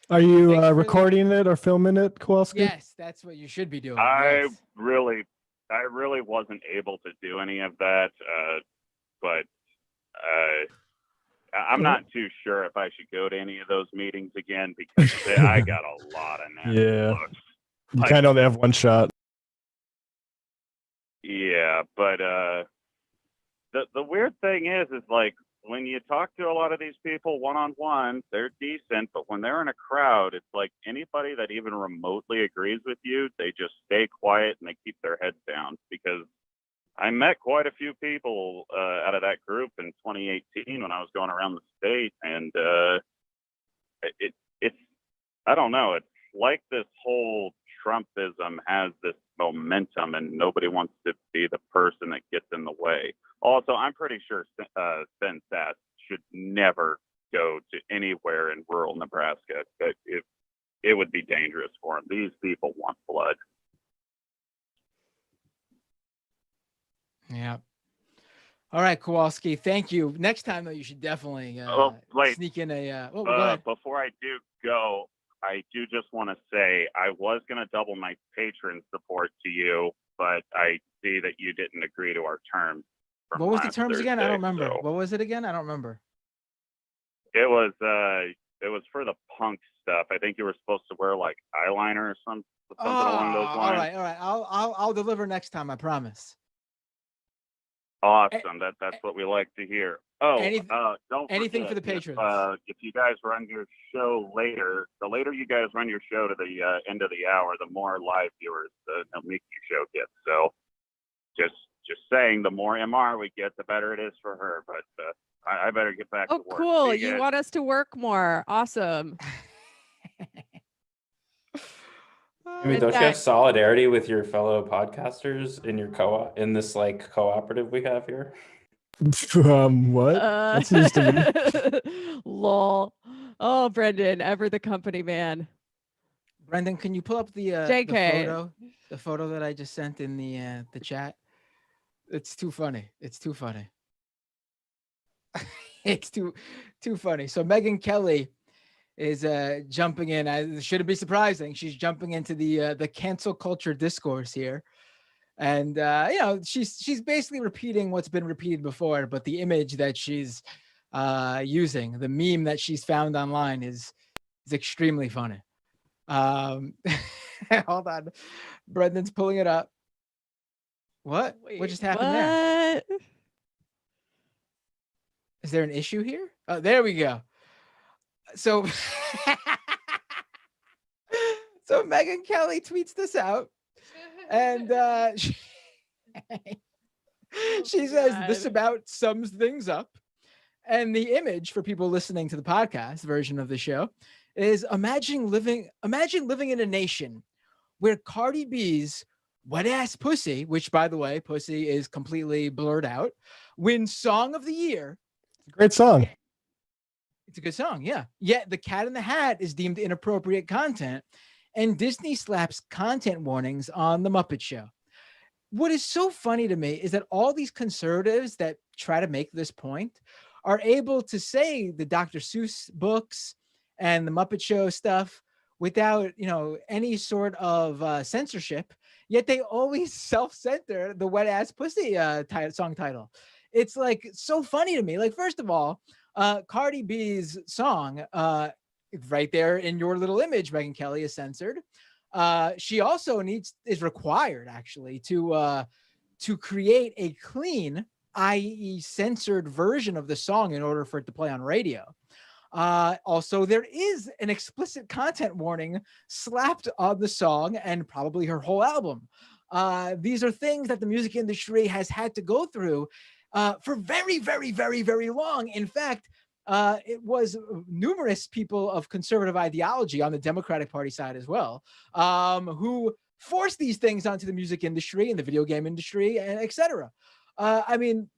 Are you recording it or filming it, Kowalski? Yes, that's what you should be doing. I Yes. really wasn't able to do any of that, but I'm not too sure if I should go to any of those meetings again because I got a lot of nasty looks. You kind of only have one shot. Yeah, but the weird thing is like when you talk to a lot of these people one-on-one, they're decent, but when they're in a crowd, it's like anybody that even remotely agrees with you, they just stay quiet and they keep their heads down. Because I met quite a few people out of that group in 2018 when I was going around the state, and it's I don't know, it's like this whole Trumpism has this momentum and nobody wants to be the person that gets in the way. Also, I'm pretty sure Sen Sass should never go to anywhere in rural Nebraska. It would be dangerous for him. These people want blood. All right, Kowalski, thank you. Next time, though, you should definitely sneak in a. Go ahead. Before I do go, I do just want to say I was going to double my patron support to you, but I see that you didn't agree to our terms. What was the terms again? I don't remember. So What was it again? I don't remember. it was for the punk stuff. I think you were supposed to wear like eyeliner or something along those lines. All right. I'll deliver next time. I promise. Awesome. That's what we like to hear. Oh, don't anything forget, for the patrons. If you guys run your show later, the later you guys run your show to the end of the hour, the more live viewers the Mickey show gets. So just saying, the more MR we get, the better it is for her. But I better get back to work. Oh, cool. See You guys. want us to work more. Awesome. I mean, don't you have solidarity with your fellow podcasters in your in this like cooperative we have here? What? That's news to me. Lol. Oh, Brendan, ever the company man. Brendan, can you pull up the JK. the photo that I just sent in the chat? It's too funny. It's too funny. It's too funny. So Megyn Kelly is jumping in. It shouldn't be surprising. She's jumping into the cancel culture discourse here. And she's basically repeating what's been repeated before, but the image that she's using, the meme that she's found online is extremely funny. Hold on. Brendan's pulling it up. What? What just happened there? Is there an issue here? Oh, there we go. So Megyn Kelly tweets this out, and she says this about sums things up. And the image for people listening to the podcast version of the show is imagine living in a nation where Cardi B's wet ass pussy, which by the way, pussy is completely blurred out, wins Song of the Year. Great song. It's a good song, yeah. Yet The Cat in the Hat is deemed inappropriate content, and Disney slaps content warnings on The Muppet Show. What is so funny to me is that all these conservatives that try to make this point are able to say the Dr. Seuss books and The Muppet Show stuff without, any sort of censorship, yet they always self-censor the wet ass pussy song title. It's like so funny to me. Like, first of all, Cardi B's song, right there in your little image, Megyn Kelly, is censored. She also is required actually to create a clean, i.e. censored version of the song in order for it to play on radio. Also, there is an explicit content warning slapped on the song and probably her whole album. These are things that the music industry has had to go through for very, very, very, very long. In fact, it was numerous people of conservative ideology on the Democratic Party side as well, who forced these things onto the music industry and the video game industry, etc. I mean,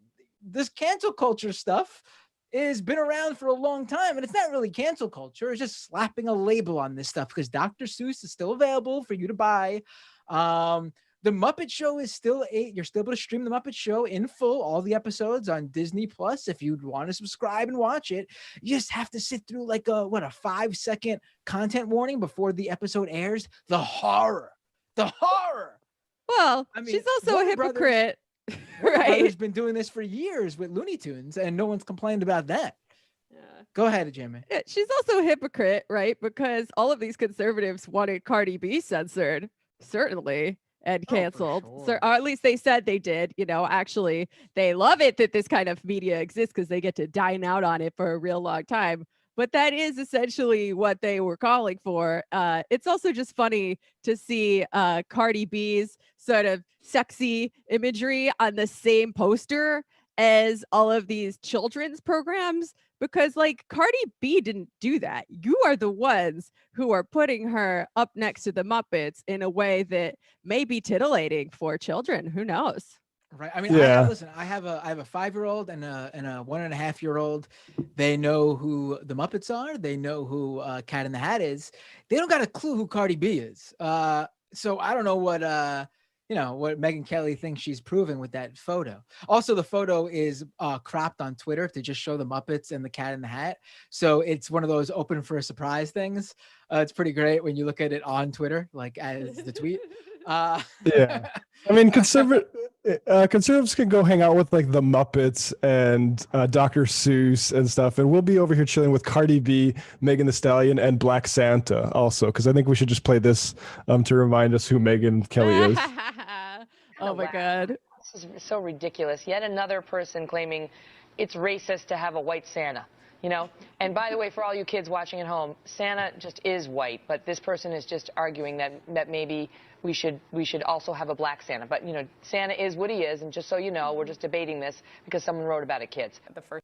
this cancel culture stuff has been around for a long time, and it's not really cancel culture. It's just slapping a label on this stuff because Dr. Seuss is still available for you to buy. The Muppet Show is you're still able to stream The Muppet Show in full, all the episodes on Disney Plus. If you'd want to subscribe and watch it, you just have to sit through like a 5-second content warning before the episode airs. The horror. Well, I mean, she's also a hypocrite, right? right? Been doing this for years with Looney Tunes, and no one's complained about that. Go ahead, Jamie. Yeah, she's also a hypocrite, right? Because all of these conservatives wanted Cardi B censored, certainly, and canceled. So, or at least they said they did. Actually, they love it that this kind of media exists because they get to dine out on it for a real long time. But that is essentially what they were calling for. It's also just funny to see Cardi B's sort of sexy imagery on the same poster as all of these children's programs, because like Cardi B didn't do that. You are the ones who are putting her up next to the Muppets in a way that may be titillating for children. Who knows? Right. I mean, listen, I have a 5-year-old and a 1.5-year-old. They know who the Muppets are. They know who Cat in the Hat is. They don't got a clue who Cardi B is. So I don't know what what Megyn Kelly thinks she's proving with that photo. Also, the photo is cropped on Twitter to just show the Muppets and the Cat in the Hat. So it's one of those open for a surprise things. It's pretty great when you look at it on Twitter, like as the tweet. Yeah. I mean, conservatives can go hang out with like the Muppets and Dr. Seuss and stuff. And we'll be over here chilling with Cardi B, Megan Thee Stallion, and Black Santa also, because I think we should just play this to remind us who Megyn Kelly is. Oh my God. This is so ridiculous. Yet another person claiming it's racist to have a white Santa. And by the way, for all you kids watching at home, Santa just is white, but this person is just arguing that maybe we should also have a black Santa. But Santa is what he is, and just so you know, we're just debating this because someone wrote about it, kids. The first.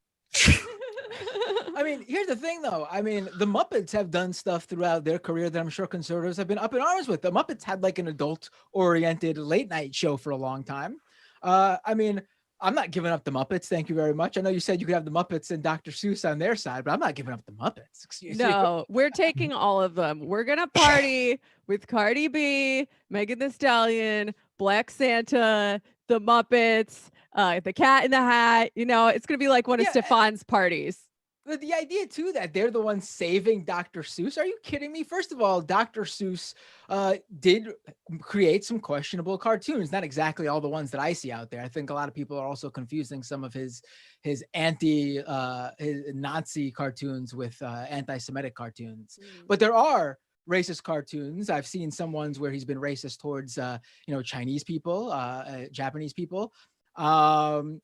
I mean, here's the thing, though. I mean, the Muppets have done stuff throughout their career that I'm sure conservatives have been up in arms with. The Muppets had like an adult-oriented late-night show for a long time. I mean, I'm not giving up the Muppets. Thank you very much. I know you said you could have the Muppets and Dr. Seuss on their side, but I'm not giving up the Muppets. Excuse me. No, we're taking all of them. We're going to party with Cardi B, Megan Thee Stallion, Black Santa, the Muppets, the Cat in the Hat. It's going to be like one of Stefan's parties. But the idea, too, that they're the ones saving Dr. Seuss. Are you kidding me? First of all, Dr. Seuss did create some questionable cartoons. Not exactly all the ones that I see out there. I think a lot of people are also confusing some of his his Nazi cartoons with anti-Semitic cartoons. But there are racist cartoons. I've seen some ones where he's been racist towards, Chinese people, Japanese people, and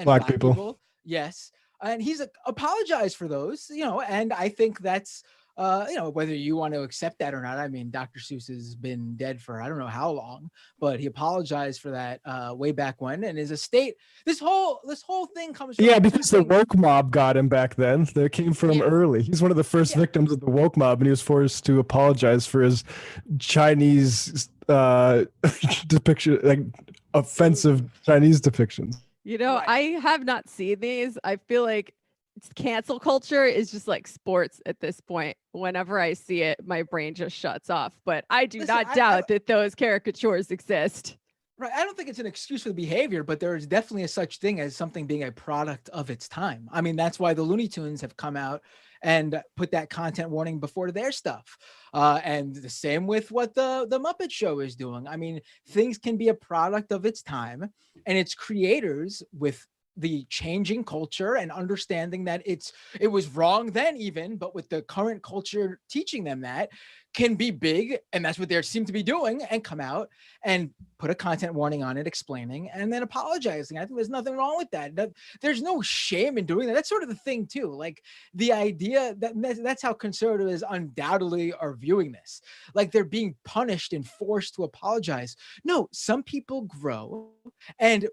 black people. Yes. And he's apologized for those, and I think that's, whether you want to accept that or not. I mean, Dr. Seuss has been dead for I don't know how long, but he apologized for that way back when. And his estate, this whole thing comes from because the woke mob got him back then. They came from him early. He's one of the first victims of the woke mob, and he was forced to apologize for his Chinese depiction, like offensive Chinese depictions. I have not seen these. I feel like cancel culture is just like sports at this point. Whenever I see it, my brain just shuts off. But I do not doubt that those caricatures exist. Right. I don't think it's an excuse for the behavior, but there is definitely a such thing as something being a product of its time. I mean, that's why the Looney Tunes have come out and put that content warning before their stuff. And the same with what the Muppet Show is doing. I mean, things can be a product of its time, and its creators, with the changing culture and understanding that it was wrong then even, but with the current culture teaching them that, can be big, and that's what they seem to be doing, and come out and put a content warning on it, explaining, and then apologizing. I think there's nothing wrong with that. There's no shame in doing that. That's sort of the thing too. Like the idea that's how conservatives undoubtedly are viewing this. Like they're being punished and forced to apologize. No, some people grow and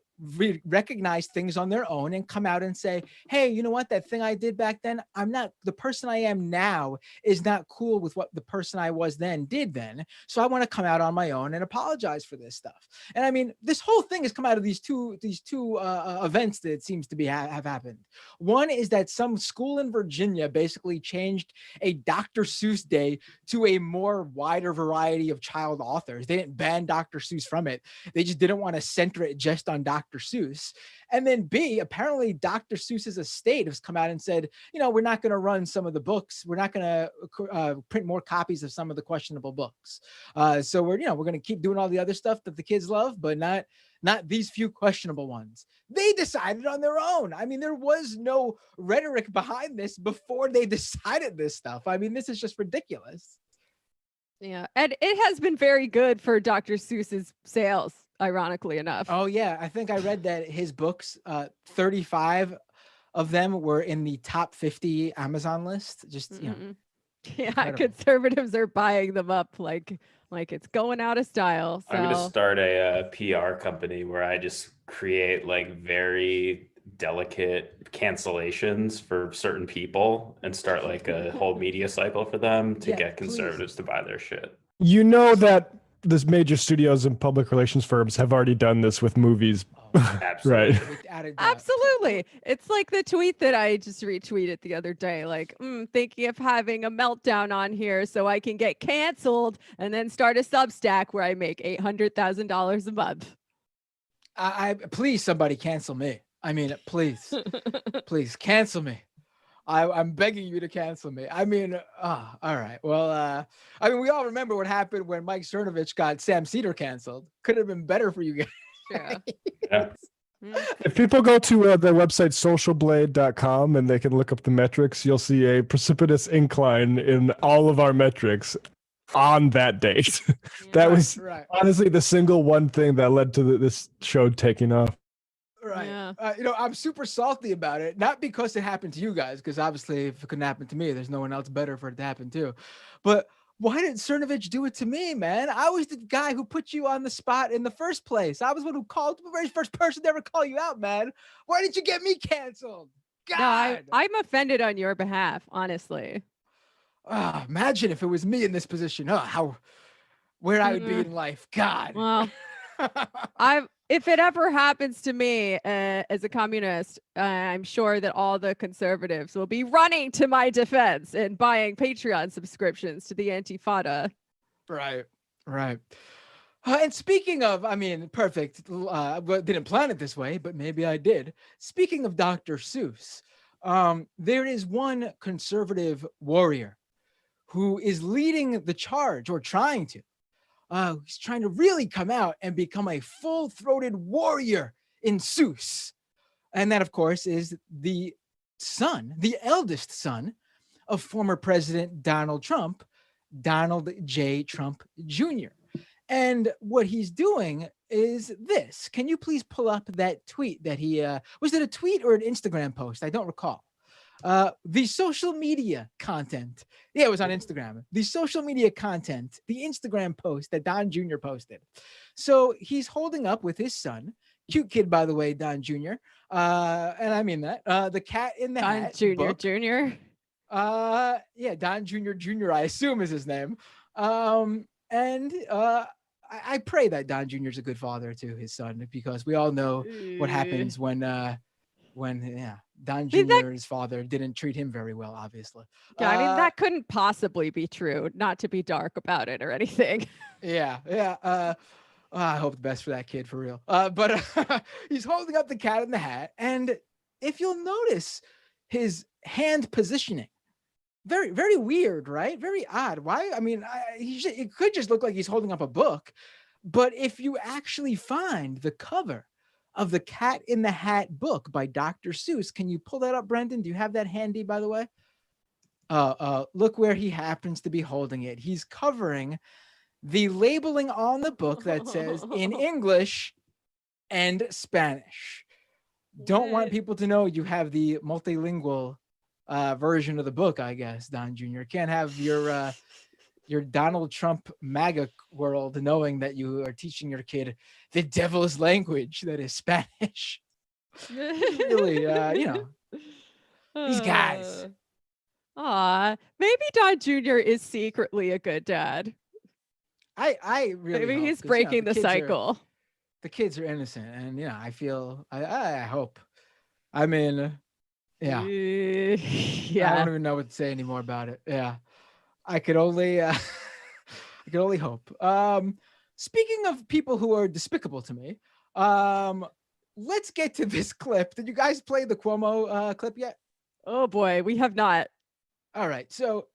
recognize things on their own and come out and say, hey, you know what? That thing I did back then, the person I am now is not cool with what the person I was then did then. So I want to come out on my own and apologize for this stuff. And I mean, this whole thing has come out of these two events that it seems to be have happened. One is that some school in Virginia basically changed a Dr. Seuss day to a more wider variety of child authors. They didn't ban Dr. Seuss from it. They just didn't want to center it just on Dr. Seuss. And then B, apparently Dr. Seuss's estate has come out and said, we're not going to run some of the books. We're not going to print more copies of some of the questionable books. So we're going to keep doing all the other stuff that the kids love, but not these few questionable ones. They decided on their own. I mean, there was no rhetoric behind this before they decided this stuff. I mean, this is just ridiculous. Yeah. And it has been very good for Dr. Seuss's sales, ironically enough. Oh, yeah. I think I read that his books, 35 of them were in the top 50 Amazon list. Just, Yeah, incredible. Conservatives are buying them up like it's going out of style. So. I'm gonna start a PR company where I just create like very delicate cancellations for certain people and start like a whole media cycle for them to get conservatives to buy their shit. You know that this major studios and public relations firms have already done this with movies. Right. Absolutely. It's like the tweet that I just retweeted the other day, like, thinking of having a meltdown on here so I can get canceled and then start a Substack where I make $800,000 a month. I please somebody cancel me. I mean, please, please cancel me. I'm begging you to cancel me. I mean, all right. Well, I mean, we all remember what happened when Mike Cernovich got Sam Seder canceled. Could have been better for you guys. Yeah. If people go to the website socialblade.com and they can look up the metrics, you'll see a precipitous incline in all of our metrics on that date. That was honestly the single one thing that led to this show taking off. Right. Yeah. I'm super salty about it, not because it happened to you guys, because obviously if it couldn't happen to me, there's no one else better for it to happen to. But why did Cernovich do it to me, man? I was the guy who put you on the spot in the first place. I was the one who called, the very first person to ever call you out, man. Why did you get me canceled? God. No, I'm offended on your behalf, honestly. Imagine if it was me in this position. Where I would be in life. God. Well, if it ever happens to me as a communist, I'm sure that all the conservatives will be running to my defense and buying Patreon subscriptions to the Antifada. Right. And speaking of, perfect. Didn't plan it this way, but maybe I did. Speaking of Dr. Seuss, there is one conservative warrior who is leading the charge, or trying to. He's trying to really come out and become a full-throated warrior in Seuss. And that, of course, is the eldest son of former President Donald Trump, Donald J. Trump Jr. And what he's doing is this. Can you please pull up that tweet that he, was it a tweet or an Instagram post? I don't recall. The social media content. Yeah, it was on Instagram. The social media content, the Instagram post that Don Jr. posted. So he's holding up with his son, cute kid, by the way, Don Jr. And I mean that, the Cat in the Hat book. Jr. Yeah, Don Jr. I assume is his name. I pray that Don Jr. is a good father to his son, because we all know what happens when Don Jr.'s father didn't treat him very well, obviously. Yeah, I mean, that couldn't possibly be true, not to be dark about it or anything. Yeah. I hope the best for that kid, for real. But he's holding up the Cat in the Hat. And if you'll notice his hand positioning, very, very weird, right? Very odd. Why? I mean, it could just look like he's holding up a book. But if you actually find the cover of the Cat in the Hat book by Dr. Seuss. Can you pull that up, Brendan? Do you have that handy, by the way? Look where he happens to be holding it. He's covering the labeling on the book that says in English and Spanish. Don't want people to know you have the multilingual version of the book, I guess, Don Jr. Can't have your Donald Trump MAGA world knowing that you are teaching your kid the devil's language that is Spanish. Really, these guys. Maybe Don Jr. is secretly a good dad. I really maybe hope, he's breaking the cycle. The kids are innocent, and I feel I hope. I mean, yeah. I don't even know what to say anymore about it. Yeah. I could only hope. Speaking of people who are despicable to me, let's get to this clip. Did you guys play the Cuomo clip yet? Oh boy, we have not. All right. So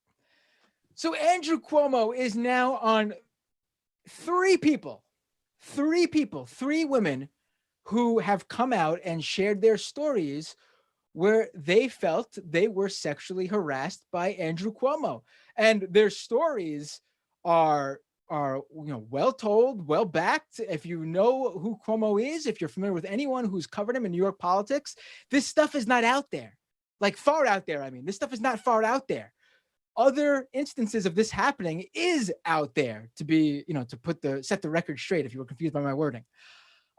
Andrew Cuomo is now on three women who have come out and shared their stories where they felt they were sexually harassed by Andrew Cuomo. And their stories are well told, well backed. If you know who Cuomo is, if you're familiar with anyone who's covered him in New York politics, this stuff is not out there. Like far out there, I mean. This stuff is not far out there. Other instances of this happening is out there, to be, to set the record straight if you were confused by my wording.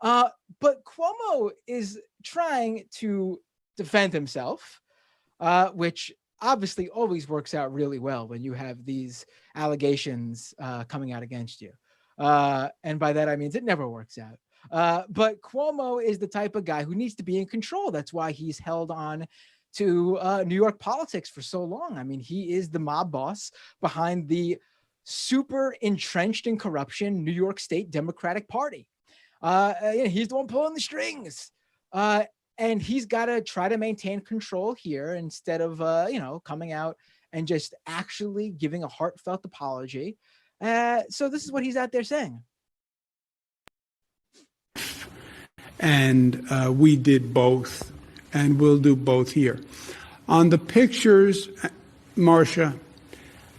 But Cuomo is trying to defend himself, which obviously always works out really well when you have these allegations coming out against you. And by that, I mean, it never works out. But Cuomo is the type of guy who needs to be in control. That's why he's held on to New York politics for so long. I mean, he is the mob boss behind the super entrenched in corruption New York State Democratic Party. He's the one pulling the strings. And he's got to try to maintain control here instead of, coming out and just actually giving a heartfelt apology. So this is what he's out there saying. And we did both, and we'll do both here. On the pictures, Marcia,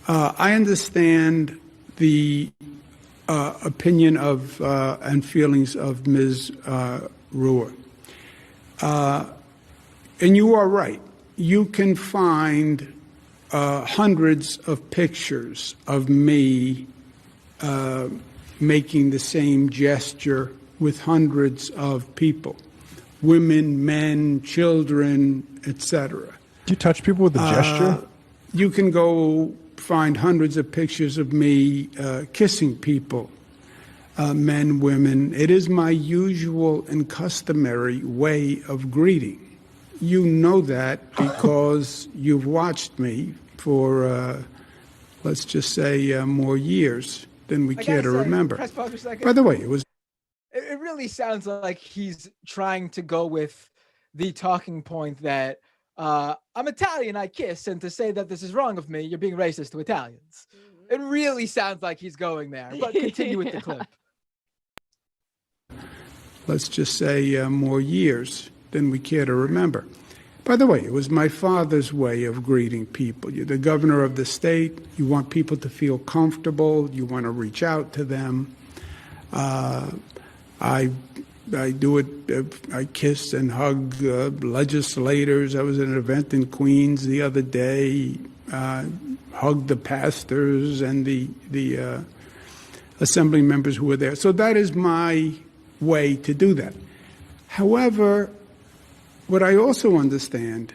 I understand the opinion of and feelings of Ms. Brewer. And you are right. You can find hundreds of pictures of me making the same gesture with hundreds of people, women, men, children, etc. Do you touch people with the gesture? You can go find hundreds of pictures of me kissing people, men, women. It is my usual and customary way of greeting. You know that because you've watched me for, let's just say, more years than we care to remember. By the way, It really sounds like he's trying to go with the talking point that I'm Italian, I kiss, and to say that this is wrong of me, you're being racist to Italians. It really sounds like he's going there, but continue with the clip. Let's just say more years than we care to remember. By the way, it was my father's way of greeting people. You're the governor of the state. You want people to feel comfortable. You want to reach out to them. I do it. I kiss and hug legislators. I was at an event in Queens the other day. Hugged the pastors and the assembly members who were there. So that is my way to do that. However, what I also understand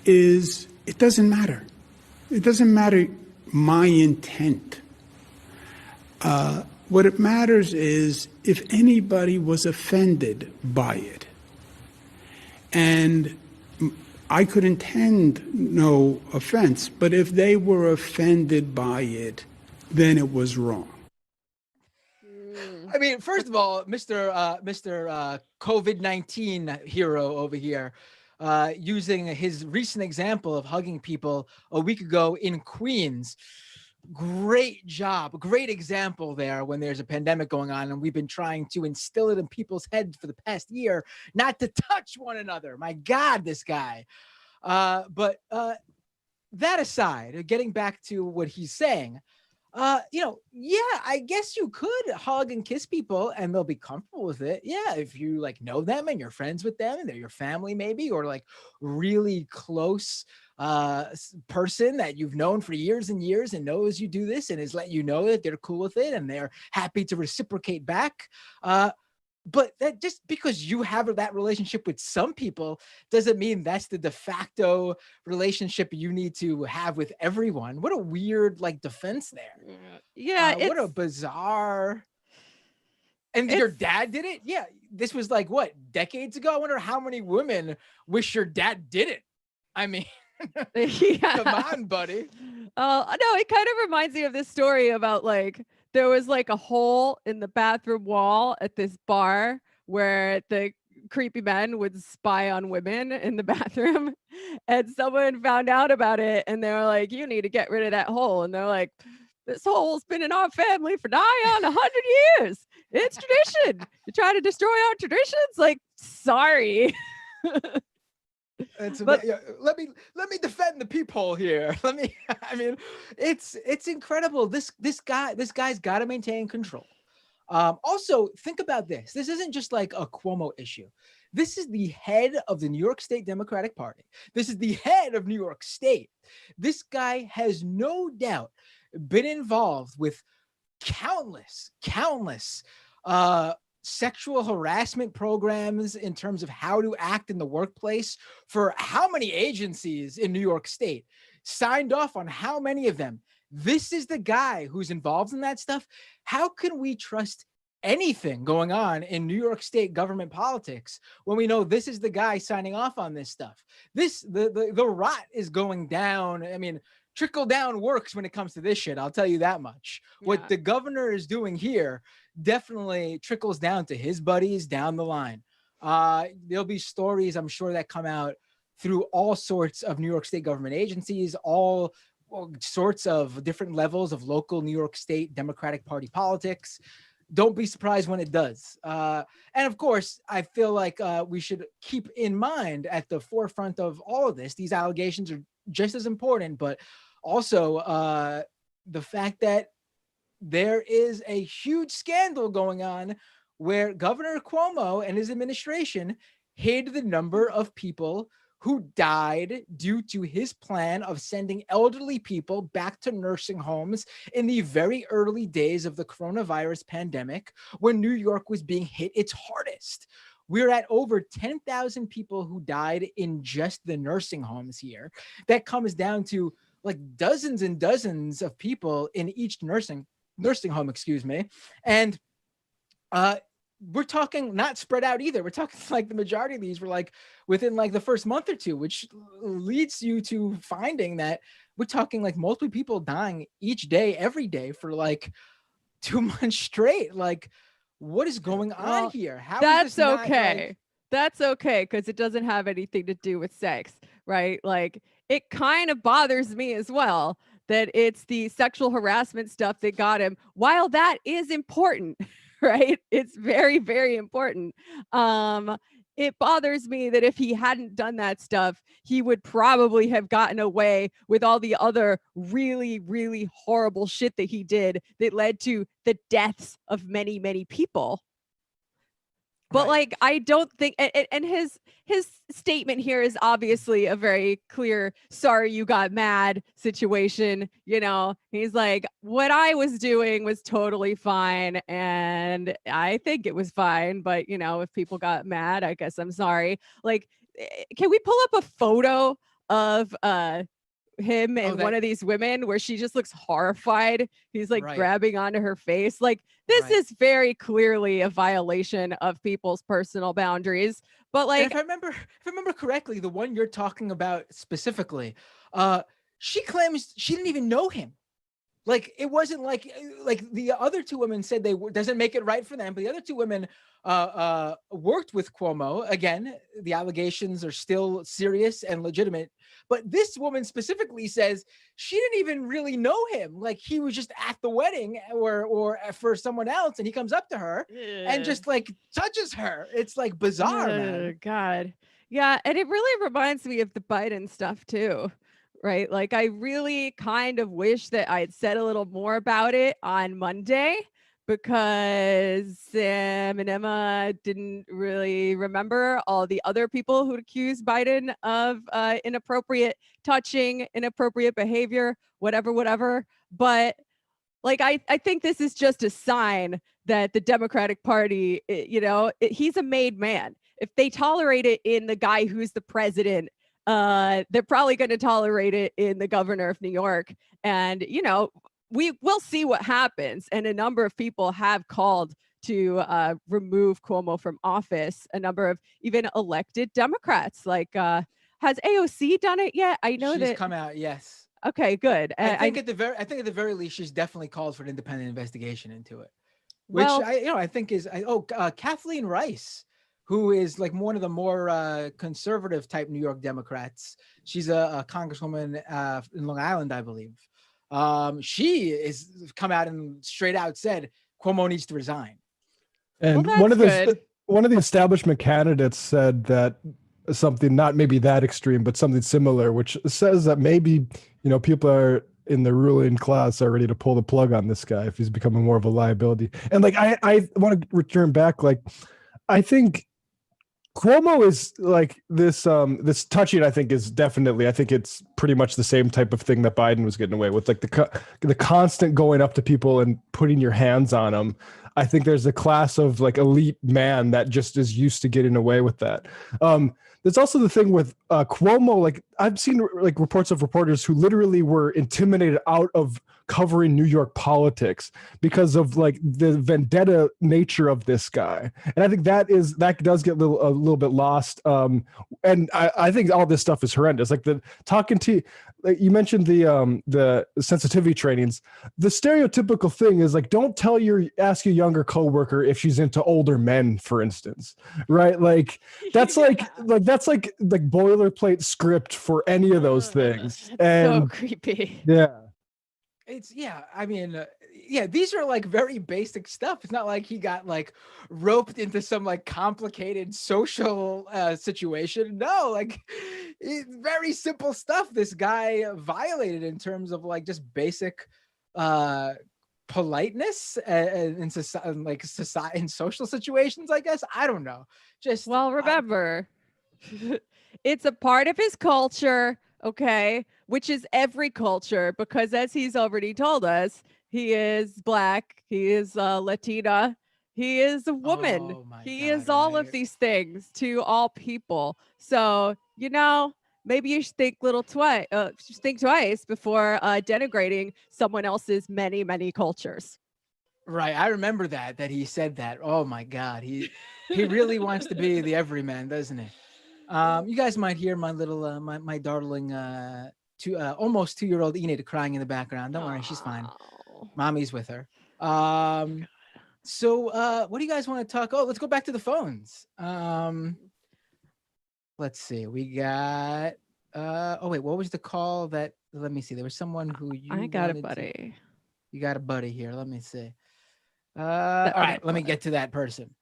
is it doesn't matter. It doesn't matter my intent. What it matters is if anybody was offended by it. And I could intend no offense, but if they were offended by it, then it was wrong. I mean, first of all, Mr. COVID-19 hero over here, using his recent example of hugging people a week ago in Queens. Great job, great example there when there's a pandemic going on and we've been trying to instill it in people's heads for the past year not to touch one another. My God, this guy. But that aside, getting back to what he's saying, I guess you could hug and kiss people and they'll be comfortable with it. Yeah, if you know them and you're friends with them and they're your family maybe, or really close person that you've known for years and years and knows you do this and has let you know that they're cool with it and they're happy to reciprocate back. But that just because you have that relationship with some people doesn't mean that's the de facto relationship you need to have with everyone. What a weird defense there. Yeah. What a bizarre. And your dad did it? Yeah. This was decades ago? I wonder how many women wish your dad did it. I mean, come on, buddy. No, it kind of reminds me of this story about there was a hole in the bathroom wall at this bar where the creepy men would spy on women in the bathroom, and someone found out about it and they were like, you need to get rid of that hole. And they're like, this hole's been in our family for nigh on 100 years. It's tradition. You try to destroy our traditions? Sorry. But let me defend the peephole here. It's incredible. This guy's got to maintain control. Also, think about this. This isn't just a Cuomo issue. This is the head of the New York State Democratic Party. This is the head of New York State. This guy has no doubt been involved with countless sexual harassment programs in terms of how to act in the workplace for how many agencies in New York State, signed off on how many of them. this is the guy who's involved in that stuff. How can we trust anything going on in New York State government politics when we know this is the guy signing off on this stuff? The rot is going down. I mean, trickle down works when it comes to this shit. I'll tell you that much. Yeah. What the governor is doing here definitely trickles down to his buddies down the line. There'll be stories, I'm sure, that come out through all sorts of New York State government agencies, all sorts of different levels of local New York State Democratic Party politics. Don't be surprised when it does. And of course, I feel like we should keep in mind at the forefront of all of this, these allegations are just as important, but also the fact that there is a huge scandal going on where Governor Cuomo and his administration hid the number of people who died due to his plan of sending elderly people back to nursing homes in the very early days of the coronavirus pandemic, when New York was being hit its hardest. We're at over 10,000 people who died in just the nursing homes here. That comes down to like dozens and dozens of people in each nursing home, and we're talking not spread out either. We're talking like the majority of these were like within like the first month or two, which leads you to finding that we're talking like multiple people dying each day, every day for like 2 months straight. Like, what is going on here? How that's okay. That's okay, because it doesn't have anything to do with sex, right? Like, it kind of bothers me as well that it's the sexual harassment stuff that got him. While that is important, right? It's very, very important. It bothers me that if he hadn't done that stuff, he would probably have gotten away with all the other really, really horrible shit that he did that led to the deaths of many, many people. But like, I don't think, and his statement here is obviously a very clear, sorry you got mad situation. You know, he's like, what I was doing was totally fine. And I think it was fine. But, you know, if people got mad, I guess I'm sorry. Like, can we pull up a photo of him and one of these women where she just looks horrified? He's like grabbing onto her face. Like, this is very clearly a violation of people's personal boundaries. But like, if I remember correctly, the one you're talking about specifically, she claims she didn't even know him. Like, it wasn't like the other two women said doesn't make it right for them, but the other two women worked with Cuomo. Again, the allegations are still serious and legitimate, but this woman specifically says she didn't even really know him. Like, he was just at the wedding or for someone else, and he comes up to her and just like touches her. It's like bizarre, man. God. Yeah, and it really reminds me of the Biden stuff too. Right? Like, I really kind of wish that I'd said a little more about it on Monday, because Sam and Emma didn't really remember all the other people who accused Biden of inappropriate touching, inappropriate behavior, whatever. But like, I think this is just a sign that the Democratic Party, he's a made man. If they tolerate it in the guy who's the president, they're probably going to tolerate it in the governor of New York. And, we will see what happens. And a number of people have called to remove Cuomo from office. A number of even elected Democrats, like, has AOC done it yet? I know she's come out. Yes. Okay, good. I think at the very least, she's definitely called for an independent investigation into it, which I think is, Kathleen Rice, who is like one of the more conservative type New York Democrats. She's a congresswoman in Long Island, I believe. She is come out and straight out said Cuomo needs to resign. And one of the establishment candidates said that something not maybe that extreme, but something similar, which says that maybe, people are in the ruling class are ready to pull the plug on this guy if he's becoming more of a liability. And like, I want to return back. Like, I think Cuomo is like this touching, I think it's pretty much the same type of thing that Biden was getting away with, like the constant going up to people and putting your hands on them. I think there's a class of like elite man that just is used to getting away with that. There's also the thing with Cuomo. Like I've seen like reports of reporters who literally were intimidated out of covering New York politics because of like the vendetta nature of this guy. And I think that does get a little bit lost. And I think all this stuff is horrendous. Like the talking to, like you mentioned the sensitivity trainings. The stereotypical thing is like, don't ask your younger coworker if she's into older men, for instance, right? Like that's that's like boilerplate script for any of those things. And so creepy. Yeah. I mean, these are like very basic stuff. It's not like he got like roped into some like complicated social situation. No, like very simple stuff this guy violated in terms of like just basic politeness in society, in social situations, I guess. I don't know. Remember, it's a part of his culture. Okay, which is every culture, because as he's already told us, he is Black, he is Latina, he is a woman, he is all of these things to all people. So, maybe you should think think twice before denigrating someone else's many, many cultures. Right, I remember that he said that. Oh my God, he really wants to be the everyman, doesn't he? You guys might hear my little my darling almost 2-year-old Enid crying in the background. Don't worry, she's fine. Mommy's with her. So what do you guys want to talk? Let's go back to the phones. Let's see. We got what was the call that? Let me see. There was someone who I got a buddy. You got a buddy here. Let me see. All right, let me get to that person.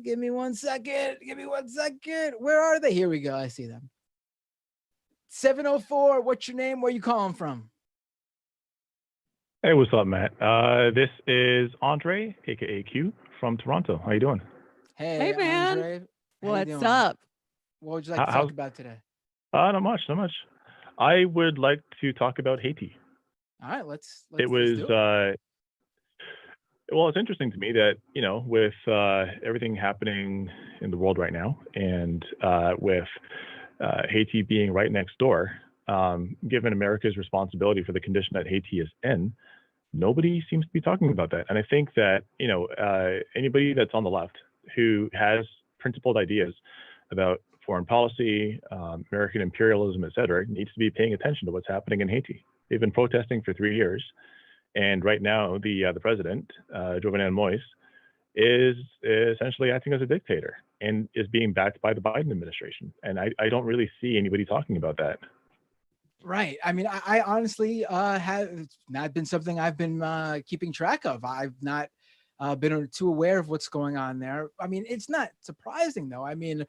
Give me 1 second. Where are they? Here we go. I see them. 704. What's your name? Where you calling from? Hey, what's up, Matt? This is Andre, aka Q, from Toronto. How you doing? Hey man. Andre. What's up? What would you like to talk about today? Not much. I would like to talk about Haiti. All right, let's it was do it. Well, it's interesting to me that, with everything happening in the world right now, and with Haiti being right next door, given America's responsibility for the condition that Haiti is in, nobody seems to be talking about that. And I think that, anybody that's on the left who has principled ideas about foreign policy, American imperialism, et cetera, needs to be paying attention to what's happening in Haiti. They've been protesting for 3 years. And right now, the president, Jovenel Moïse, is essentially acting as a dictator and is being backed by the Biden administration. And I don't really see anybody talking about that. Right. I mean, I honestly have not been something I've been keeping track of. I've not been too aware of what's going on there. I mean, it's not surprising, though. I mean,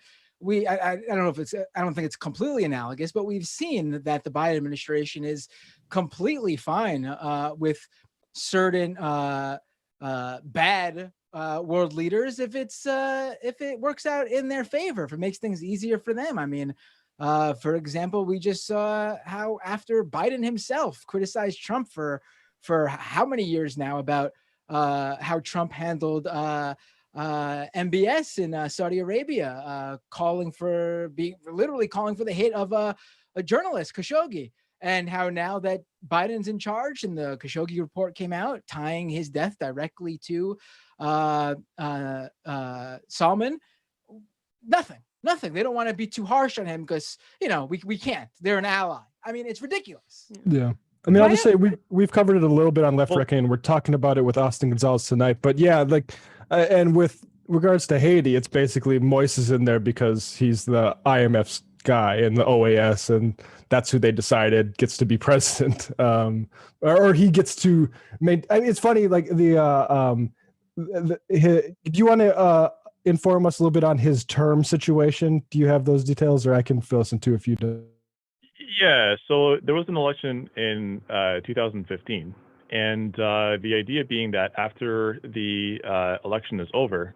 I don't know if I don't think it's completely analogous, but we've seen that the Biden administration is completely fine with certain bad world leaders if it works out in their favor, if it makes things easier for them. I mean, for example, we just saw how after Biden himself criticized Trump for how many years now about how Trump handled MBS in Saudi Arabia, literally calling for the hit of a journalist, Khashoggi, and how now that Biden's in charge and the Khashoggi report came out tying his death directly to Salman, nothing. They don't want to be too harsh on him because, we can't. They're an ally. I mean, it's ridiculous. Yeah. I mean, I'll just say we've covered it a little bit on Left Reckoning. We're talking about it with Austin Gonzalez tonight. But yeah, and with regards to Haiti, it's basically Moise is in there because he's the IMF's guy and the OAS, and that's who they decided gets to be president. Or he gets to make. I mean, it's funny. Like do you want to inform us a little bit on his term situation? Do you have those details, or I can fill us in too if you do? Yeah, so there was an election in 2015, and the idea being that after the election is over,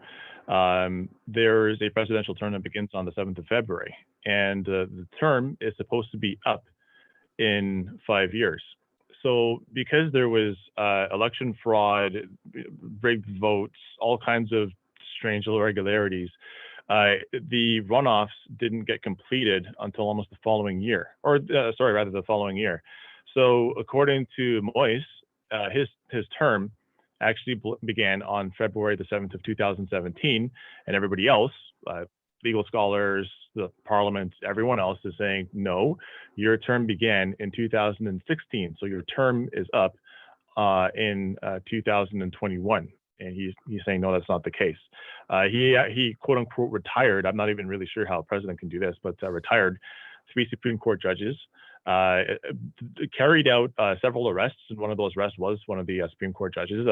there's a presidential term that begins on the 7th of February, and the term is supposed to be up in 5 years. So because there was election fraud, rigged votes, all kinds of strange irregularities, the runoffs didn't get completed until almost the following year, or the following year. So according to Moise, his term actually began on February the 7th of 2017, and everybody else, legal scholars, the parliament, everyone else is saying, no, your term began in 2016. So your term is up in 2021. And he's saying, no, that's not the case. He quote unquote retired. I'm not even really sure how a president can do this, but retired 3 Supreme Court judges, carried out several arrests. And one of those arrests was one of the Supreme Court judges.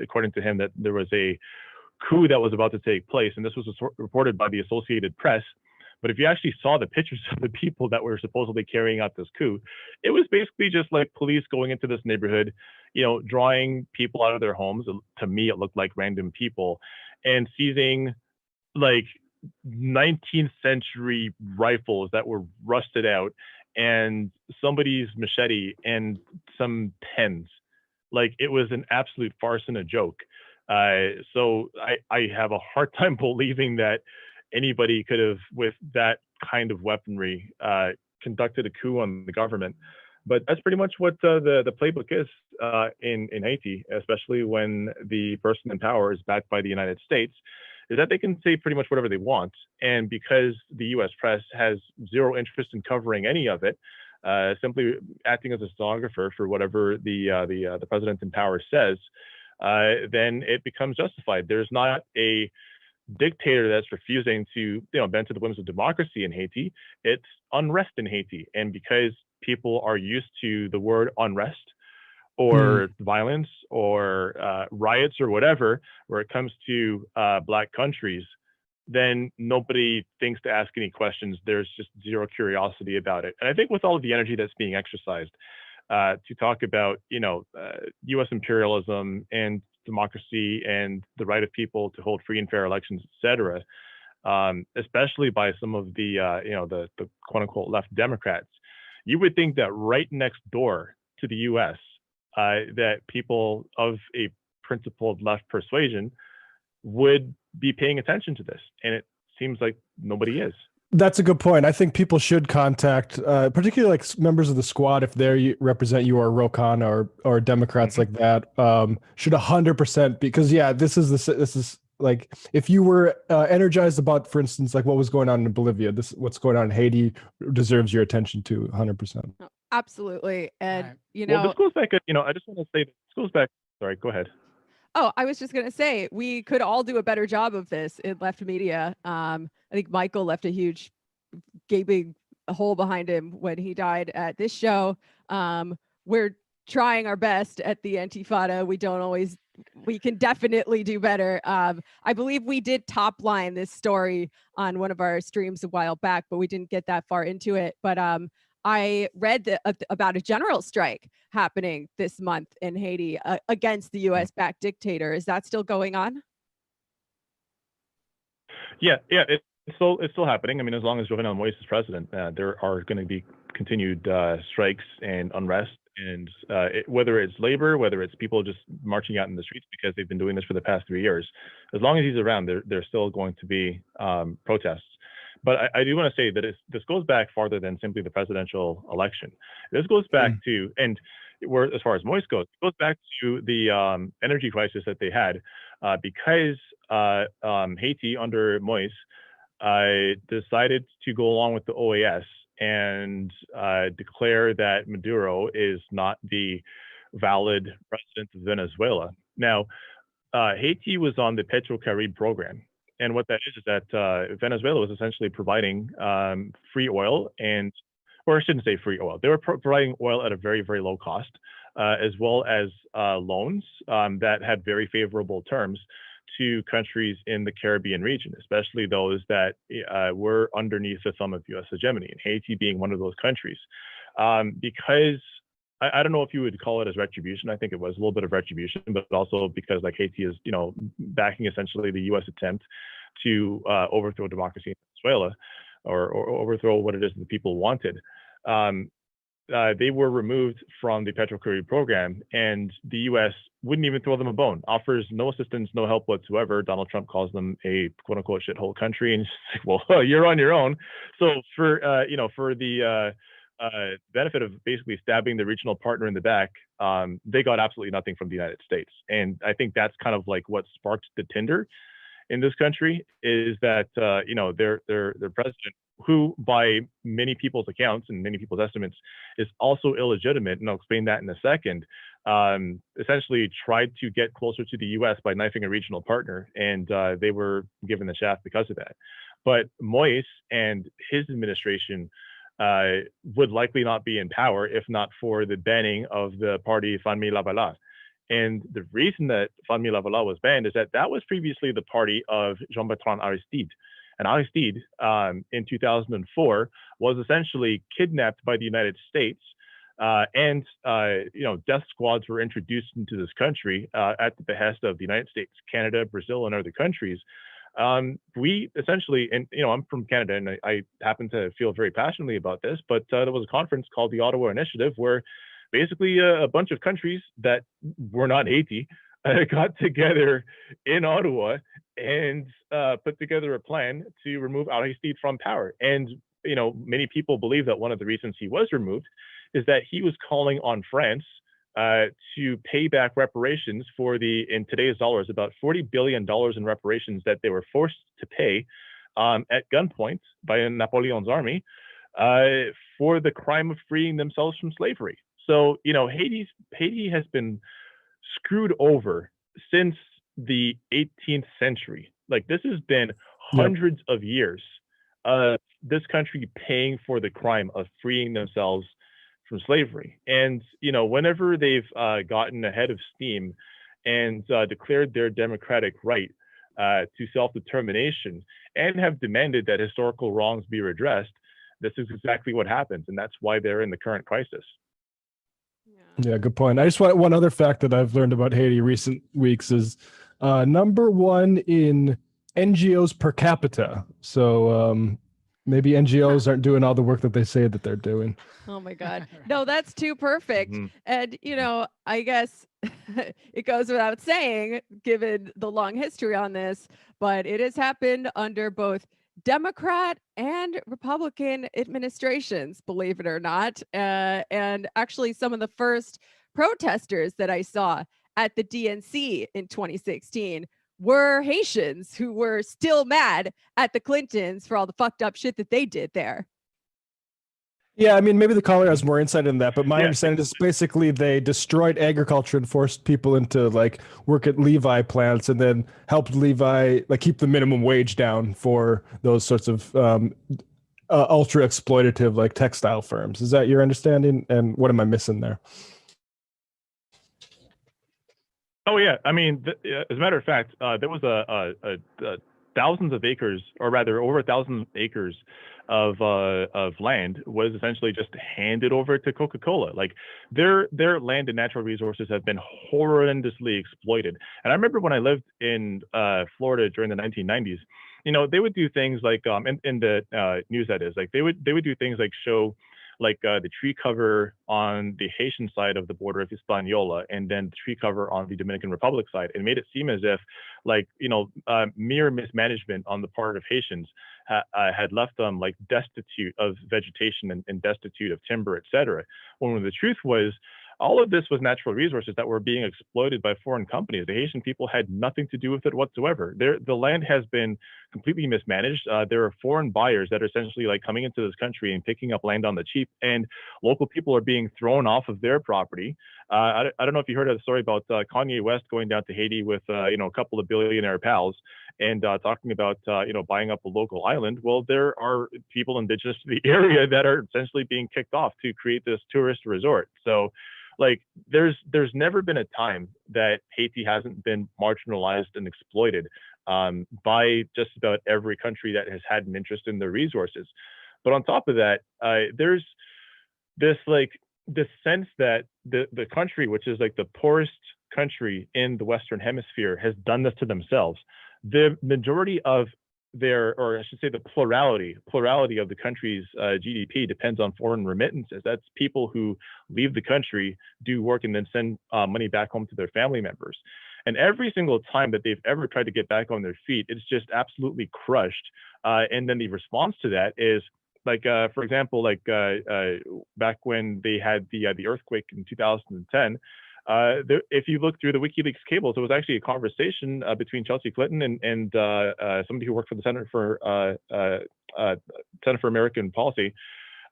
According to him, that there was a coup that was about to take place, and this was reported by the Associated Press. But if you actually saw the pictures of the people that were supposedly carrying out this coup, it was basically just like police going into this neighborhood, drawing people out of their homes. To me, it looked like random people, and seizing like 19th century rifles that were rusted out, and somebody's machete, and some pens. Like, it was an absolute farce and a joke. So I have a hard time believing that anybody could have, with that kind of weaponry, conducted a coup on the government. But that's pretty much what the playbook is in Haiti, especially when the person in power is backed by the United States, is that they can say pretty much whatever they want. And because the U.S. press has zero interest in covering any of it, simply acting as a stenographer for whatever the president in power says, then it becomes justified. There's not a dictator that's refusing to bend to the whims of democracy in Haiti. It's unrest in Haiti. And because people are used to the word unrest or violence or riots or whatever, where it comes to Black countries, then nobody thinks to ask any questions. There's just zero curiosity about it. And I think with all of the energy that's being exercised to talk about, U.S. imperialism and democracy and the right of people to hold free and fair elections, etc., especially by some of the the quote unquote left Democrats, you would think that right next door to the U.S., that people of a principled left persuasion would be paying attention to this, and it seems like nobody is. That's a good point. I think people should contact, particularly like members of the squad, if they represent you or Rokan or Democrats like that, should 100%, because this is like, if you were energized about, for instance, like what was going on in Bolivia, what's going on in Haiti deserves your attention too, 100%. Absolutely. And, well, this goes back, I just want to say, this goes back, sorry, go ahead. Oh, I was just going to say, we could all do a better job of this in left media. I think Michael left a huge gaping hole behind him when he died at this show. We're trying our best at the Antifada. We can definitely do better. I believe we did top line this story on one of our streams a while back, but we didn't get that far into it. But I read about a general strike happening this month in Haiti against the U.S.-backed dictator. Is that still going on? Yeah, it's still happening. I mean, as long as Jovenel Moise is president, there are going to be continued strikes and unrest, and whether it's labor, whether it's people just marching out in the streets because they've been doing this for the past 3 years, as long as he's around, there's still going to be protests. But I do want to say that this goes back farther than simply the presidential election. This goes back to, and as far as Moise goes, it goes back to the energy crisis that they had because Haiti under Moise decided to go along with the OAS and declare that Maduro is not the valid president of Venezuela. Now, Haiti was on the Petrocaribe program. And what that is that Venezuela was essentially providing free oil or I shouldn't say free oil. They were providing oil at a very, very low cost, as well as loans that had very favorable terms to countries in the Caribbean region, especially those that were underneath the thumb of U.S. hegemony, and Haiti being one of those countries. Because I don't know if you would call it as retribution. I think it was a little bit of retribution, but also because like Haiti is, backing essentially the U.S. attempt to overthrow democracy in Venezuela or overthrow what it is that the people wanted. they were removed from the petrocarrier program, and the U.S. wouldn't even throw them a bone, offers no assistance, no help whatsoever. Donald Trump calls them a quote unquote shithole country, and it's like, well, you're on your own. So for for the benefit of basically stabbing the regional partner in the back, they got absolutely nothing from the United States. And I think that's kind of like what sparked the tinder in this country, is that their president, who by many people's accounts and many people's estimates is also illegitimate, and I'll explain that in a second, essentially tried to get closer to the U.S. by knifing a regional partner, and they were given the shaft because of that. But Moise and his administration would likely not be in power if not for the banning of the party Famille Lavalin. And the reason that Famille Lavalin was banned is that that was previously the party of Jean-Bertrand Aristide. And Aristide, in 2004, was essentially kidnapped by the United States, and death squads were introduced into this country at the behest of the United States, Canada, Brazil, and other countries. We essentially, and I'm from Canada, and I happen to feel very passionately about this, but there was a conference called the Ottawa Initiative where basically a bunch of countries that were not Haiti got together in Ottawa and put together a plan to remove Aristide from power. And many people believe that one of the reasons he was removed is that he was calling on France to pay back reparations for in today's dollars, about $40 billion in reparations that they were forced to pay at gunpoint by Napoleon's army for the crime of freeing themselves from slavery. So, Haiti has been screwed over since the 18th century. Like, this has been hundreds of years of this country paying for the crime of freeing themselves from slavery. And, whenever they've gotten ahead of steam and declared their democratic right to self-determination and have demanded that historical wrongs be redressed, this is exactly what happens. And that's why they're in the current crisis. Yeah, good point. I just want one other fact that I've learned about Haiti recent weeks is number one in NGOs per capita. So maybe NGOs aren't doing all the work that they say that they're doing. Oh my God. No, that's too perfect. And, I guess it goes without saying, given the long history on this, but it has happened under both Democrat and Republican administrations, believe it or not. And actually some of the first protesters that I saw at the DNC in 2016 were Haitians who were still mad at the Clintons for all the fucked up shit that they did there. Yeah, I mean, maybe the caller has more insight in that, but my understanding is basically they destroyed agriculture and forced people into work at Levi plants, and then helped Levi keep the minimum wage down for those sorts of ultra exploitative textile firms. Is that your understanding? And what am I missing there? Oh yeah, I mean, as a matter of fact, there was a thousands of acres, or rather over 1,000 acres of land was essentially just handed over to Coca-Cola. Like their land and natural resources have been horrendously exploited. And I remember when I lived in Florida during the 1990s, they would do things like in the news, that is, like they would do things like show the tree cover on the Haitian side of the border of Hispaniola, and then the tree cover on the Dominican Republic side. It made it seem as if mere mismanagement on the part of Haitians had left them destitute of vegetation and destitute of timber, etc. When the truth was, all of this was natural resources that were being exploited by foreign companies. The Haitian people had nothing to do with it whatsoever. The land has been completely mismanaged. There are foreign buyers that are essentially coming into this country and picking up land on the cheap, and local people are being thrown off of their property. I don't know if you heard of the story about Kanye West going down to Haiti with a couple of billionaire pals and talking about buying up a local island. Well, there are people indigenous to the area that are essentially being kicked off to create this tourist resort. So there's never been a time that Haiti hasn't been marginalized and exploited by just about every country that has had an interest in their resources. But on top of that, there's this sense that the country, which is the poorest country in the Western Hemisphere, has done this to themselves. The majority of or I should say the plurality of the country's GDP depends on foreign remittances. That's people who leave the country, do work, and then send money back home to their family members. And every single time that they've ever tried to get back on their feet, it's just absolutely crushed. And then the response to that is, like, for example, like back when they had the earthquake in 2010, if you look through the WikiLeaks cables, it was actually a conversation between Chelsea Clinton and somebody who worked for the Center for American Policy,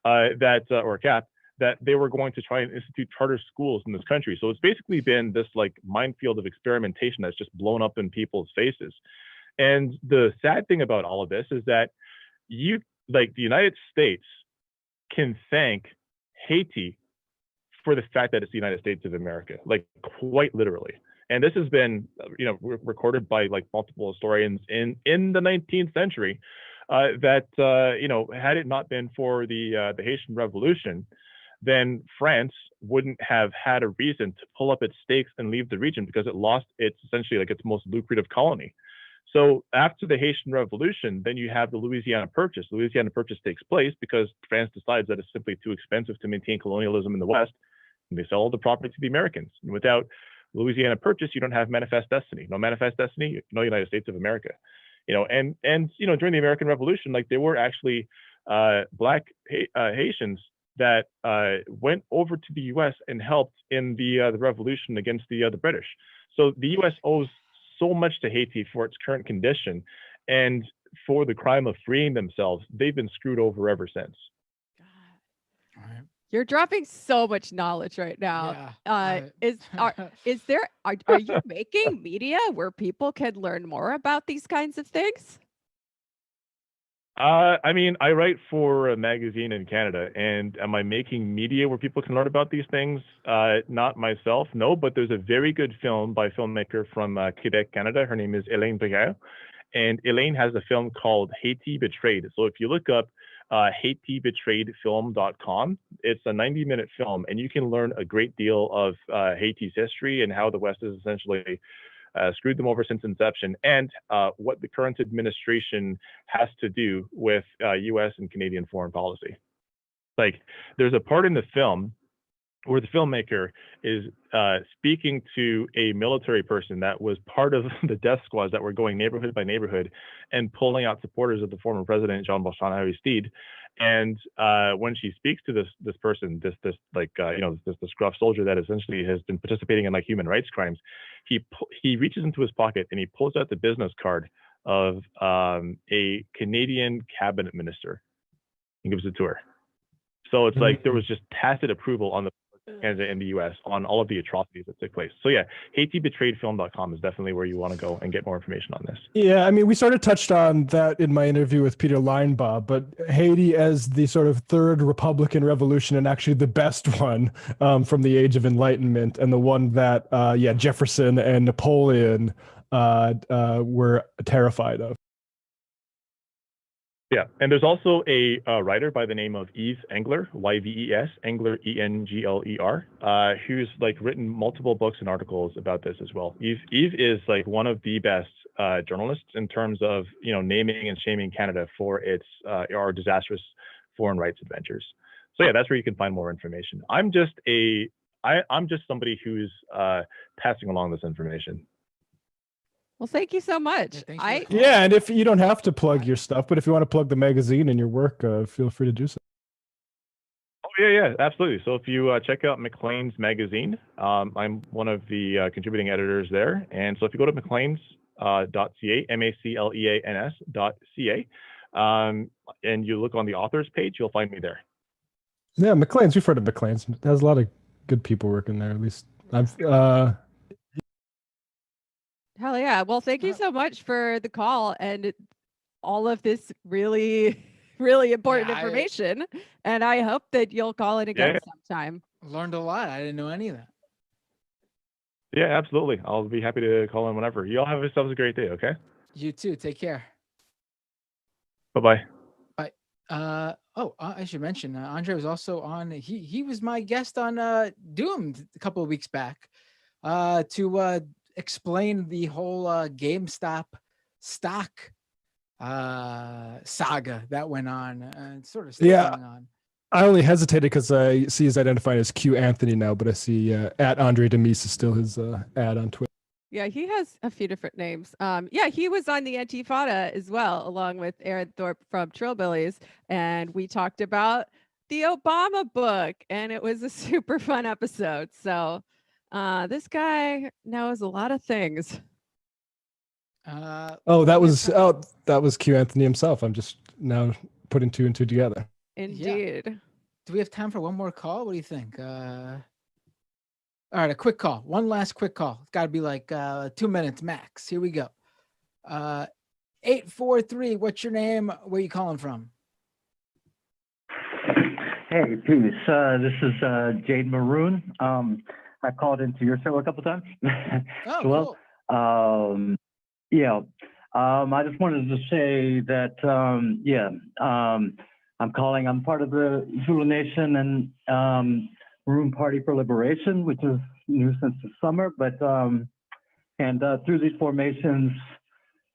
or CAP, that they were going to try and institute charter schools in this country. So it's basically been this like minefield of experimentation that's just blown up in people's faces. And the sad thing about all of this is that the United States can thank Haiti for the fact that it's the United States of America, like quite literally. And this has been, recorded by like multiple historians in the 19th century, that had it not been for the Haitian Revolution, then France wouldn't have had a reason to pull up its stakes and leave the region, because it lost its essentially like its most lucrative colony. So after the Haitian Revolution, then you have the Louisiana Purchase. The Louisiana Purchase takes place because France decides that it's simply too expensive to maintain colonialism in the West, and they sell all the property to the Americans. And without Louisiana Purchase, you don't have manifest destiny. No manifest destiny, no United States of America. And during the American Revolution, like there were actually black Haitians that went over to the U.S. and helped in the revolution against the British. So the U.S. owes so much to Haiti for its current condition, and for the crime of freeing themselves, they've been screwed over ever since. You're dropping so much knowledge right now. Are you making media where people can learn more about these kinds of things? I mean, I write for a magazine in Canada, and am I making media where people can learn about these things? Not myself, no, but there's a very good film by a filmmaker from Quebec, Canada. Her name is Elaine Breguet, and Elaine has a film called Haiti Betrayed. So if you look up HaitiBetrayedFilm.com, it's a 90-minute film, and you can learn a great deal of Haiti's history and how the West has essentially screwed them over since inception, and what the current administration has to do with U.S. and Canadian foreign policy. Like, there's a part in the film where the filmmaker is speaking to a military person that was part of the death squads that were going neighborhood by neighborhood and pulling out supporters of the former president, Jean Boston Aristide. And when she speaks to this person, this gruff soldier that essentially has been participating in like human rights crimes, he reaches into his pocket and he pulls out the business card of a Canadian cabinet minister and gives it to her. So it's like there was just tacit approval on the Canada and the U.S. on all of the atrocities that took place. So yeah, HaitiBetrayedFilm.com is definitely where you want to go and get more information on this. Yeah, I mean, we sort of touched on that in my interview with Peter Linebaugh, but Haiti as the sort of third Republican revolution, and actually the best one from the Age of Enlightenment, and the one that Jefferson and Napoleon were terrified of. Yeah, and there's also a writer by the name of Yves Engler, Y-V-E-S, Engler, E-N-G-L-E-R, who's like written multiple books and articles about this as well. Yves is like one of the best journalists in terms of naming and shaming Canada for its our disastrous foreign rights adventures. So yeah, that's where you can find more information. I'm just somebody who's passing along this information. Well, thank you so much. Yeah, and if you don't have to plug your stuff, but if you want to plug the magazine and your work, feel free to do so. Oh yeah, absolutely. So if you check out Maclean's magazine, I'm one of the contributing editors there. And so if you go to macleans.ca, MACLEANS.ca, and you look on the authors page, you'll find me there. Yeah, Maclean's. We've heard of Maclean's. It has a lot of good people working there. At least I've. Hell yeah. Well, thank you so much for the call and all of this really, really important information. And I hope that you'll call in again sometime. Learned a lot. I didn't know any of that. Yeah, absolutely. I'll be happy to call in whenever. You all have yourselves a great day, okay? You too. Take care. Bye-bye. Bye. I should mention, Andre was also on, he was my guest on Doomed a couple of weeks back to explain the whole GameStop stock saga that went on, and sort of still going on. I only hesitated because I see he's identified as Q Anthony now, but I see at Andre Demise is still his ad on Twitter. Yeah, he has a few different names. Yeah, he was on the Antifada as well, along with Aaron Thorpe from Trillbillies, and we talked about the Obama book, and it was a super fun episode. So this guy knows a lot of things. That was Q Anthony himself. I'm just now putting two and two together. Indeed. Yeah. Do we have time for one more call? What do you think? All right, a quick call. One last quick call. It's got to be like 2 minutes max. Here we go. 843. What's your name? Where are you calling from? Hey, peace. This is Jade Maroon. I called into your show a couple times. Oh, cool. I just wanted to say that, I'm calling. I'm part of the Zulu Nation and Maroon Party for Liberation, which is new since the summer. But through these formations,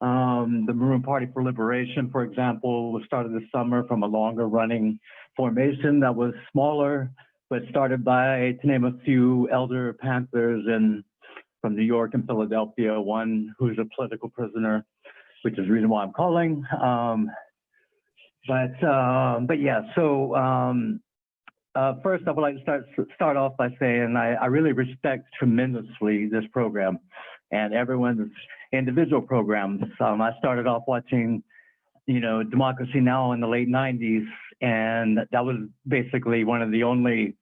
the Maroon Party for Liberation, for example, was started this summer from a longer running formation that was smaller, but started by, to name a few, Elder Panthers from New York and Philadelphia, one who's a political prisoner, which is the reason why I'm calling. First, I would like to start off by saying I really respect tremendously this program and everyone's individual programs. I started off watching, Democracy Now! In the late 90s, and that was basically one of the only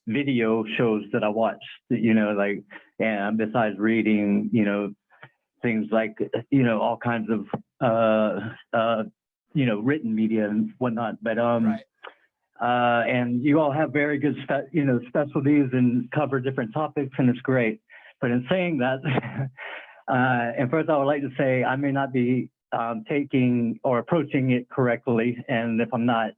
video shows that I watched, and besides reading, things like, all kinds of, written media and whatnot. But, and you all have very good, specialties and cover different topics, and it's great. But in saying that, and first I would like to say I may not be taking or approaching it correctly, and if I'm not,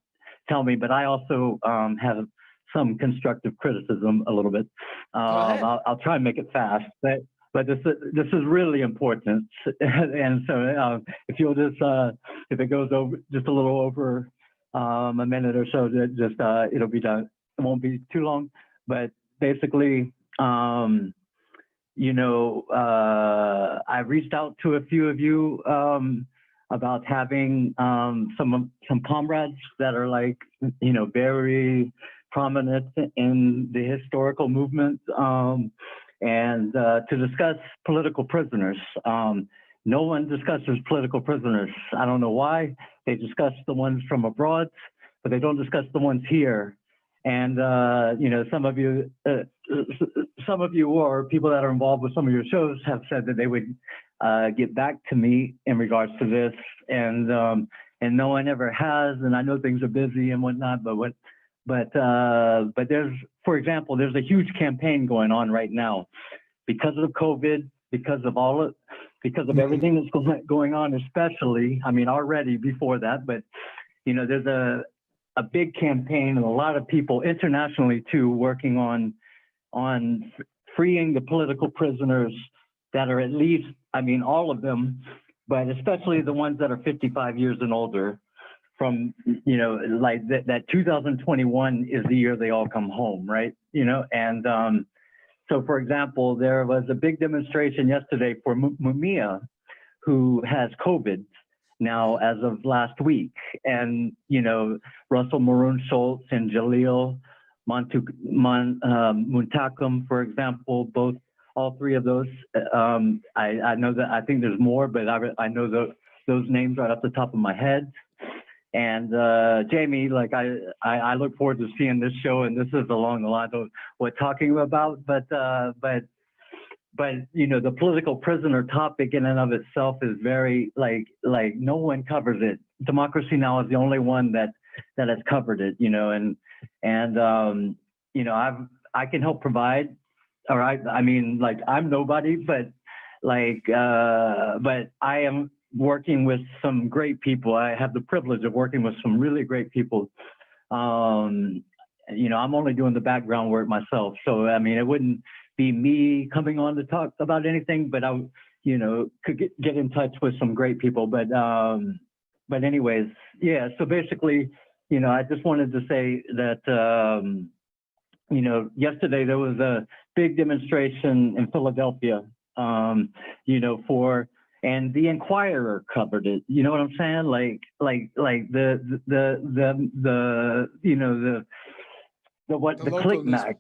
tell me. But I also have some constructive criticism a little bit. I'll try and make it fast, but this is really important. And so if you'll just if it goes over just a little over a minute or so, just it'll be done. It won't be too long. But basically, I reached out to a few of you about having some comrades that are very prominent in the historical movement, and to discuss political prisoners. No one discusses political prisoners. I don't know why. They discuss the ones from abroad, but they don't discuss the ones here. And some of you or people that are involved with some of your shows have said that they would get back to me in regards to this, and no one ever has. And I know things are busy and whatnot, but there's, for example, there's a huge campaign going on right now because of COVID, because of everything that's going on, especially, already before that, but there's a big campaign and a lot of people internationally too working on freeing the political prisoners that are at least, all of them, but especially the ones that are 55 years and older. From, that 2021 is the year they all come home, right? And so, for example, there was a big demonstration yesterday for Mumia, who has COVID now as of last week. And, Russell Maroon Schultz and Jaleel Muntakum, for example, all three of those. I know that, I think there's more, but I know those names right off the top of my head. And Jamie, I look forward to seeing this show, and this is along the lines of what talking about. But the political prisoner topic in and of itself is very no one covers it. Democracy Now! Is the only one that has covered it, I can help provide. All right, I'm nobody, but I am working with some great people. I have the privilege of working with some really great people. I'm only doing the background work myself. So, it wouldn't be me coming on to talk about anything, but I, could get in touch with some great people. But but anyways, yeah. So basically, I just wanted to say that, yesterday there was a big demonstration in Philadelphia, and the Inquirer covered it. You know what I'm saying? Like the click mac,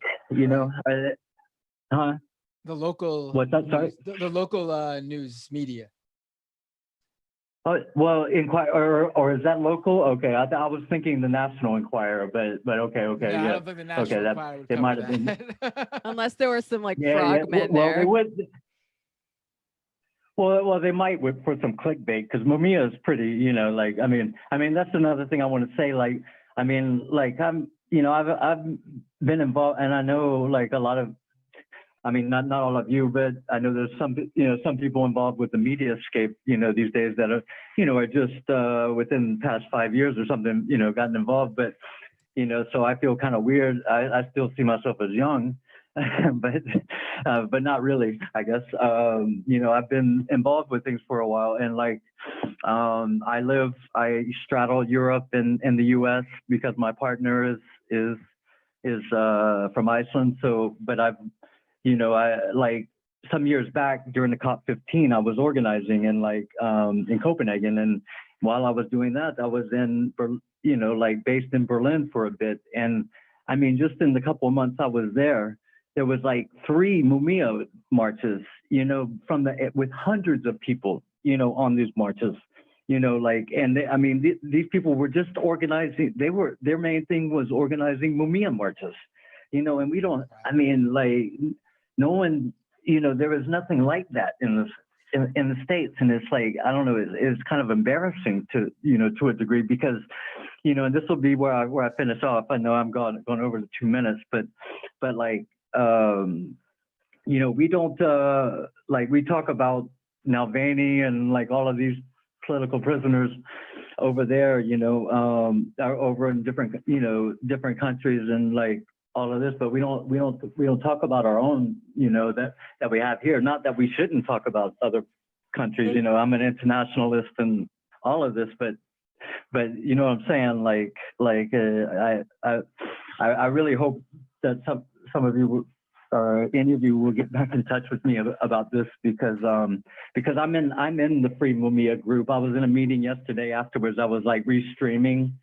huh? The local What's that? Sorry? the local news media. Oh, well, Inquirer, or is that local? Okay, I was thinking the National Enquirer, but okay, No, yeah. I don't think the National Enquirer would it cover might have been. that. Unless there were some like Yeah, frogmen well, there. they would. Well, they might for some clickbait because Mumia is pretty, I mean, that's another thing I want to say. I've been involved, and I know like a lot of, not all of you, but I know there's some people involved with the mediascape, these days that are, are just within the past 5 years or something, gotten involved. But, so I feel kind of weird. I still see myself as young, but not really, I guess. I've been involved with things for a while, and I straddle Europe and the U.S. because my partner is from Iceland. So, but I some years back during the COP15, I was organizing in Copenhagen, and while I was doing that, I was based in Berlin for a bit, and just in the couple of months I was there was 3 Mumia marches, with hundreds of people, on these marches, and these people were just organizing. Their main thing was organizing Mumia marches, and we don't, no one, there was nothing like that in the States. And it's I don't know, it's kind of embarrassing to a degree, because, and this will be where I finish off. I know I'm going over the 2 minutes, but we don't, we talk about Navalny and all of these political prisoners over there, are over in different countries and all of this, but we don't talk about our own, that we have here. Not that we shouldn't talk about other countries. I'm an internationalist and all of this, but you know what I'm saying? I really hope that some of you or any of you will get back in touch with me about this, because I'm in the Free Mumia group. I was in a meeting yesterday afterwards. I was restreaming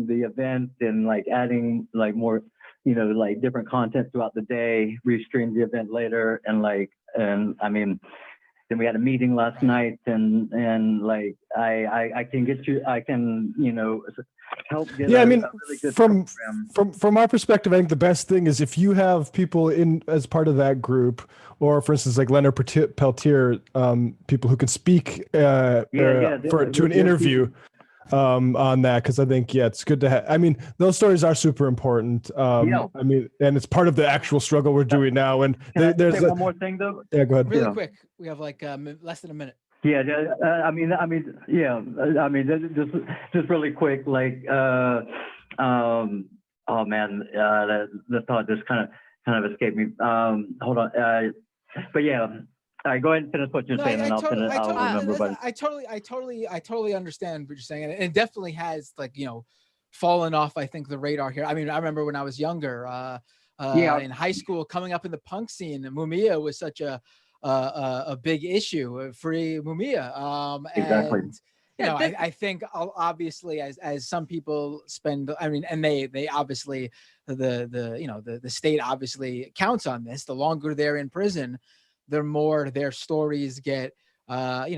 the event and adding more, different content throughout the day, restream the event later. Then we had a meeting last night, and I can get you, I can, help get a really good from program. our perspective, I think the best thing is if you have people in as part of that group, or for instance, like Leonard Peltier, people who can speak to an interview on that, because I think it's good to have. Those stories are super important. And it's part of the actual struggle we're doing now. And there's one more thing though. Yeah, go ahead. Really quick, we have less than a minute. Yeah, just really quick, oh man, the thought just kind of escaped me. Hold on, but yeah. All right, go ahead and finish what you're saying, and I'll remember. But I totally understand what you're saying, and it definitely has fallen off, I think, the radar here. I remember when I was younger, in high school, coming up in the punk scene, Mumia was such a big issue, Free Mumia. Exactly. And I think obviously as some people spend, and they obviously the state obviously counts on this. The longer they're in prison, the more their stories get lost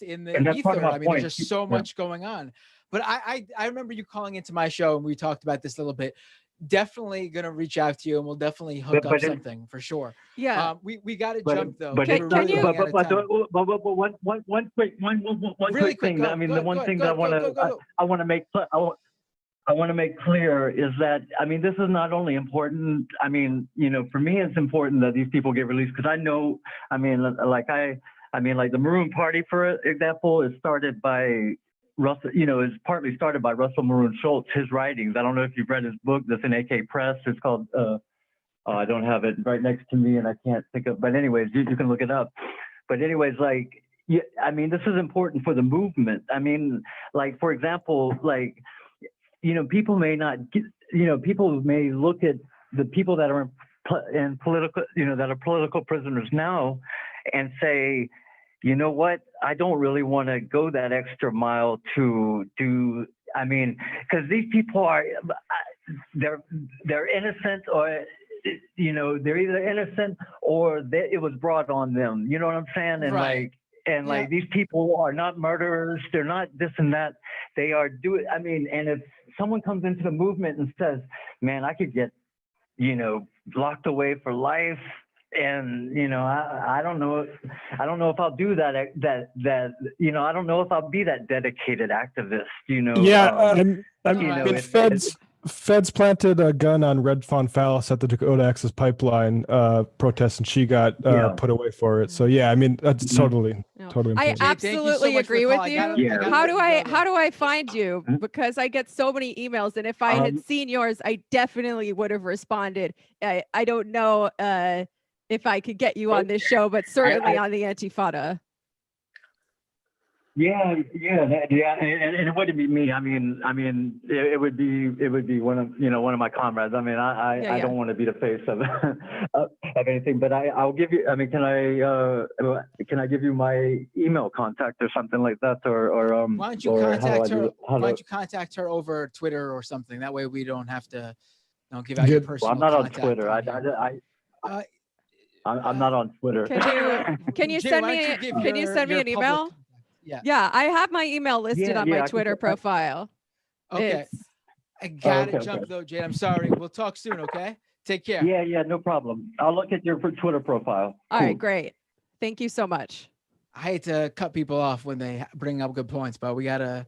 in the ether. There's just so much going on. But I remember you calling into my show, and we talked about this a little bit. Definitely gonna reach out to you, and we'll definitely hook up something for sure. Yeah. We got to jump though. But one quick thing. The one thing that I want to make clear is that this is not only important. For me, it's important that these people get released, because I know. The Maroon Party, for example, is started by Russell. Is partly started by Russell Maroon Schultz. His writings. I don't know if you've read his book. That's in AK Press. It's called. I don't have it right next to me, and I can't think of. But anyways, you can look it up. But anyways, yeah, I mean, this is important for the movement. I mean, like, for example, like, people may not get, people may look at the people that are in political, that are political prisoners now and say, you know what, I don't really want to go that extra mile to do, I mean, because these people are, they're innocent, or, they're either innocent or it was brought on them. You know what I'm saying? And Right. like these people are not murderers. They're not this and that. They are doing, I mean, and if someone comes into the movement and says, man, I could get, locked away for life. And, I don't know if I'll do that, I don't know if I'll be that dedicated activist, Yeah, Feds planted a gun on Red Fawn Falls at the Dakota Access Pipeline protest, and she got put away for it. So yeah, I mean that's totally I important. absolutely agree with you. How do I find you? Mm-hmm. Because I get so many emails, and if I had seen yours, I definitely would have responded. I don't know if I could get you on this show, but certainly on the Antifada. Yeah, and it wouldn't be me. I mean, it would be one of my comrades. I mean, I don't want to be the face of of anything, but I'll give you. I mean, can I give you my email contact or something like that, or why don't you contact her? Why don't you contact her over Twitter or something? That way we don't have to give out your personal. Well, I'm not on contact Twitter. I'm not on Twitter. Can you send me? Can you send me an email? Yeah, I have my email listed on my Twitter profile. Okay. I gotta jump though, Jade. I'm sorry. We'll talk soon, okay? Take care. Yeah, no problem. I'll look at your Twitter profile. All right, great. Thank you so much. I hate to cut people off when they bring up good points, but we're up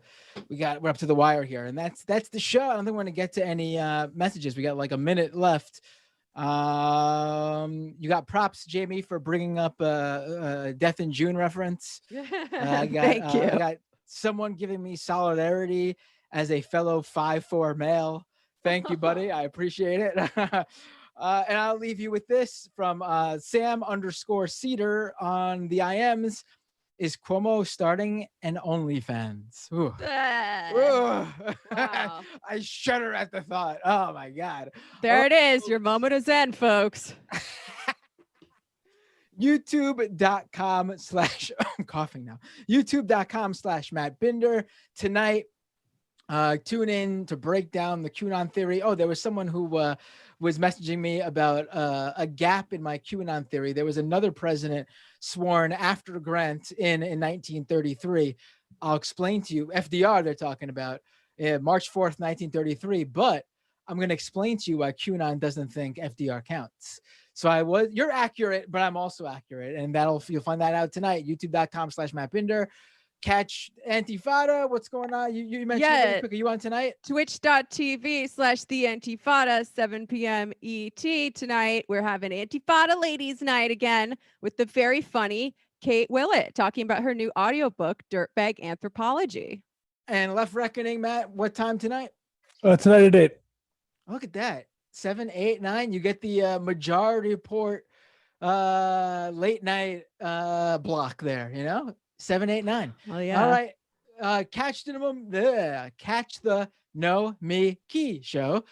to the wire here, and that's the show. I don't think we're gonna get to any messages. We got like a minute left. You got props, Jamie, for bringing up a Death in June reference. Thank you. I got someone giving me solidarity as a fellow 5'4" male. Thank you, buddy. I appreciate it. And I'll leave you with this from Sam_Seder on the IMs. Is Cuomo starting an OnlyFans? Ooh. Wow. I shudder at the thought. Oh my God. There it is. Your moment of zen, folks. YouTube.com/ I'm coughing now. YouTube.com/Matt Binder. Tonight, tune in to break down the QAnon theory. Oh, there was someone who was messaging me about a gap in my QAnon theory. There was another president sworn after Grant in 1933. I'll explain to you. FDR they're talking about March 4th, 1933. But I'm going to explain to you why QAnon doesn't think FDR counts. So you're accurate, but I'm also accurate. And you'll find that out tonight. YouTube.com/Matt Binder. Catch Antifada. What's going on? You mentioned it really quick. Are you on tonight? Twitch.tv/The Antifada, 7 p.m. ET tonight. We're having Antifada Ladies Night again with the very funny Kate Willett talking about her new audiobook, Dirtbag Anthropology. And Left Reckoning, Matt, what time tonight? Tonight at 8. Look at that. 7, 8, 9. You get the Majority Report late night block there, 7, 8, 9. Oh yeah. All right. Catch the No Me Key show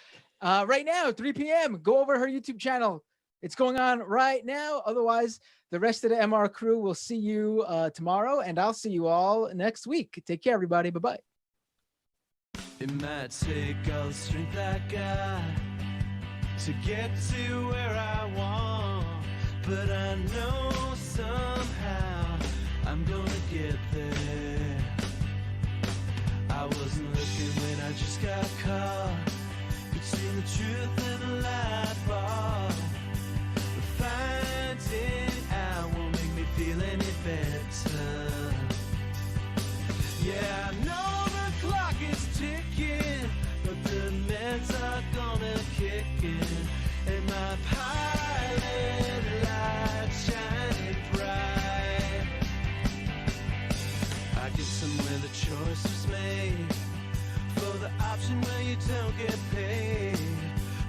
right now, 3 p.m. Go over her YouTube channel. It's going on right now. Otherwise, the rest of the MR crew will see you tomorrow, and I'll see you all next week. Take care, everybody. Bye-bye. It might take all the strength I got to get to where I want, but I know somehow I'm gonna get there. I wasn't looking when